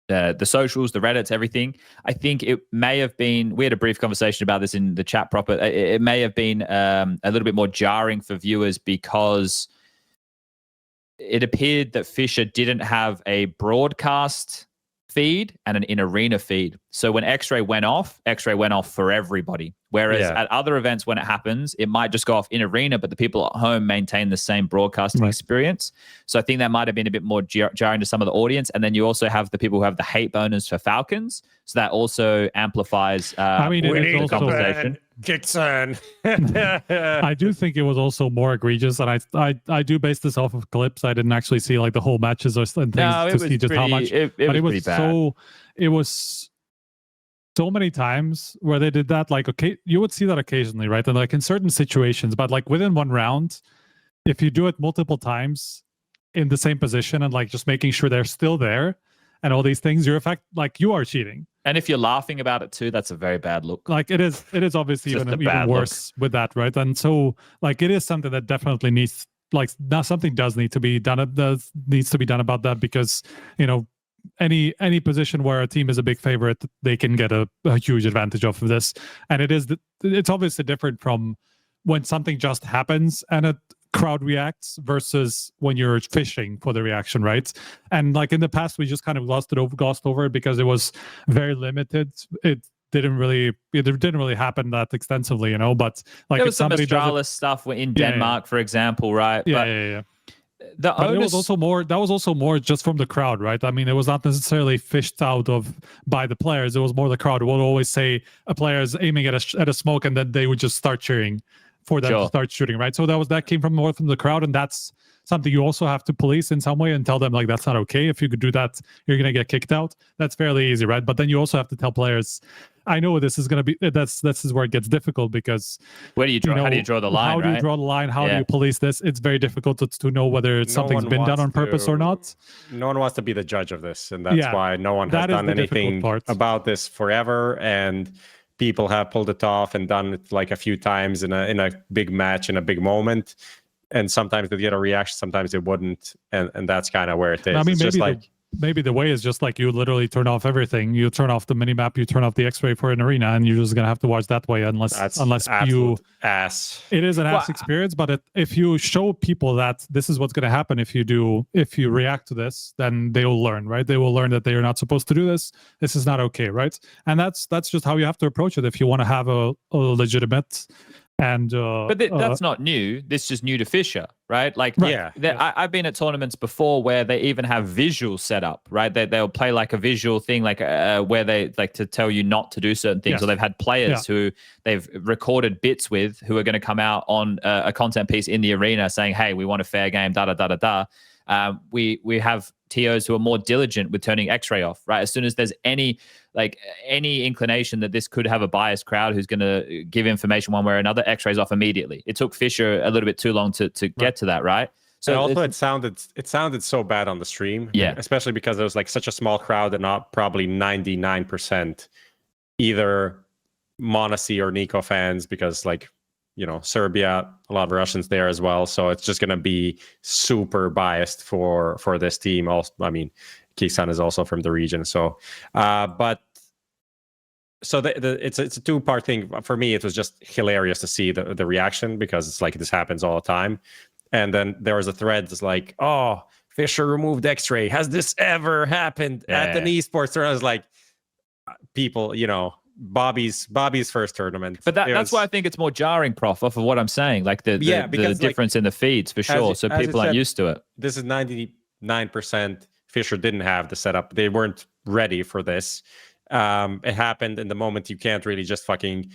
the socials, the Reddits, everything. I think it may have been, we had a brief conversation about this in the chat proper. It may have been a little bit more jarring for viewers because it appeared that FISSURE didn't have a broadcast feed and an in-arena feed. So when X-Ray went off for everybody. Whereas at other events, when it happens, it might just go off in arena, but the people at home maintain the same broadcasting experience. So I think that might have been a bit more jarring to some of the audience. And then you also have the people who have the hate bonus for Falcons. So that also amplifies the conversation. Kickson. I do think it was also more egregious, and I do base this off of clips. I didn't actually see like the whole matches or things to see just how much. But it was so many times where they did that. Like, okay, you would see that occasionally, right? And like in certain situations, but like within one round, if you do it multiple times in the same position and like just making sure they're still there and all these things, you're you are cheating. And if you're laughing about it too, that's a very bad look. Like it is obviously even worse with that, right? And so like it is something that definitely needs, like, now something does need to be done. Needs to be done about that, because any position where a team is a big favorite, they can get a huge advantage off of this. And it's obviously different from when something just happens and a crowd reacts versus when you're fishing for the reaction, right? And like in the past, we just kind of glossed over it because it was very limited. It didn't really happen that extensively, But like there was some Astralis stuff in Denmark, for example, right? Yeah. But it was also more. That was also more just from the crowd, right? I mean, it was not necessarily fished out by the players. It was more the crowd would always say a player is aiming at a smoke, and then they would just start cheering for them to start shooting, right? So that came more from the crowd, and that's something you also have to police in some way and tell them like that's not okay. If you could do that, you're gonna get kicked out. That's fairly easy, right? But then you also have to tell players, I know this is gonna be this is where it gets difficult, because where do you draw? How do you draw the line? How do you draw the line? How do you police this? It's very difficult to know whether something's been done on purpose or not. No one wants to be the judge of this, and that's why no one has done anything about this forever. And people have pulled it off and done it like a few times in a big match, in a big moment. And sometimes they get a reaction, sometimes they wouldn't. And that's kind of where it is. I mean, it's just like, maybe the way is just like you literally turn off everything. You turn off the minimap, you turn off the X-ray for an arena, and you're just gonna have to watch that way unless you ass. It is an ass experience, but if you show people that this is what's gonna happen if you react to this, then they will learn, right? They will learn that they are not supposed to do this. This is not okay, right? And that's just how you have to approach it if you want to have a legitimate. And but that's not new. This is new to FISSURE, right? Like, I've been at tournaments before where they even have visual setup, right? They'll play like a visual thing, like where they like to tell you not to do certain things, or they've had players who they've recorded bits with who are going to come out on a content piece in the arena saying, "Hey, we want a fair game." Da da da da da. We have TOs who are more diligent with turning X-ray off, right? As soon as there's any inclination that this could have a biased crowd who's going to give information one way or another, X-rays off immediately. It took FISSURE a little bit too long to get to that, right? So also it sounded so bad on the stream, especially because it was like such a small crowd and not probably 99% either m0NESY or Nico fans, because like, you know, Serbia, a lot of Russians there as well. So it's just going to be super biased for this team. Also, I mean, Kisan is also from the region. So, it's a two-part thing. For me, it was just hilarious to see the reaction, because it's like this happens all the time. And then there was a thread that's like, oh, FISSURE removed X-ray. Has this ever happened at an esports tournament? I was like, people, you know, Bobby's first tournament. But that's why I think it's more jarring, Prof, off of what I'm saying. Like the difference in the feeds, for sure. So people aren't used to it. This is 99%. FISSURE didn't have the setup. They weren't ready for this. It happened in the moment. You can't really just fucking,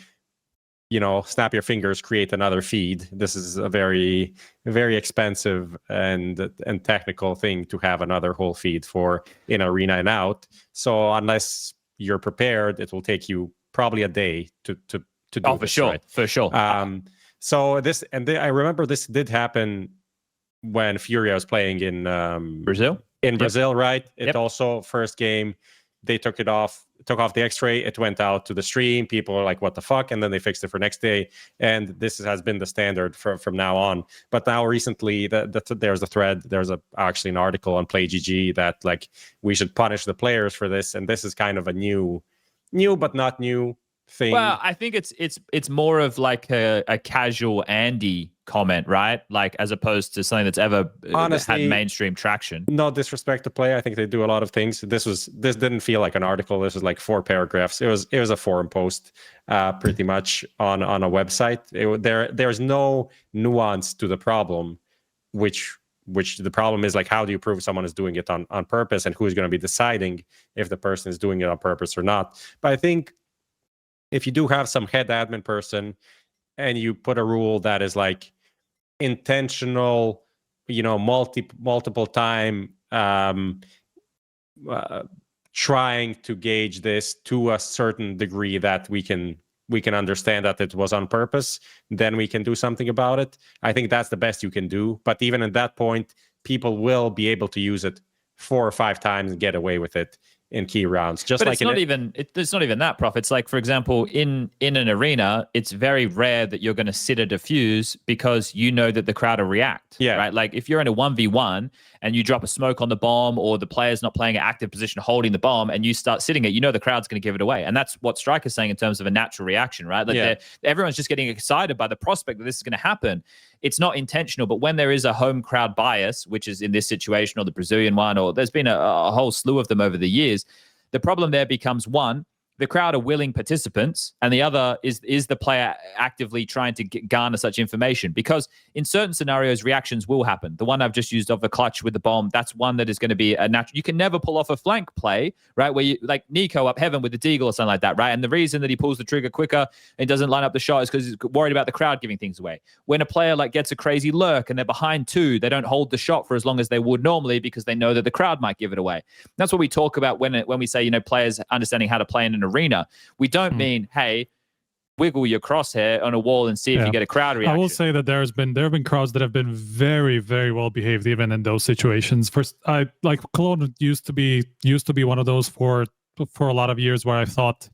you know, snap your fingers, create another feed. This is a very, very expensive and technical thing to have another whole feed for in arena and out. So unless you're prepared, it will take you probably a day to do for this, sure, right? for sure. So this, and I remember this did happen when FURIA was playing in Brazil. In Brazil, right? It also, first game, they took off the X-ray. It went out to the stream. People are like, what the fuck? And then they fixed it for next day. And this has been the standard from now on. But now recently, there's a thread. There's actually an article on PlayGG that like we should punish the players for this. And this is kind of a new but not new thing. Well, I think it's more of like a casual Andy comment, right? Like, as opposed to something that's ever honestly had mainstream traction. No disrespect to play, I think they do a lot of things. This didn't feel like an article. This was like 4 paragraphs. It was a forum post, pretty much on a website. There's no nuance to the problem, which the problem is like, how do you prove someone is doing it on purpose, and who's going to be deciding if the person is doing it on purpose or not? But I think if you do have some head admin person and you put a rule that is like intentional, you know, multiple time trying to gauge this to a certain degree that we can understand that it was on purpose, then we can do something about it. I think that's the best you can do. But even at that point, people will be able to use it 4 or 5 times and get away with it in key rounds. Just but like it's not even that, Prof. It's like, for example, in an arena, it's very rare that you're going to sit a defuse because you know that the crowd will react. Yeah. Right. Like if you're in a 1v1 and you drop a smoke on the bomb, or the player's not playing an active position holding the bomb, and you start sitting it, you know the crowd's going to give it away. And that's what Striker's saying in terms of a natural reaction, right? Like everyone's just getting excited by the prospect that this is going to happen. It's not intentional, but when there is a home crowd bias, which is in this situation, or the Brazilian one, or there's been a whole slew of them over the years, the problem there becomes, one, the crowd are willing participants, and the other is the player actively trying to garner such information. Because in certain scenarios, reactions will happen. The one I've just used of the clutch with the bomb, that's one that is going to be a natural. You can never pull off a flank play, right? Where you, like Nico up heaven with the deagle or something like that, right? And the reason that he pulls the trigger quicker and doesn't line up the shot is because he's worried about the crowd giving things away. When a player like gets a crazy lurk and they're behind 2, they don't hold the shot for as long as they would normally because they know that the crowd might give it away. That's what we talk about when we say, you know, players understanding how to play in an arena. We don't mean, hey, wiggle your crosshair on a wall and see if you get a crowd reaction. I will say that there have been crowds that have been very, very well behaved even in those situations. First, like Cologne used to be one of those for a lot of years where I thought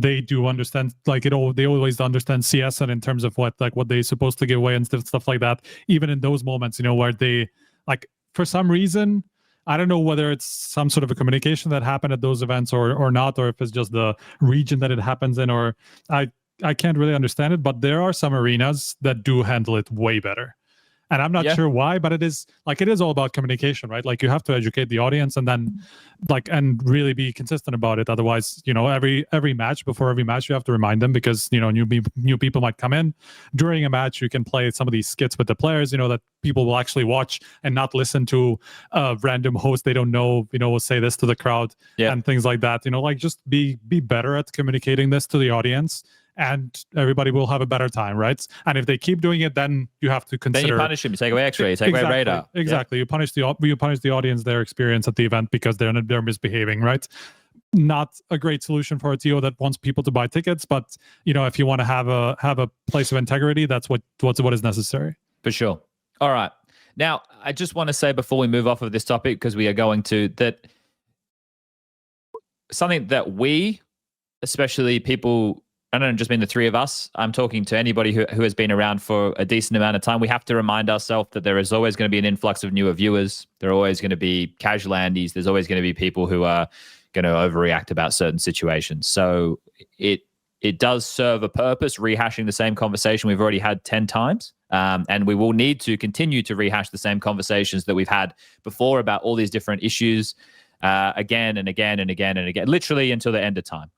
they do understand, like they always understand CS and in terms of what they're supposed to give away and stuff like that. Even in those moments, where they like for some reason, I don't know whether it's some sort of a communication that happened at those events or not, or if it's just the region that it happens in, or I can't really understand it. But there are some arenas that do handle it way better. And I'm not sure why, but it is all about communication, right? Like you have to educate the audience and then and really be consistent about it. Otherwise, every match, before every match, you have to remind them because, new people might come in. During a match, you can play some of these skits with the players, that people will actually watch and not listen to a random host they don't know, will say this to the crowd and things like that. Just be better at communicating this to the audience. And everybody will have a better time, right? And if they keep doing it, then you have to consider. Then you punish them. You take away X-ray. You take away radar. Exactly. You punish the audience, their experience at the event because they're misbehaving, right? Not a great solution for a TO that wants people to buy tickets, but if you want to have a place of integrity, that's what is necessary. For sure. All right. Now, I just want to say before we move off of this topic, because we are going to that something that we, especially people. I don't just mean the three of us. I'm talking to anybody who has been around for a decent amount of time. We have to remind ourselves that there is always going to be an influx of newer viewers. There are always going to be casual Andes. There's always going to be people who are going to overreact about certain situations. So it does serve a purpose, rehashing the same conversation we've already had 10 times. And we will need to continue to rehash the same conversations that we've had before about all these different issues again and again and again and again, literally until the end of time.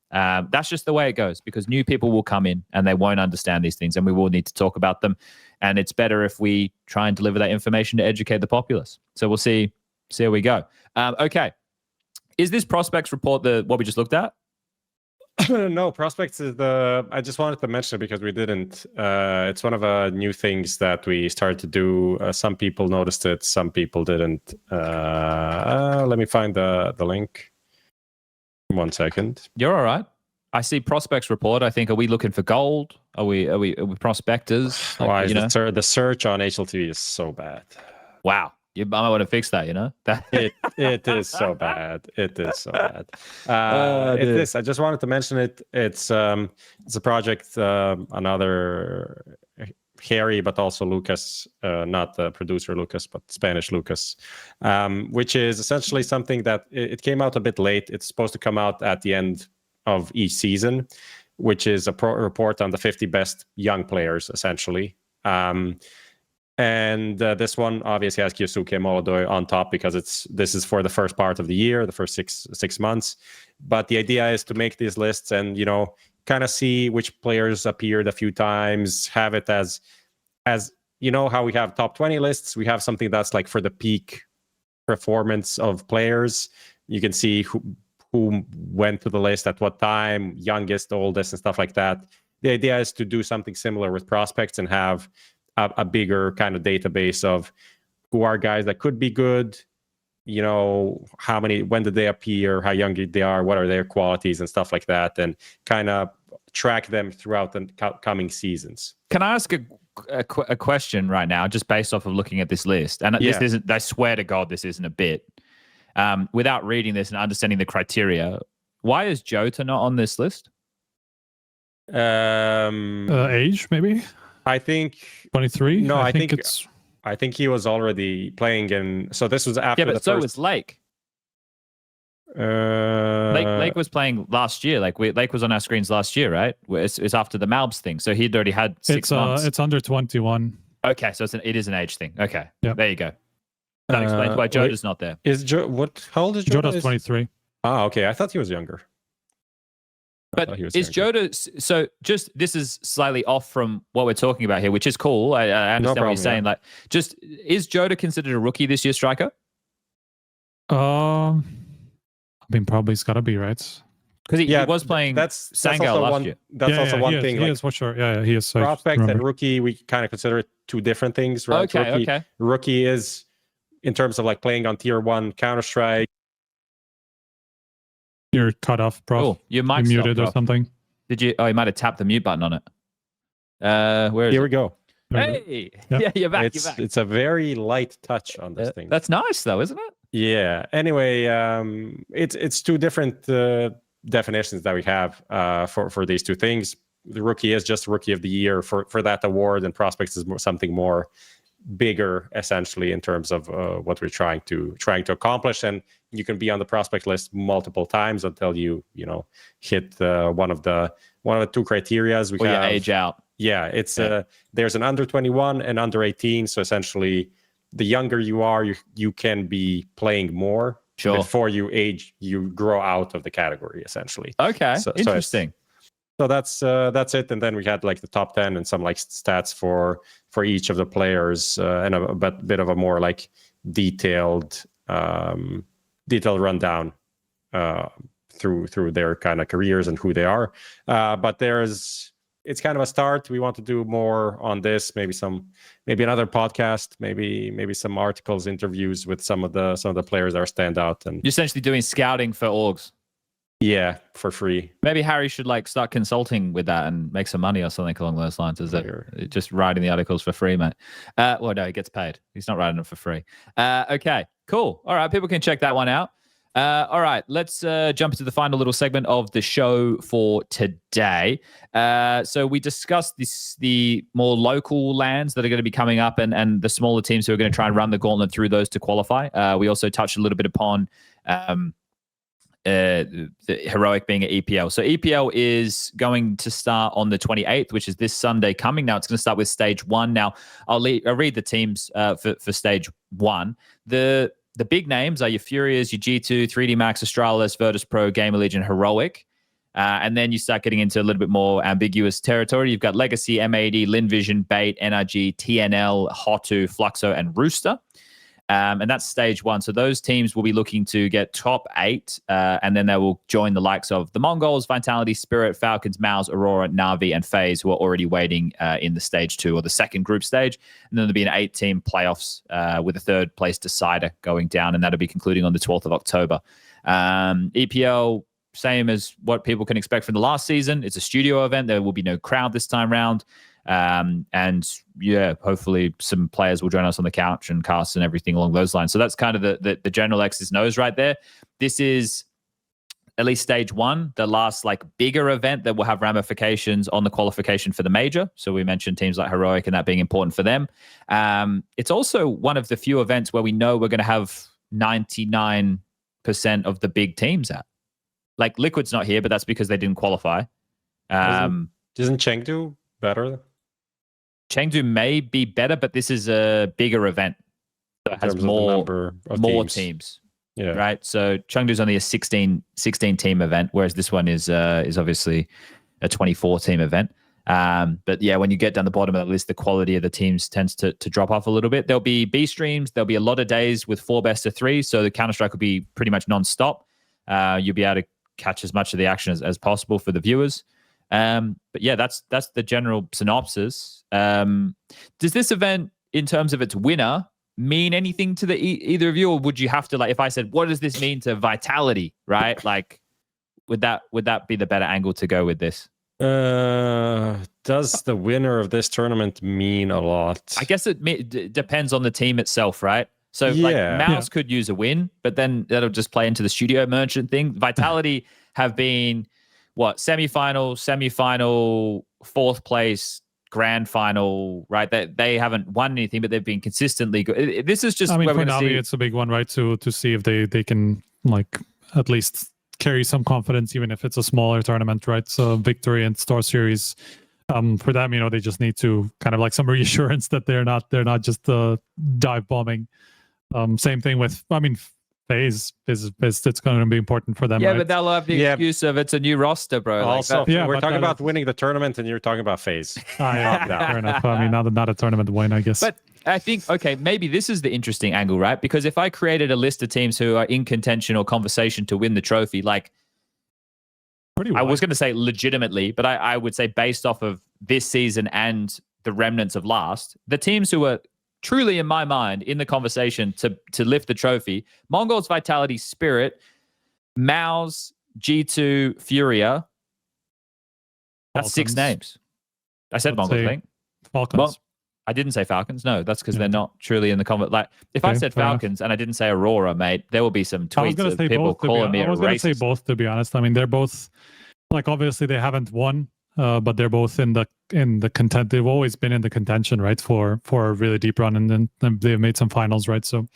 That's just the way it goes because new people will come in and they won't understand these things and we will need to talk about them. And it's better if we try and deliver that information to educate the populace. So we'll see how we go. Okay. Is this prospects report what we just looked at? No, prospects is I just wanted to mention it because we didn't. It's one of the new things that we started to do. Some people noticed it, some people didn't. Let me find the link. 1 second. You're all right. I see prospects report. I think, are we looking for gold? Are we prospectors? Why is the search on HLTV is so bad? Wow. I might want to fix that, It is so bad. It is so bad. I just wanted to mention it. It's a project, another Harry, but also Lucas, not the producer Lucas, but Spanish Lucas, which is essentially something that it came out a bit late. It's supposed to come out at the end of each season, which is a report on the 50 best young players, essentially. And this one obviously has Kyosuke Molodoi on top because this is for the first part of the year, the first six months. But the idea is to make these lists and kind of see which players appeared a few times. Have it as how we have top 20 lists. We have something that's like for the peak performance of players. You can see who went to the list at what time, youngest, oldest, and stuff like that. The idea is to do something similar with prospects and have a bigger kind of database of who are guys that could be good, when did they appear, how young they are, what are their qualities and stuff like that, and kind of track them throughout the coming seasons. Can I ask a question right now, just based off of looking at this list? And this isn't, I swear to God, this isn't a bit. Without reading this and understanding the criteria, why is Jota not on this list? Age, maybe? I think 23. No, I think it's. I think he was already playing in. So this was after. Yeah, but so was Lake. Lake was playing last year. Lake was on our screens last year, right? It's after the Malbs thing. So he'd already had 6 months. It's under 21. Okay, so it is an age thing. Okay, yep. There you go. That explains why Jota's not there. How old is Jota? Jota's 23. Ah, okay. I thought he was younger. But is Jota, so just, this is slightly off from what we're talking about here, which is cool. I understand what you're saying. Yeah. Is Jota considered a rookie this year, Striker? I mean, probably it's got to be, right? Because he was playing Sangel last year. That's also one thing. He is for sure. Yeah, he is. Prospect and rookie, we kind of consider it two different things, right? Okay. Rookie is, in terms of playing on tier 1 Counter-Strike. You're cut off, Prof. Oh, you might muted or something. Did you? Oh, you might have tapped the mute button on it. Where is Here we go. Hey, yeah, you're back. It's a very light touch on this thing. That's nice, though, isn't it? Yeah. Anyway, it's two different definitions that we have for these two things. The rookie is just rookie of the year for that award, and prospects is something more bigger, essentially, in terms of what we're trying to accomplish. And you can be on the prospect list multiple times until you hit one of the two criterias. Or your age out. Yeah, it's there's an under 21 and under 18. So essentially, the younger you are, you can be playing more. Sure. Before you age, you grow out of the category, essentially. Okay, interesting. So that's it. And then we had like the top 10 and some like stats for each of the players, and a bit of a more like detailed rundown through their kind of careers and who they are. But it's kind of a start. We want to do more on this. Maybe another podcast. Maybe some articles, interviews with some of the players that are stand out. And you're essentially doing scouting for orgs. Yeah, for free. Maybe Harry should like start consulting with that and make some money or something along those lines. Is it just writing the articles for free, mate? Well, no, he gets paid. He's not writing them for free. Okay, cool. All right, people can check that one out. All right, let's jump into the final little segment of the show for today. So we discussed the more local lands that are going to be coming up, and the smaller teams who are going to try and run the gauntlet through those to qualify. We also touched a little bit upon the Heroic being at EPL. So EPL is going to start on the 28th, which is this Sunday coming. Now it's going to start with stage 1. Now I'll read the teams for stage 1. The big names are your Furias, your G2, 3D Max, Astralis, Virtus Pro, Gamer-Legion, and Heroic. And then you start getting into a little bit more ambiguous territory. You've got Legacy, M80, Linvision, Bait, NRG, TNL, Hotu, Fluxo, and Rooster. And that's stage 1. So those teams will be looking to get top 8, and then they will join the likes of the Mongols, Vitality, Spirit, Falcons, m0NESY, Aurora, NAVI, and FaZe, who are already waiting in the stage 2 or the second group stage. And then there'll be an 8-team playoffs with a third place decider going down, and that'll be concluding on the 12th of October. EPL, same as what people can expect from the last season. It's a studio event. There will be no crowd this time round. And yeah, hopefully some players will join us on the couch and cast and everything along those lines. So that's kind of the general X's and O's right there. This is at least stage 1, the last like bigger event that will have ramifications on the qualification for the major. So we mentioned teams like Heroic and that being important for them. It's also one of the few events where we know we're going to have 99% of the big teams at. Like Liquid's not here, but that's because they didn't qualify. Isn't Chengdu better? Chengdu may be better, but this is a bigger event. So it has more teams. Yeah. Right. So Chengdu's only a 16 team event, whereas this one is obviously a 24 team event. But yeah, when you get down the bottom of the list, the quality of the teams tends to drop off a little bit. There'll be B streams. There'll be a lot of days with 4 best of 3. So the Counter-Strike will be pretty much non-stop. You'll be able to catch as much of the action as possible for the viewers. But yeah, that's the general synopsis. Does this event, in terms of its winner, mean anything to either of you, or would you have to, like, if I said, what does this mean to Vitality, right? Like, would that be the better angle to go with this? Does the winner of this tournament mean a lot? I guess it depends on the team itself, right? So like m0NESY could use a win, but then that'll just play into the studio merchant thing. Vitality have been semi-final, 4th place, grand final, right? They haven't won anything, but they've been consistently good. This is just, I mean, for NAVI, it's a big one, right? To see if they can like at least carry some confidence, even if it's a smaller tournament, right? So victory and Star Series, for them, they just need to kind of like some reassurance that they're not just dive bombing. Same thing with, FaZe is it's going to be important for them. Yeah, right? but they'll have the excuse of it's a new roster, bro. Also, we're talking about winning the tournament, and you're talking about FaZe. Fair enough. Not a tournament win, I guess. But I think, okay, maybe this is the interesting angle, right? Because if I created a list of teams who are in contention or conversation to win the trophy, like, I was going to say legitimately, but I would say based off of this season and the remnants of last, the teams who are truly, in my mind, in the conversation to lift the trophy, Mongols, Vitality, Spirit, m0NESY, G2, FURIA. That's Falcons. 6 names. I said Mongols, I think. Falcons. Well, I didn't say Falcons. No, that's because they're not truly in the comment. Like, if I Okay, said fair enough. Falcons and I didn't say Aurora, mate, there will be some I was tweets gonna of say people both. calling me a I was gonna say racist. both, to be honest. I mean, they're both like, obviously they haven't won, but they're both in the content. They've always been in the contention, right, for a really deep run, and then they've made some finals, right? So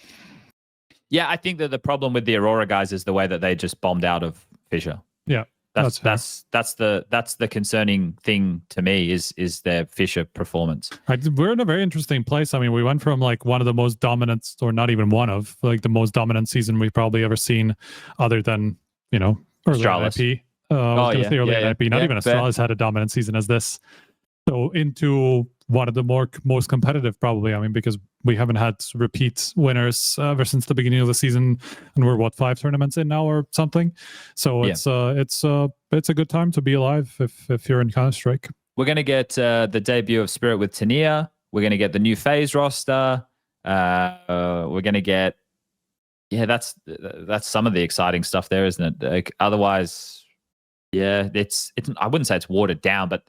Yeah, I think that the problem with the Aurora guys is the way that they just bombed out of FISSURE. yeah, That's the concerning thing to me is their FISSURE performance. we're in a very interesting place. I mean, we went from like one of the most dominant, or not even one of, like the most dominant season we've probably ever seen, other than, you know, early Astralis. IP. I was going to say early IP. Not even fair. Astralis had a dominant season as this. So into one of the most competitive, probably. I mean, because we haven't had repeat winners ever since the beginning of the season, and we're 5 tournaments in now or something. So it's a good time to be alive if you're in Counter-Strike. We're gonna get the debut of Spirit with Tania. We're gonna get the new FaZe roster. We're gonna get that's some of the exciting stuff there, isn't it? Like, otherwise. Yeah, it's. I wouldn't say it's watered down, but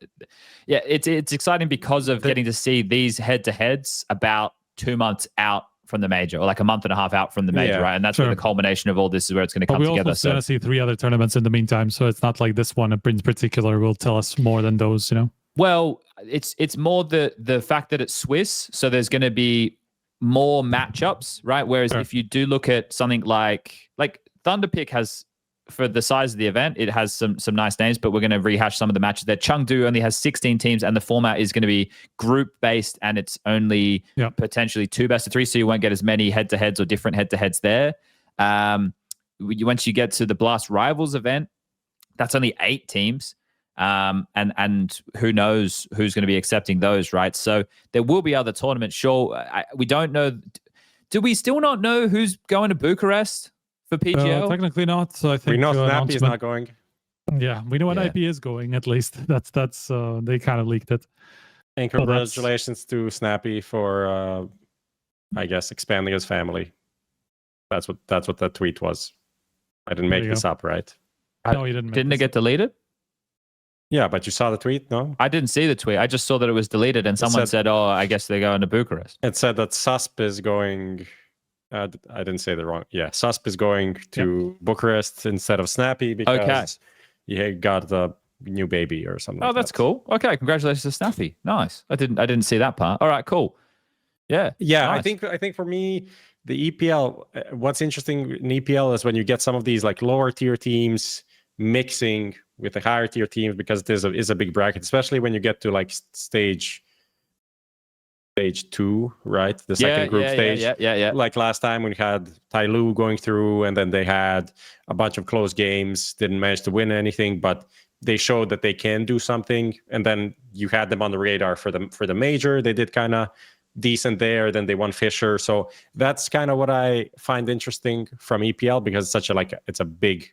yeah, it's exciting because of getting to see these head-to-heads about 2 months out from the major, or like a month and a half out from the major, right? And that's where the culmination of all this is, where it's going to come together. We're also going to see 3 other tournaments in the meantime, so it's not like this one in particular will tell us more than those, you know. Well, it's more the fact that it's Swiss, so there's going to be more matchups, right? Whereas if you do look at something like Thunderpick has, for the size of the event, it has some nice names, but we're going to rehash some of the matches there. Chengdu only has 16 teams, and the format is going to be group-based, and it's only potentially 2 best-of-3, so you won't get as many head-to-heads or different head-to-heads there. Once you get to the Blast Rivals event, that's only 8 teams, and who knows who's going to be accepting those, right? So there will be other tournaments. Sure, we don't know. Do we still not know who's going to Bucharest for PGL? Technically not. So I think we know Snappy is not going. Yeah, we know what IP is going, at least. That's they kind of leaked it. And congratulations to Snappy for I guess expanding his family. That's what that tweet was. I didn't make this up, right? No, you didn't. Didn't it get deleted? Yeah, but you saw the tweet, no? I didn't see the tweet. I just saw that it was deleted, and someone said, "Oh, I guess they're going to Bucharest." It said that Susp is going. I didn't say the wrong. Yeah, Susp is going to Bucharest instead of Snappy because he got the new baby or something. Oh, that's cool. Okay, congratulations to Snappy. Nice. I didn't see that part. All right, cool. Yeah. Nice. I think for me, the EPL. What's interesting in EPL is when you get some of these like lower tier teams mixing with the higher tier teams, because there's a big bracket, especially when you get to like stage 2, right? The second group stage. Yeah. Like last time when we had Tyloo going through, and then they had a bunch of close games, didn't manage to win anything, but they showed that they can do something. And then you had them on the radar for the major. They did kind of decent there. Then they won FISSURE. So that's kind of what I find interesting from EPL, because it's it's a big,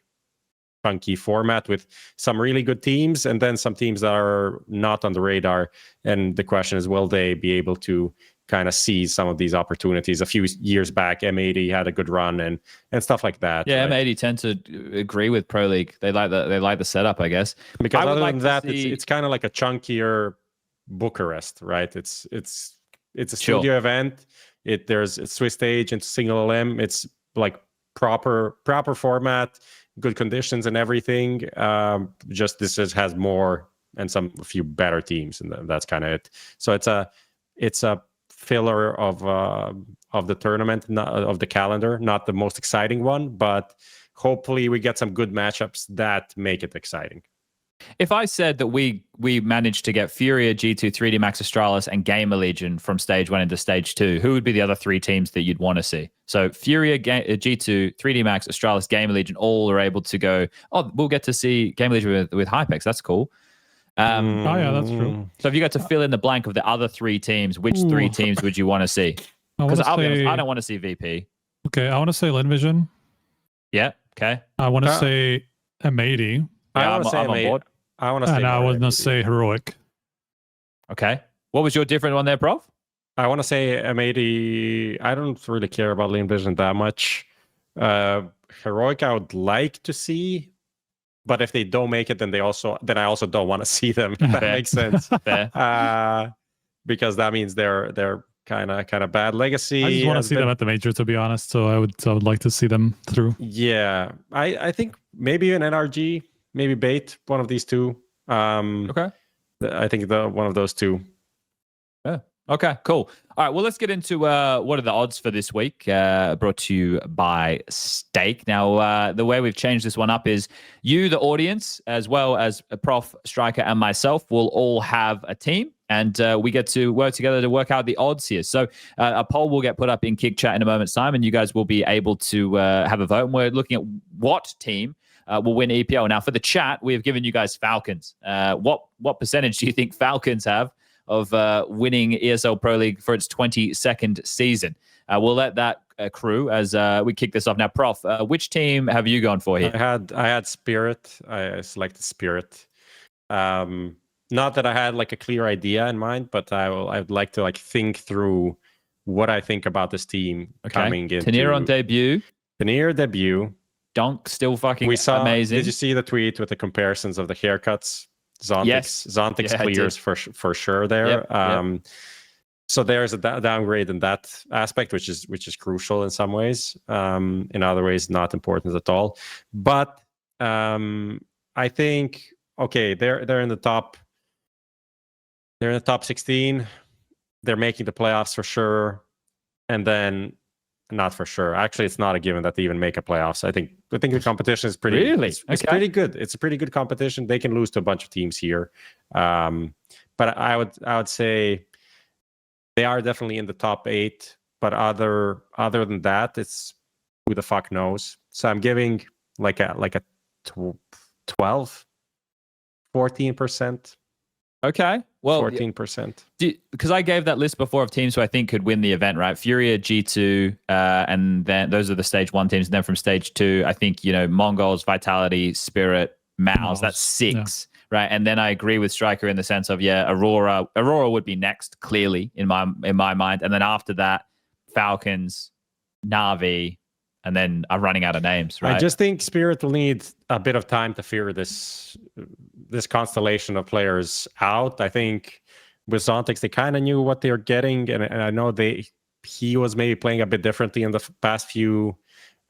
chunky format with some really good teams, and then some teams that are not on the radar. And the question is, will they be able to kind of seize some of these opportunities? A few years back, M80 had a good run and stuff like that. Yeah, right? M80 tend to agree with Pro League. They like the setup, I guess. Because other than that, it's kind of like a chunkier Bucharest, right? It's a studio event. There's a Swiss stage and single LM. It's like proper format, good conditions and everything. Just this has more and a few better teams, and that's kind of it. So it's a filler of the tournament, not of the calendar, not the most exciting one, but hopefully we get some good matchups that make it exciting. If I said that we managed to get FURIA, G2, 3D Max, Astralis, and Gamer-Legion from stage 1 into stage 2, who would be the other 3 teams that you'd want to see? So FURIA, G2, 3D Max, Astralis, Gamer-Legion, all are able to go, we'll get to see Gamer-Legion with Hypex. That's cool. Yeah, that's true. So if you got to fill in the blank of the other 3 teams, which 3 teams would you want to see? Because I'll be honest, I don't want to see VP. Okay, I want to say LinVision. Yeah, okay. I want to say M80. Yeah, I'm on board. I want to say, and I want to say Heroic. Okay. What was your different one there, Prof? I want to say M80. I don't really care about LinVision that much. Heroic, I would like to see, but if they don't make it, then I also don't want to see them. If that makes sense. Fair. because that means they're kind of bad. Legacy. I just want to has see them at the major, to be honest. So I would like to see them through. Yeah, I think maybe an NRG, maybe Bait, one of these two. Okay. I think one of those two. Yeah. Okay, cool. All right, well, let's get into what are the odds for this week, brought to you by Stake. Now, the way we've changed this one up is you, the audience, as well as Prof, Striker, and myself will all have a team, and we get to work together to work out the odds here. So a poll will get put up in Kick Chat in a moment's time, and you guys will be able to have a vote, and we're looking at what team will win EPL. Now, for the chat, we have given you guys Falcons. What percentage do you think Falcons have of winning ESL Pro League for its 22nd season? We'll let that accrue as we kick this off. Now, Prof, which team have you gone for here? I had Spirit. I selected Spirit. Not that I had like a clear idea in mind, but I'd like to like think through what I think about this team coming into. Tanier on debut. Tanier debut. Donk still fucking amazing. Did you see the tweet with the comparisons of the haircuts? Zontix clears for sure there. Yep. So there's a downgrade in that aspect, which is crucial in some ways. In other ways, not important at all. But I think they're in the top. They're in the top 16. They're making the playoffs for sure, and then not for sure. Actually, it's not a given that they even make a playoffs. I think the competition is pretty. Really? It's pretty good. It's a pretty good competition. They can lose to a bunch of teams here, but I would say they are definitely in the top 8. But other than that, it's who the fuck knows. So I'm giving like a 12, 14%. Okay. Well, 14%. Because I gave that list before of teams who I think could win the event, right? FURIA, G2, and then those are the stage 1 teams. And then from stage 2, I think, MongolZ, Vitality, Spirit, MOUZ. That's 6, right? And then I agree with Striker in the sense of, Aurora. Aurora would be next, clearly, in my mind. And then after that, Falcons, NAVI, and then I'm running out of names, right? I just think Spirit will need a bit of time to figure this constellation of players out. I think with Zontix, they kind of knew what they were getting, and I know he was maybe playing a bit differently in the past few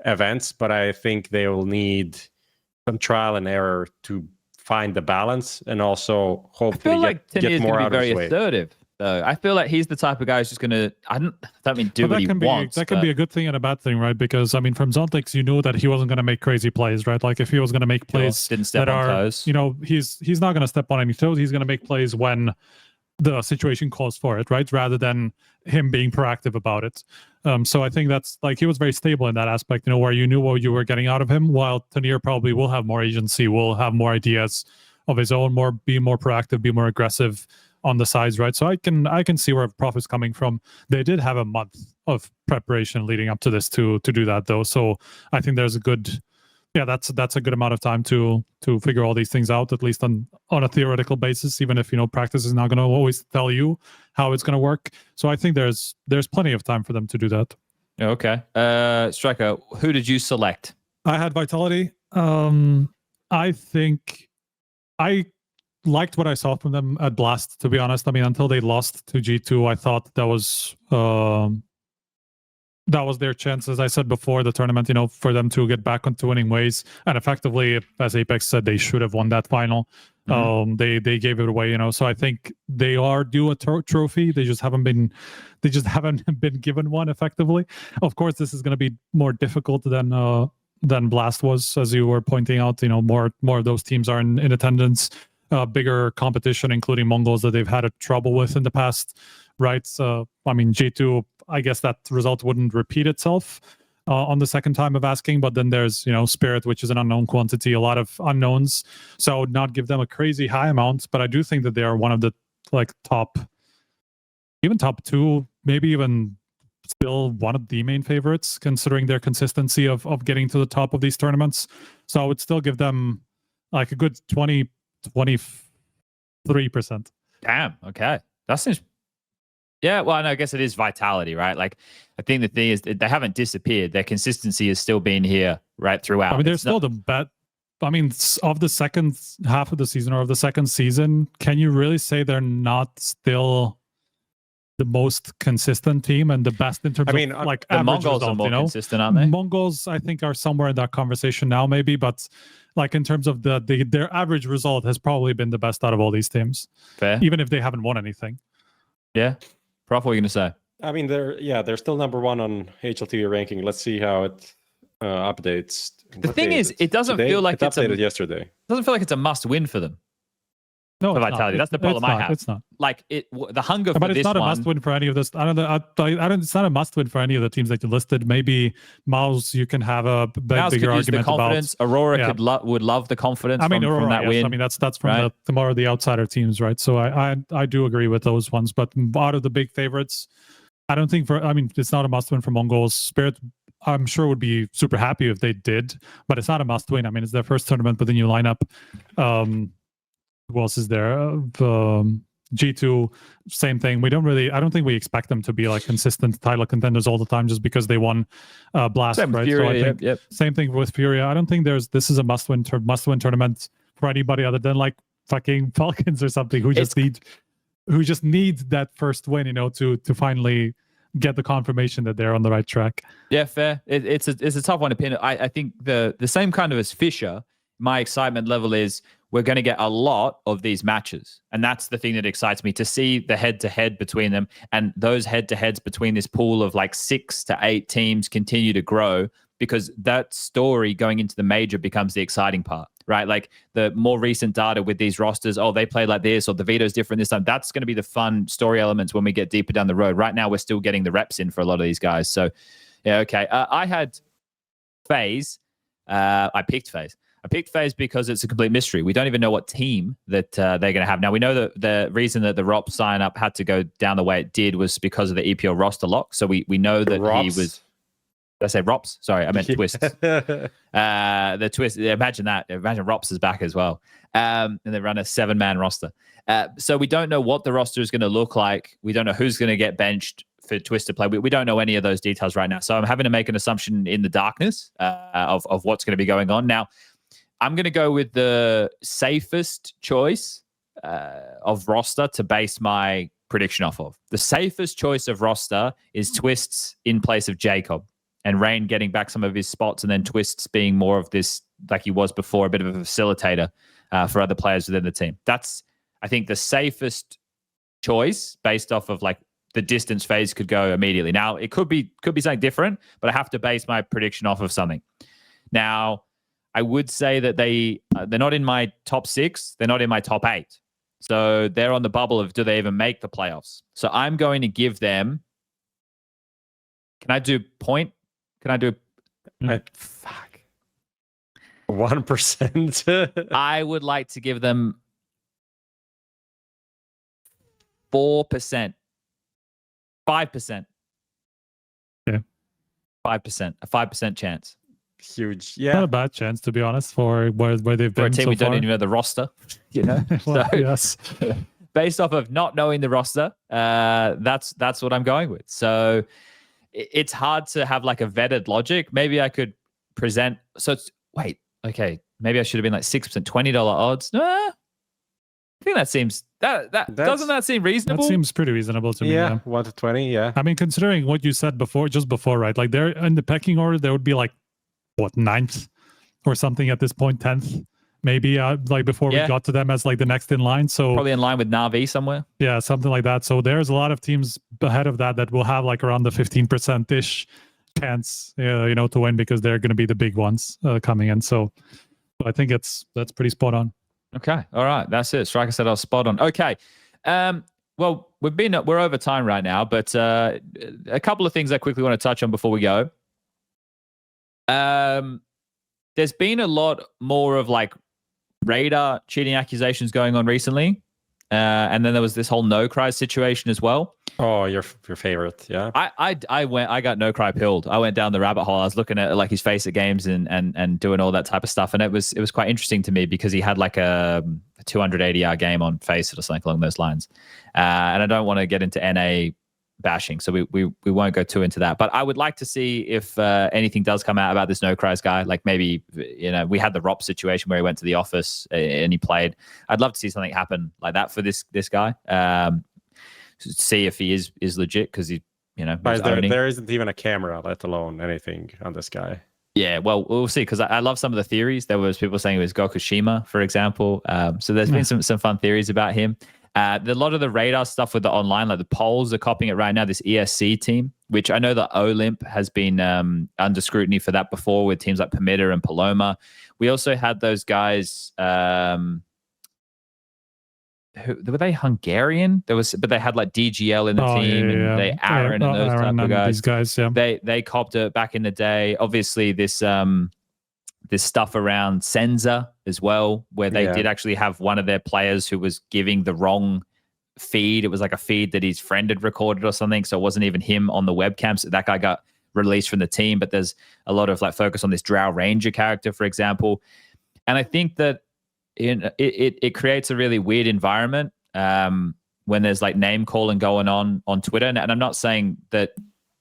events, but I think they will need some trial and error to find the balance, and also hopefully get more out of his way. Assertive. I feel like he's the type of guy who's just gonna. I don't mean do what he wants. That can be a good thing and a bad thing, right? Because I mean, from Zontix, you knew that he wasn't gonna make crazy plays, right? Like if he was gonna make plays didn't step on toes. He's not gonna step on any toes. He's gonna make plays when the situation calls for it, right? Rather than him being proactive about it. So I think that's like he was very stable in that aspect, where you knew what you were getting out of him. While Tanier probably will have more agency, will have more ideas of his own, be more proactive, be more aggressive on the sides, right? So I can see where Prof is coming from. They did have a month of preparation leading up to this to do that, though. So I think there's a good, that's a good amount of time to figure all these things out, at least on a theoretical basis, even if practice is not going to always tell you how it's going to work. So I think there's plenty of time for them to do that. Okay, Striker, who did you select? I had Vitality. I think I liked what I saw from them at Blast, to be honest. I mean, until they lost to G2, I thought that was their chance, as I said before the tournament, for them to get back onto winning ways. And effectively, as Apex said, they should have won that final. They gave it away, So I think they are due a trophy. They just haven't been given one effectively. Of course, this is going to be more difficult than Blast was, as you were pointing out. More of those teams are in attendance. Bigger competition, including MongolZ that they've had a trouble with in the past, right? I mean, G2, I guess that result wouldn't repeat itself on the second time of asking, but then there's, Spirit, which is an unknown quantity, a lot of unknowns. So I would not give them a crazy high amount, but I do think that they are one of the top 2, maybe even still one of the main favorites, considering their consistency of getting to the top of these tournaments. So I would still give them a good 23%. Damn. Okay. That seems. Yeah. Well, no, I guess it is Vitality, right? Like, I think the thing is they haven't disappeared. Their consistency has still been here right throughout. I mean, they're still the bet. I mean, of the second half of the season or of the second season, can you really say they're not still the most consistent team and the best in terms of like the average Mongols result, are more you know? consistent, aren't they? Mongols, I think, are somewhere in that conversation now, maybe, but like in terms of their average result has probably been the best out of all these teams. Fair. Even if they haven't won anything. Yeah. Prof, what are you going to say? I mean, they're still number one on HLTV ranking. Let's see how it updates. The thing is, it doesn't feel like it's updated yesterday. It doesn't feel like it's a must-win for them. No, for Vitality. That's the problem I have. It's not. Like the hunger for but it's this not a one. must-win for any of this. I don't know. It's not a must-win for any of the teams that you listed. Maybe Mouse, you can have a bigger argument about. Aurora would love the confidence. Aurora, from that win. I mean, that's from the more of the outsider teams, right? So I do agree with those ones. But out of the big favorites, I don't think it's not a must-win for Mongols. Spirit, I'm sure would be super happy if they did, but it's not a must-win. I mean, it's their first tournament with the new lineup. Who else is there? G2, same thing. I don't think we expect them to be like consistent title contenders all the time just because they won Blast, same right? Furia, so same thing with FURIA. I don't think this is a must-win tournament for anybody other than like fucking Falcons or something who just need that first win, you know, to finally get the confirmation that they're on the right track. Yeah, fair. It's a tough one to pin. I think the same kind of as FISSURE, my excitement level is we're going to get a lot of these matches. And that's the thing that excites me, to see the head-to-head between them, and those head-to-heads between this pool of like 6 to 8 teams continue to grow, because that story going into the major becomes the exciting part, right? Like the more recent data with these rosters, they played like this, or the veto's different this time. That's going to be the fun story elements when we get deeper down the road. Right now, we're still getting the reps in for a lot of these guys. So, yeah, okay. I had FaZe. I picked FaZe. I picked FaZe because it's a complete mystery. We don't even know what team that they're going to have. Now, we know that the reason that the ROP sign-up had to go down the way it did was because of the EPL roster lock. So we know that he was... Did I say ROPS? Sorry, I meant Twistzz. The Twistzz. Imagine that. Imagine ROPS is back as well. And they run a 7-man roster. So we don't know what the roster is going to look like. We don't know who's going to get benched for Twistzz to play. We don't know any of those details right now. So I'm having to make an assumption in the darkness of what's going to be going on. Now, I'm going to go with the safest choice of roster to base my prediction off of. The safest choice of roster is Twistzz in place of Jacob, and Rain getting back some of his spots, and then Twistzz being more of this, like he was before, a bit of a facilitator for other players within the team. That's, I think, the safest choice based off of like the distance FaZe could go immediately. Now, it could be something different, but I have to base my prediction off of something. Now, I would say that they're not in my top 6. They're not in my top 8. So they're on the bubble of, do they even make the playoffs? So I'm going to give them... Can I do point? Can I do... Fuck. 1%. I would like to give them 4%. 5%. Yeah. 5%. A 5% chance. Huge. Yeah. Not a bad chance, to be honest, for where they've been for a team so we don't far. even know the roster, you know. Well, so, yes. Based off of not knowing the roster, that's what I'm going with. So it's hard to have like a vetted logic. Maybe I could present. So okay. Maybe I should have been like 6%, $20 odds. I think that seems doesn't that seem reasonable? That seems pretty reasonable to me. Yeah, 1 to 20. Yeah. I mean, considering what you said before, right? Like they're in the pecking order, there would be like, what, 9th or something at this point, 10th maybe, like before we got to them as like the next in line. So probably in line with NAVI somewhere. Yeah, something like that. So there's a lot of teams ahead of that will have like around the 15%-ish chance, you know, to win, because they're going to be the big ones coming in. So I think that's pretty spot on. Okay, all right, that's it. Striker said I was spot on. Okay, well, we're over time right now, but a couple of things I quickly want to touch on before we go. There's been a lot more of like radar cheating accusations going on recently, and then there was this whole No Cry situation as well. Oh, your favorite, yeah. I got No Cry pilled. I went down the rabbit hole. I was looking at like his face at games and doing all that type of stuff, and it was quite interesting to me because he had like a 280-yard game on FaZe or something along those lines, and I don't want to get into NA bashing, so we won't go too into that. But I would like to see if anything does come out about this No Cries guy. Like maybe, you know, we had the ROP situation where he went to the office and he played. I'd love to see something happen like that for this guy. see if he is legit, because he, you know, Guys, there isn't even a camera, let alone anything on this guy. Yeah, well, we'll see, because I love some of the theories. There was people saying it was Gokushima, for example. So there's been some fun theories about him. A lot of the radar stuff with the online, like the polls are copying it right now, this ESC team, which I know that Olymp has been under scrutiny for that before with teams like Permitter and Paloma. We also had those guys, were they Hungarian? But they had like DGL in the team, and they Aaron and those type of guys. These guys, yeah. They copped it back in the day. Obviously, this stuff around Senza as well, where they did actually have one of their players who was giving the wrong feed. It was like a feed that his friend had recorded or something, so it wasn't even him on the webcam. So that guy got released from the team. But there's a lot of like focus on this Drow Ranger character, for example, and I think that it creates a really weird environment when there's like name calling going on Twitter. And I'm not saying that,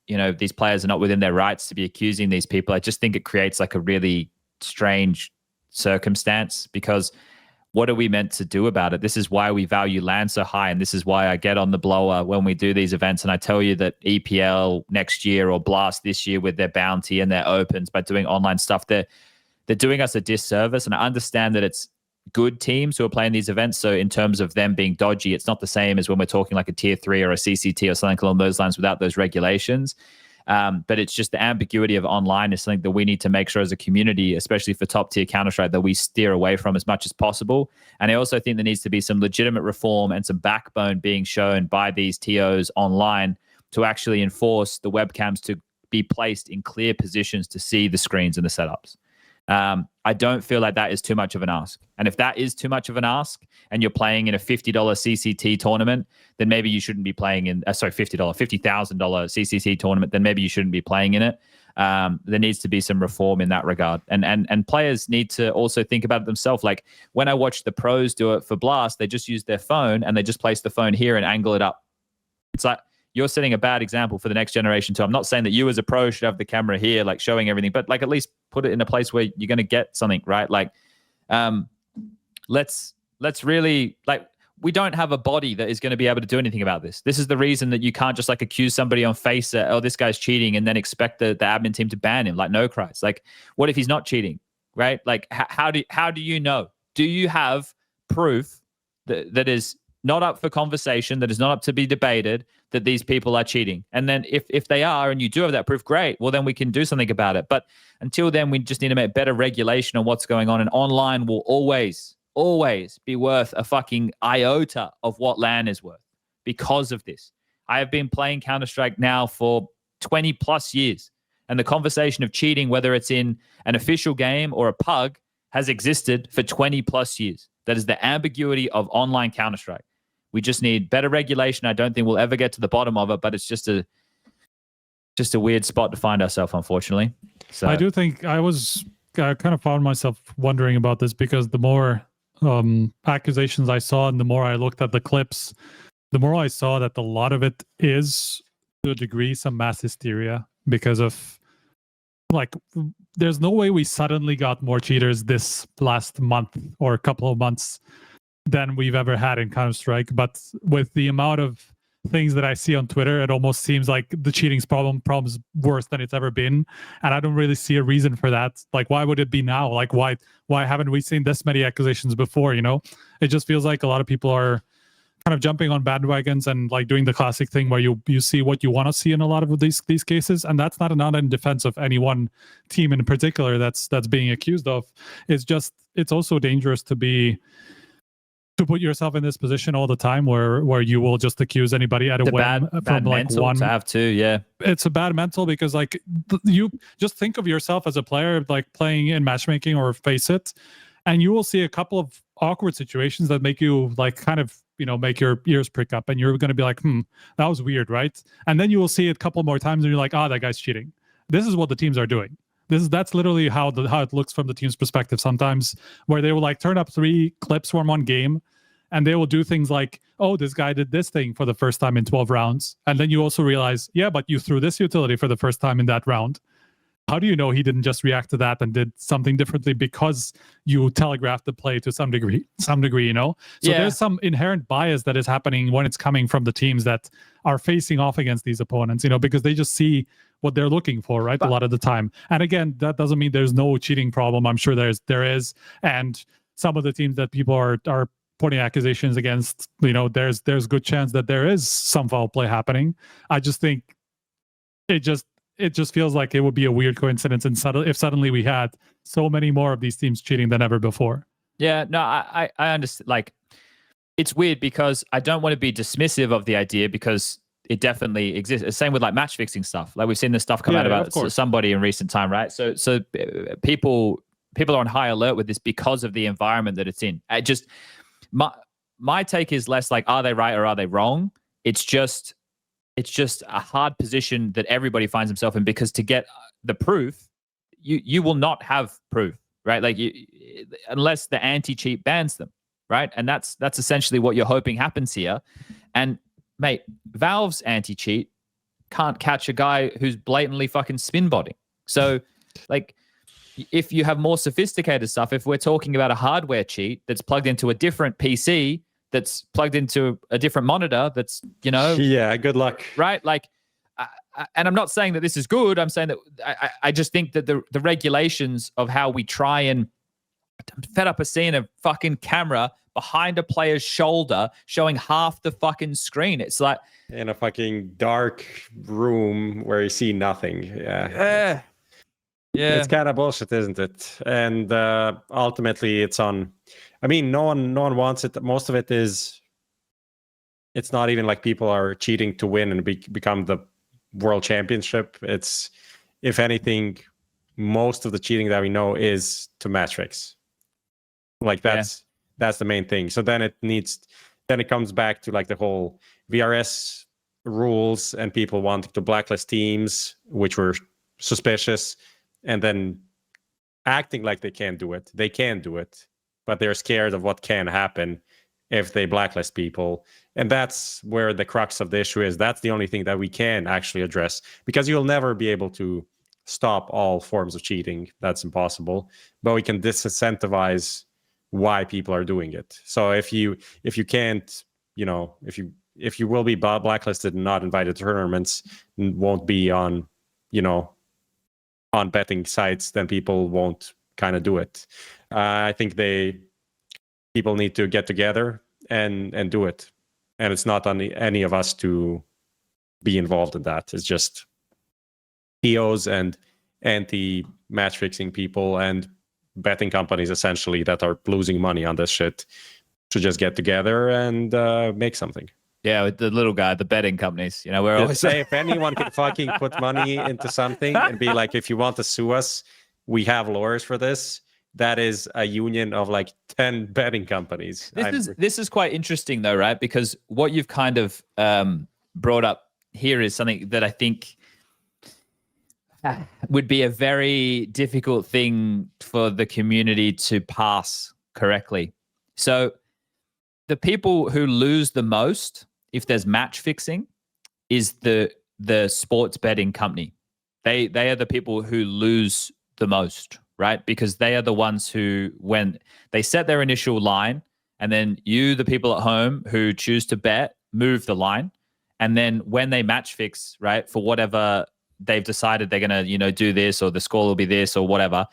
you know, these players are not within their rights to be accusing these people. I just think it creates like a really strange circumstance, because what are we meant to do about it? This is why we value LAN so high, and this is why I get on the blower when we do these events and I tell you that EPL next year or Blast this year with their bounty and their opens, by doing online stuff, they're doing us a disservice. And I understand that it's good teams who are playing these events, so in terms of them being dodgy, it's not the same as when we're talking like a tier 3 or a CCT or something along those lines without those regulations. But it's just the ambiguity of online is something that we need to make sure as a community, especially for top tier Counter-Strike, that we steer away from as much as possible. And I also think there needs to be some legitimate reform and some backbone being shown by these TOs online to actually enforce the webcams to be placed in clear positions to see the screens and the setups. I don't feel like that is too much of an ask. And if that is too much of an ask and you're playing in a $50 CCT tournament, then maybe you shouldn't be playing in, $50,000 CCT tournament, then maybe you shouldn't be playing in it. There needs to be some reform in that regard. And players need to also think about it themselves. Like when I watch the pros do it for Blast, they just use their phone and they just place the phone here and angle it up. It's like, you're setting a bad example for the next generation too. I'm not saying that you as a pro should have the camera here, like showing everything, but like at least put it in a place where you're going to get something, right? Like, let's really, like, we don't have a body that is going to be able to do anything about this. This is the reason that you can't just like accuse somebody on FaZe, oh, this guy's cheating, and then expect the admin team to ban him. Like, no Christ. Like, what if he's not cheating, right? Like, how do you know? Do you have proof that is not up for conversation, that is not up to be debated, that these people are cheating? And then if they are, and you do have that proof, great. Well, then we can do something about it. But until then, we just need to make better regulation on what's going on. And online will always be worth a fucking iota of what LAN is worth because of this. I have been playing Counter-Strike now for 20 plus years. And the conversation of cheating, whether it's in an official game or a pug, has existed for 20 plus years. That is the ambiguity of online Counter-Strike. We just need better regulation. I don't think we'll ever get to the bottom of it, but it's just a weird spot to find ourselves, unfortunately. So I do think I kind of found myself wondering about this, because the more accusations I saw and the more I looked at the clips, the more I saw that a lot of it is, to a degree, some mass hysteria because of, like, there's no way we suddenly got more cheaters this last month or a couple of months than we've ever had in Counter-Strike. But with the amount of things that I see on Twitter, it almost seems like the cheating's problem's worse than it's ever been. And I don't really see a reason for that. Like, why would it be now? Like, why haven't we seen this many accusations before, you know? It just feels like a lot of people are kind of jumping on bandwagons and like doing the classic thing where you see what you want to see in a lot of these cases. And that's not in defense of any one team in particular that's being accused of. It's just, it's also dangerous to put yourself in this position all the time where you will just accuse anybody at a whim from like one to have to. Yeah, it's a bad mental, because like you just think of yourself as a player like playing in matchmaking or Face It, and you will see a couple of awkward situations that make you like kind of, you know, make your ears prick up, and you're going to be like, that was weird, right? And then you will see it a couple more times and you're like, that guy's cheating. This is what the teams are doing. That's literally how it looks from the team's perspective sometimes, where they will like turn up 3 clips from one game and they will do things like, oh, this guy did this thing for the first time in 12 rounds. And then you also realize, yeah, but you threw this utility for the first time in that round. how do you know he didn't just react to that and did something differently because you telegraphed the play to some degree, you know? So there's some inherent bias that is happening when it's coming from the teams that are facing off against these opponents, you know, because they just see what they're looking for, right? A lot of the time. And again, that doesn't mean there's no cheating problem. I'm sure there is. And some of the teams that people are putting accusations against, you know, there's good chance that there is some foul play happening. I just think it just feels like it would be a weird coincidence and if suddenly we had so many more of these teams cheating than ever before. Yeah, no, I understand. Like, it's weird because I don't want to be dismissive of the idea because it definitely exists. Same with like match fixing stuff. Like we've seen this stuff come out about somebody in recent time, right? So people are on high alert with this because of the environment that it's in. My take is less like, are they right or are they wrong? It's just a hard position that everybody finds himself in, because to get the proof, you will not have proof, right? Like unless the anti-cheat bans them, right? And that's essentially what you're hoping happens here. And mate, Valve's anti-cheat can't catch a guy who's blatantly fucking spin botting. So like, if you have more sophisticated stuff, if we're talking about a hardware cheat that's plugged into a different PC, that's plugged into a different monitor, that's, you know... Yeah, good luck. Right? Like, and I'm not saying that this is good. I'm saying that I just think that the regulations of how we try and... I'm fed up of seeing a fucking camera behind a player's shoulder showing half the fucking screen. It's like... In a fucking dark room where you see nothing. Yeah. Yeah. It's kind of bullshit, isn't it? And ultimately it's on... I mean, no one wants it. Most of it is... It's not even like people are cheating to win and become the world championship. It's, if anything, most of the cheating that we know is to match fix. Like that's the main thing. So then it comes back to like the whole VRS rules and people wanting to blacklist teams, which were suspicious, and then acting like they can't do it. They can do it, but they're scared of what can happen if they blacklist people. And that's where the crux of the issue is. That's the only thing that we can actually address, because you'll never be able to stop all forms of cheating. That's impossible. But we can disincentivize why people are doing it. So if you can't, you know, if you will be blacklisted and not invited to tournaments, and won't be on, you know, on betting sites, then people won't kind of do it. I think people need to get together and do it. And it's not on any of us to be involved in that. It's just POs and anti-match fixing people and betting companies essentially that are losing money on this shit to just get together and make something. Yeah, with the little guy, the betting companies. You know, we're always say if anyone can fucking put money into something and be like, if you want to sue us, we have lawyers for this. That is a union of like 10 betting companies. This is quite interesting though, right? Because what you've kind of brought up here is something that I think would be a very difficult thing for the community to pass correctly. So the people who lose the most, if there's match fixing, is the sports betting company. They are the people who lose the most, right? Because they are the ones who, when they set their initial line, and then you, the people at home who choose to bet, move the line. And then when they match fix, right, for whatever they've decided they're going to, you know, do this, or the score will be this or whatever,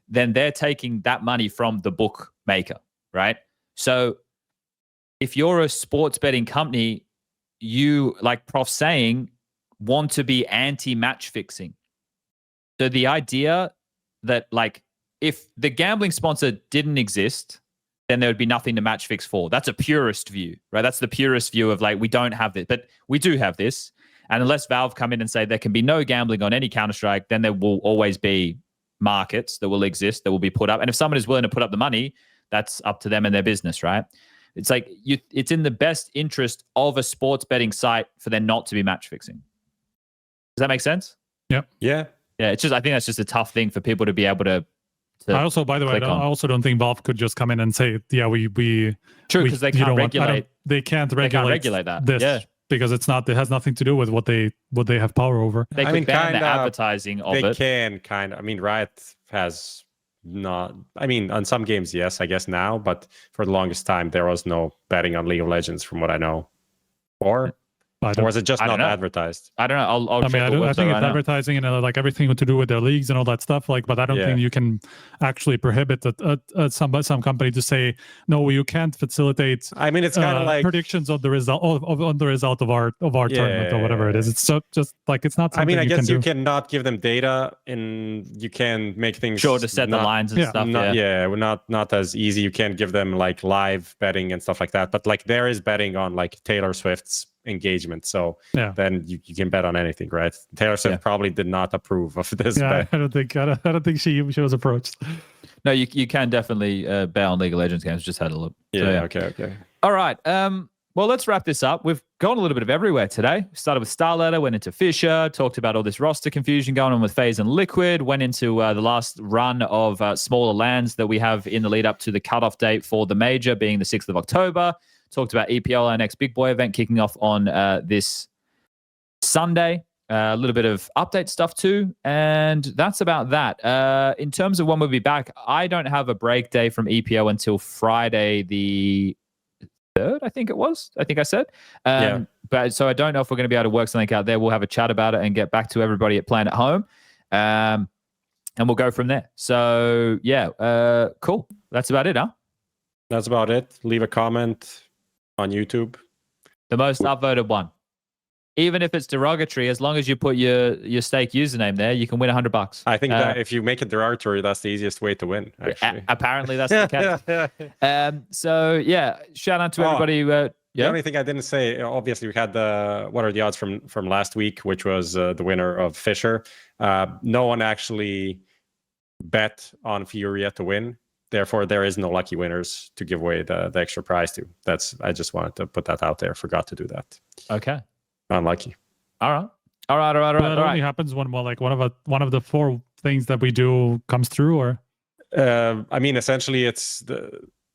then they're taking that money from the bookmaker, right? So if you're a sports betting company, you, like Prof saying, want to be anti-match fixing. So the idea that, like, if the gambling sponsor didn't exist, then there would be nothing to match fix for. That's a purist view, right? That's the purist view of like, we don't have this, but we do have this. And unless Valve come in and say there can be no gambling on any Counter-Strike, then there will always be markets that will exist, that will be put up. And if someone is willing to put up the money, that's up to them and their business, right? It's like it's in the best interest of a sports betting site for there not to be match fixing. Does that make sense? Yep. Yeah. Yeah. It's just, I think that's just a tough thing for people to be able to I also, by the way, I also don't think Valve could just come in and say, yeah, we true, because they can't regulate. They can't regulate that. This. Yeah. because it has nothing to do with what they have power over. They could ban the advertising of it. They can kind of. I mean, Riot has not. I mean, on some games, yes, I guess now, but for the longest time, there was no betting on League of Legends, from what I know. Or is it just not advertised? I don't know. I think it's advertising and like everything to do with their leagues and all that stuff. Like, but I don't think you can actually prohibit some company to say no. You can't facilitate. I mean, it's kind of like predictions of the result of the result of our tournament or whatever it is. It's just like it's not. I mean, I guess you cannot give them data, and you can make things sure to set the lines and stuff. Not as easy. You can't give them like live betting and stuff like that. But like there is betting on like Taylor Swift's engagement, so then you can bet on anything, right? Taylor Swift probably did not approve of this bet. I don't think she was approached. No, you can definitely bet on League of Legends games. Just had a look. Okay. All right. Well, let's wrap this up. We've gone a little bit of everywhere today. Started with StarLadder, went into FISSURE, talked about all this roster confusion going on with FaZe and Liquid, went into the last run of smaller lands that we have in the lead up to the cutoff date for the Major, being the 6th of October. Talked about EPL, our next big boy event, kicking off on this Sunday. A little bit of update stuff too. And that's about that. In terms of when we'll be back, I don't have a break day from EPL until Friday the 3rd, I think it was. I think I said. But so I don't know if we're going to be able to work something out there. We'll have a chat about it and get back to everybody at Planet Home. And we'll go from there. So, cool. That's about it, huh? That's about it. Leave a comment on YouTube. The most upvoted one. Even if it's derogatory, as long as you put your stake username there, you can win $100. I think that if you make it derogatory, that's the easiest way to win, actually. Apparently, that's the case. So, shout out to everybody. The only thing I didn't say, obviously, we had the what are the odds from last week, which was the winner of FISSURE. No one actually bet on FURIA to win. Therefore, there is no lucky winners to give away the extra prize to. I just wanted to put that out there. Forgot to do that. Okay. Unlucky. All right. That only happens when one of the 4 things that we do comes through, or. I mean, essentially,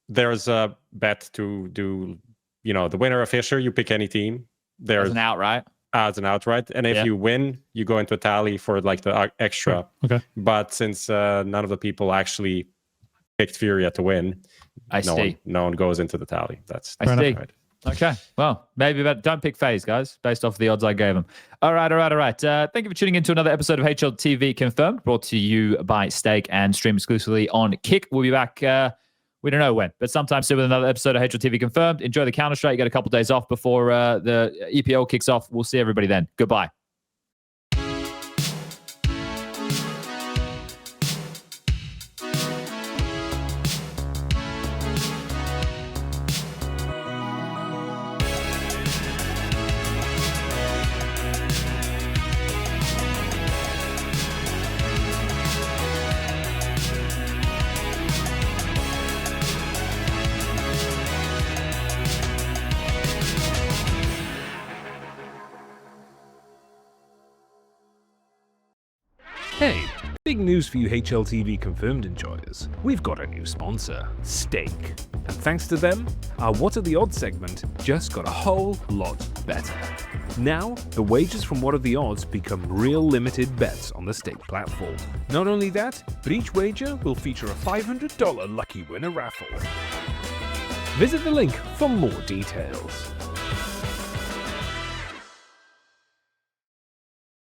there's a bet to do. The winner of FISSURE. You pick any team. There's an outright. As an outright, and if you win, you go into a tally for like the extra. Okay. But since none of the people actually picked FURIA to win, no one goes into the tally. That's I see. Right. Okay. Well, maybe, but don't pick FaZe, guys, based off the odds I gave them. All right. Thank you for tuning into another episode of HLTV Confirmed, brought to you by Stake and streamed exclusively on Kick. We'll be back. We don't know when, but sometime soon with another episode of HLTV Confirmed. Enjoy the Counter-Strike. You got a couple days off before the EPL kicks off. We'll see everybody then. Goodbye. Hey, big news for you HLTV Confirmed enjoyers. We've got a new sponsor, Stake. And thanks to them, our What Are the Odds segment just got a whole lot better. Now, the wagers from What Are the Odds become real limited bets on the Stake platform. Not only that, but each wager will feature a $500 lucky winner raffle. Visit the link for more details.